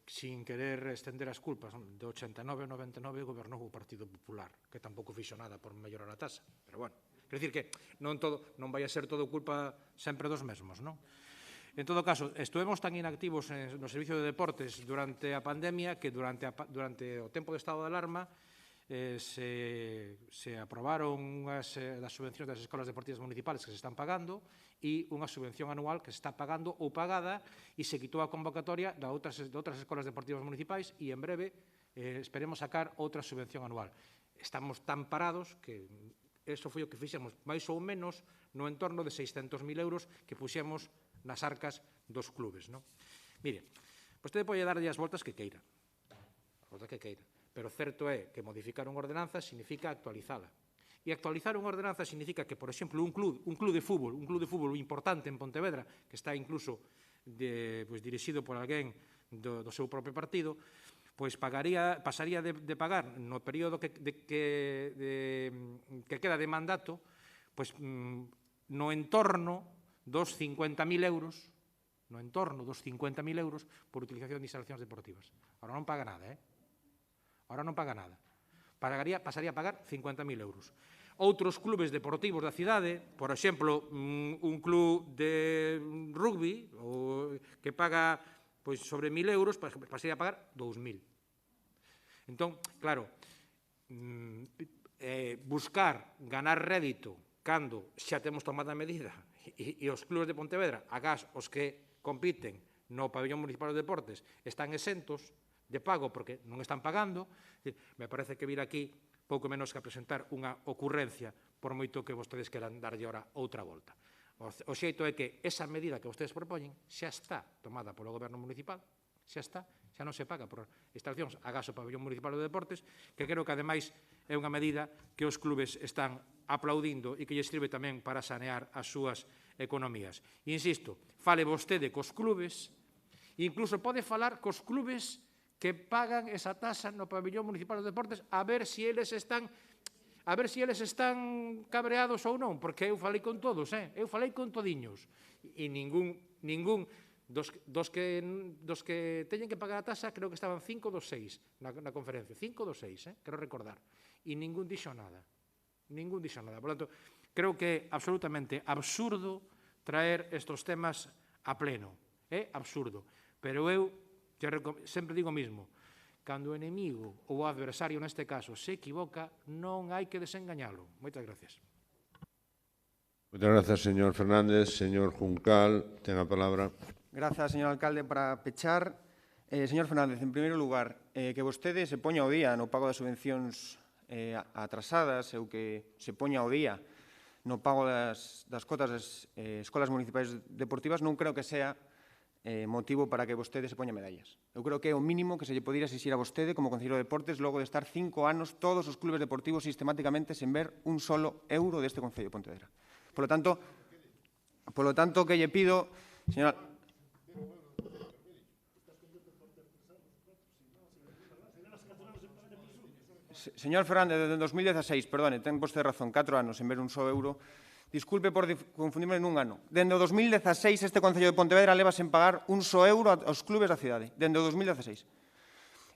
Speaker 11: sin querer estender as culpas, de 89 a 99 gobernou o Partido Popular, que tampouco fixo nada por mellorar a tasa. Pero bueno, quer dicir que non vai a ser todo culpa sempre dos mesmos, non? En todo caso, estuvemos tan inactivos no Servicio de Deportes durante a pandemia que durante o tempo de estado de alarma se aprobaron das subvencións das escolas deportivas municipales que se están pagando e unha subvención anual que se está pagando ou pagada e se quitou a convocatoria de outras escolas deportivas municipais e en breve esperemos sacar outra subvención anual. Estamos tan parados que eso foi o que fixemos máis ou menos no entorno de 600.000 euros que puxemos nas arcas dos clubes. Mire, vostede pode darlle as voltas que queira, pero certo é que modificar unha ordenanza significa actualizala. E actualizar unha ordenanza significa que, por exemplo, un club de fútbol importante en Pontevedra, que está incluso dirixido por alguén do seu propio partido, pois pasaría de pagar no período que queda de mandato, pois no entorno dos 50.000 euros, por utilización de instalacións deportivas. Ahora non paga nada, Pasaría a pagar 50.000 euros. Outros clubes deportivos da cidade, por exemplo, un club de rugby que paga sobre 1.000 euros, pasaría a pagar 2.000. Entón, claro, buscar ganar rédito cando xa temos tomada a medida e os clubes de Pontevedra, agás os que compiten no pabellón municipal de deportes, están exentos de pago porque non están pagando, me parece que vir aquí pouco menos que a presentar unha ocurrencia por moito que vostedes queran darlle ahora outra volta. O xeito é que esa medida que vostedes propoñen xa está tomada polo goberno municipal, xa non se paga por instalacións agás o pabellón municipal de deportes, que creo que ademais é unha medida que os clubes están aplaudindo e que lle sirve tamén para sanear as súas economías. E insisto, fale vostede cos clubes, incluso pode falar cos clubes que pagan esa tasa no pabellón municipal de deportes a ver se eles están cabreados ou non, porque eu falei con todos, eu falei con todiños, e ningún dos que teñen que pagar a tasa, creo que estaban 5 dos 6 na conferencia, 5 dos 6, quero recordar, e ningún dixo nada. Por tanto, creo que é absolutamente absurdo traer estes temas a pleno. É absurdo. Pero eu sempre digo o mismo. Cando o enemigo ou o adversario, neste caso, se equivoca, non hai que desengañalo. Moitas gracias.
Speaker 1: Moitas grazas, señor Fernández. Señor Juncal, ten a palabra.
Speaker 10: Grazas, señor alcalde. Para pechar, señor Fernández, en primeiro lugar, que vostede se poña ao día no pago das subvencións atrasadas ou que se poña ao día no pago das cotas das escolas municipais deportivas non creo que sea motivo para que vostede se poña medallas. Eu creo que é o mínimo que se lle podría exixir a vostede como concelleiro de deportes logo de estar 5 anos todos os clubes deportivos sistemáticamente sen ver un solo euro deste Concello de Pontevedra. Por lo tanto, que lle pido, señora... Señor Fernández, desde 2016, perdone, ten vostede razón, 4 anos en ver un só euro. Disculpe por confundirme nun ano. Dende o 2016 este Concello de Pontevedra leva sen pagar un só euro aos clubes da cidade. Dende o 2016.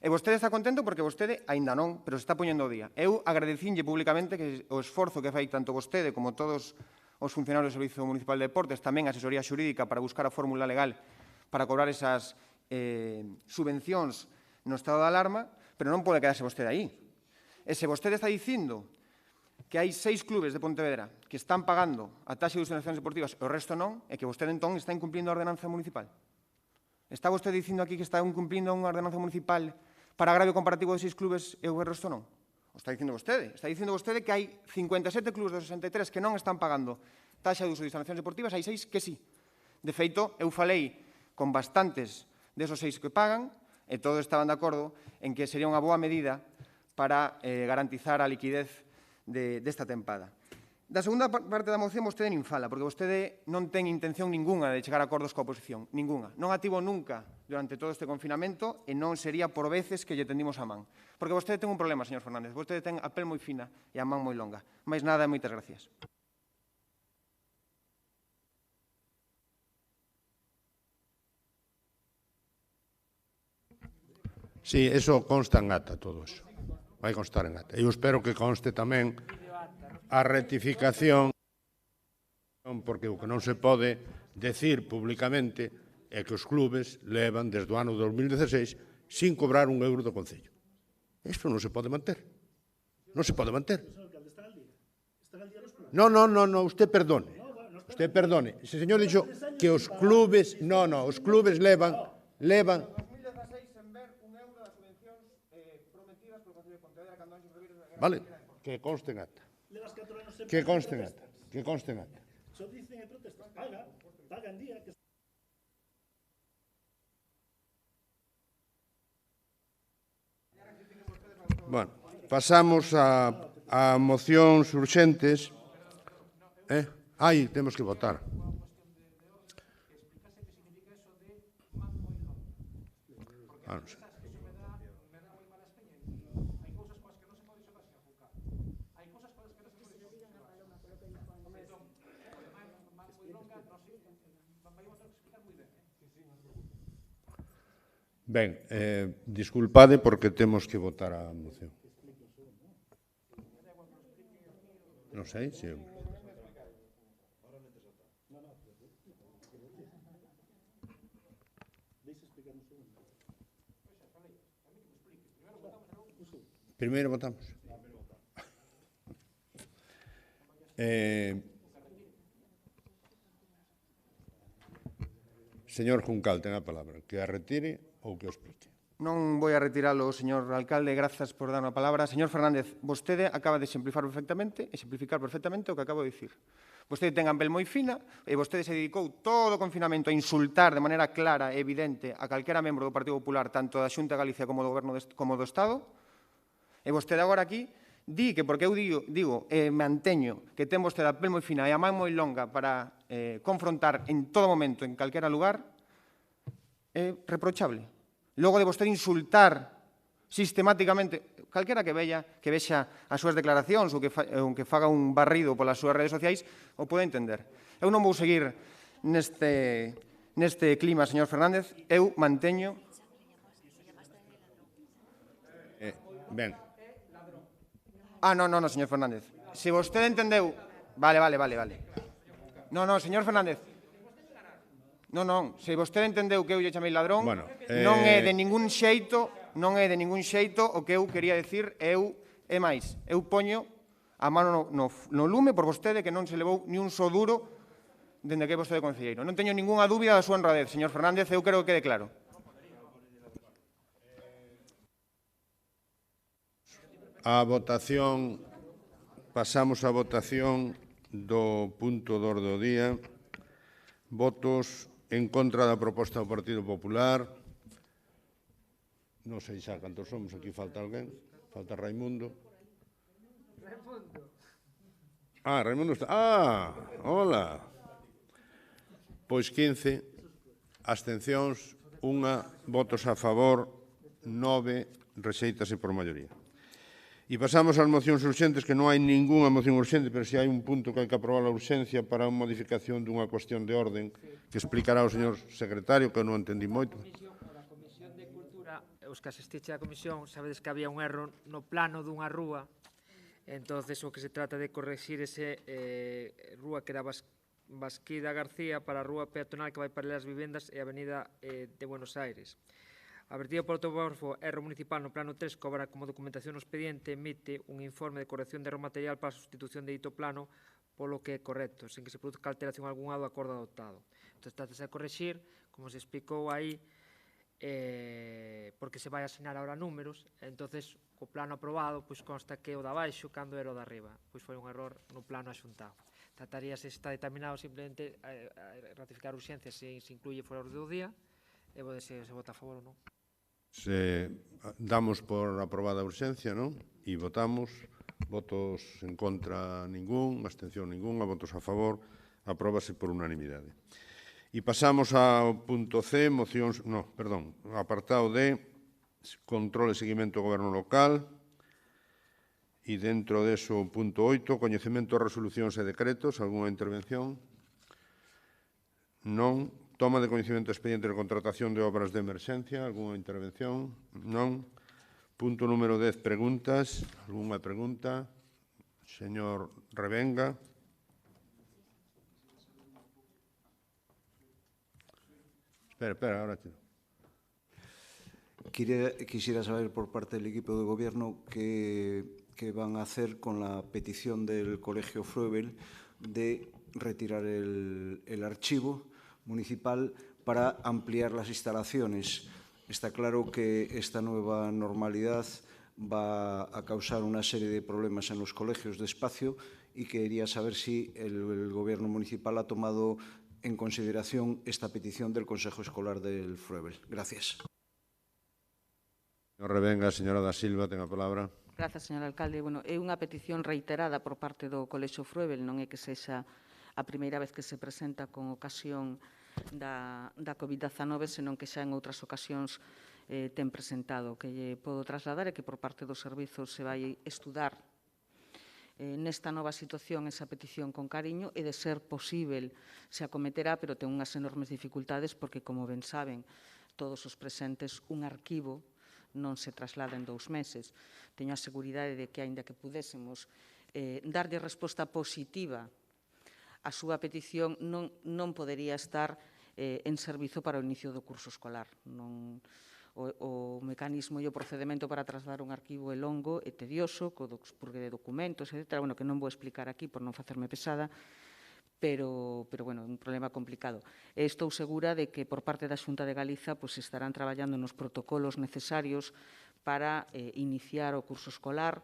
Speaker 10: E vostede está contento porque vostede, aínda non, pero se está poñendo o día. Eu agradecinlle públicamente que o esforzo que fai tanto vostede como todos os funcionarios do Servicio Municipal de Deportes, tamén a asesoría xurídica para buscar a fórmula legal para cobrar esas subvencións no estado de alarma, pero non pode quedarse vostede aí. E se vostede está dicindo que hai 6 clubes de Pontevedra que están pagando a taxa de instalacións deportivas e o resto non, é que vostede entón está incumplindo a ordenanza municipal. Está vostede dicindo aquí que está incumplindo unha ordenanza municipal para agravio comparativo de 6 clubes e o resto non? O está dicindo vostede. Está dicindo vostede que hai 57 clubes dos 63 que non están pagando taxa de uso de instalacións deportivas, hai 6 que sí. De feito, eu falei con bastantes desos 6 que pagan e todos estaban de acordo en que sería unha boa medida para garantizar a liquidez desta tempada. Da segunda parte da moción vostede nin fala, porque vostede non ten intención ninguna de chegar a acordos coa oposición, ninguna. Non a tivo nunca durante todo este confinamento e non sería por veces que lle tendimos a man. Porque vostede ten un problema, señor Fernández, vostede ten a pel moi fina e a man moi longa. Mais nada e moitas gracias.
Speaker 1: Sí, eso consta en ata, todo eso. Vai constar en ata. Eu espero que conste tamén a rectificación, porque o que non se pode decir públicamente é que os clubes levan desde o ano 2016 sin cobrar un euro do Concello. Isto non se pode manter. Non se pode manter. Non, usted perdone. Usted perdone. Ese señor dixo que os clubes... Non, os clubes levan... Vale, que conste en ata. Que conste en ata. Que conste en ata.
Speaker 4: Só dicen e protestan. Pagan día.
Speaker 1: Bueno, pasamos a mocións urxentes. Temos que votar. Non sei. Ben, disculpade porque temos que votar a moción. Non sei, se... Primeiro votamos. Señor Juncal, ten a palabra. Que a retire ou que o explique.
Speaker 10: Non vou a retiralo, señor alcalde, grazas por dar a palabra. Señor Fernández, vostede acaba de simplificar perfectamente o que acabo de dicir. Vostede ten a pel moi fina e vostede se dedicou todo o confinamento a insultar de maneira clara e evidente a calquera membro do Partido Popular, tanto da Xunta de Galicia como do Goberno como do Estado. E vostede agora aquí di que, porque eu digo e manteño que ten vostede a pel moi fina e a man moi longa para confrontar en todo momento, en calquera lugar, é reprochable. Logo de vostede insultar sistemáticamente, calquera que vexa as súas declaracións ou que faga un barrido polas súas redes sociais, o pode entender. Eu non vou seguir neste clima, señor Fernández. Eu manteño...
Speaker 1: Ben.
Speaker 10: Non, señor Fernández. Se vostede entendeu... Vale. Non, señor Fernández. Non, se vostede entendeu que eu lle chamei ladrón, non é de ningún xeito o que eu quería decir, é máis. Eu poño a mano no lume por vostede que non se levou ni un só duro dende que é vostede concelleiro. Non teño ningunha dúbida da súa honradez, señor Fernández, eu quero que quede claro.
Speaker 1: A votación, pasamos a votación do punto do orde do día. Votos en contra da proposta do Partido Popular. Non sei xa cantos somos, aquí falta alguén. Falta Raimundo. Raimundo está... hola. Pois 15, abstencións, 1, votos a favor, 9, rexéitase por maioría. E pasamos ás mocións urxentes, que non hai ningunha moción urxente, pero si hai un punto que hai que aprobar a urxencia para a modificación dunha cuestión de orden que explicará o señor secretario, que non entendí moito.
Speaker 2: Da Comisión de Cultura, os que asistiche á comisión, sabedes que había un erro no plano dunha rúa, entonces o que se trata de corregir ese rúa que era Basquida García para a rúa peatonal que vai para as vivendas e a avenida de Buenos Aires. A vertida polo topógrafo erro municipal no plano 3 cobra como documentación no expediente emite un informe de corrección de erro material para a sustitución de dito plano polo que é correcto, sen que se produzca alteración algunha do acordo adoptado. Entón, trátase de corregir, como se explicou aí, porque se vai asignar ahora números, entonces o plano aprobado pois consta que o da baixo cando era o da arriba, pois foi un error no plano axuntado. Trataríase, está determinado simplemente ratificar urxencia se incluye fora do día e se vota a favor ou non.
Speaker 1: Damos por aprobada a urxencia, non? E votamos. Votos en contra ningún, abstención ninguna, votos a favor, apróbase por unanimidade. E pasamos ao punto C, apartado D, control e seguimento do goberno local, e dentro deso, punto 8, coñecemento de resolucións e decretos, algunha intervención? Non. Toma de coñecemento de expediente de contratación de obras de emerxencia, algunha intervención? Non. Punto número 10, preguntas. Algunha pregunta? Señor Revenga. Espera, ahora te...
Speaker 6: Quisiera saber por parte del equipo de gobierno qué van a hacer con la petición del Colegio Fruebel de retirar el archivo municipal para ampliar las instalaciones. Está claro que esta nueva normalidad va a causar una serie de problemas en los colegios de espacio y quería saber si el Gobierno municipal ha tomado en consideración esta petición del Consejo Escolar del Fruebel. Gracias.
Speaker 1: Señor Revenga, señora da Silva, ten a palabra.
Speaker 8: Grazas, señor alcalde. Bueno, é unha petición reiterada por parte do Colexio Fruebel, non é que sexa a primeira vez que se presenta con ocasión da COVID-19, senón que xa en outras ocasións ten presentado. Que lle podo trasladar é que por parte dos servizos se vai estudar nesta nova situación esa petición con cariño e de ser posible se acometerá, pero ten unhas enormes dificultades porque, como ben saben todos os presentes, un arquivo non se traslada en 2 meses. Teño a seguridade de que, aínda que pudésemos darlle resposta positiva a súa petición, non podería estar en servizo para o inicio do curso escolar. O mecanismo e o procedimento para trasladar un arquivo é longo e tedioso, porque de documentos, etc., que non vou explicar aquí por non facerme pesada, pero bueno, é un problema complicado. Estou segura de que por parte da Xunta de Galiza estarán traballando nos protocolos necesarios para iniciar o curso escolar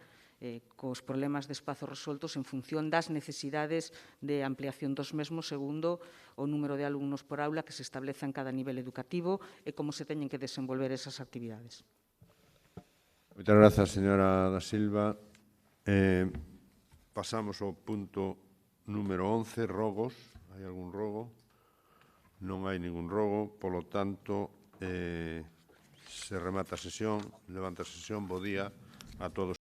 Speaker 8: cos problemas de espazo resoltos en función das necesidades de ampliación dos mesmos segundo o número de alumnos por aula que se estableza en cada nivel educativo e como se teñen que desenvolver esas actividades.
Speaker 1: Moitas grazas, señora da Silva. Pasamos ao punto número 11, rogos. Hai algún rogo? Non hai ningún rogo, polo tanto, se remata a sesión, levanta a sesión, bo día a todos.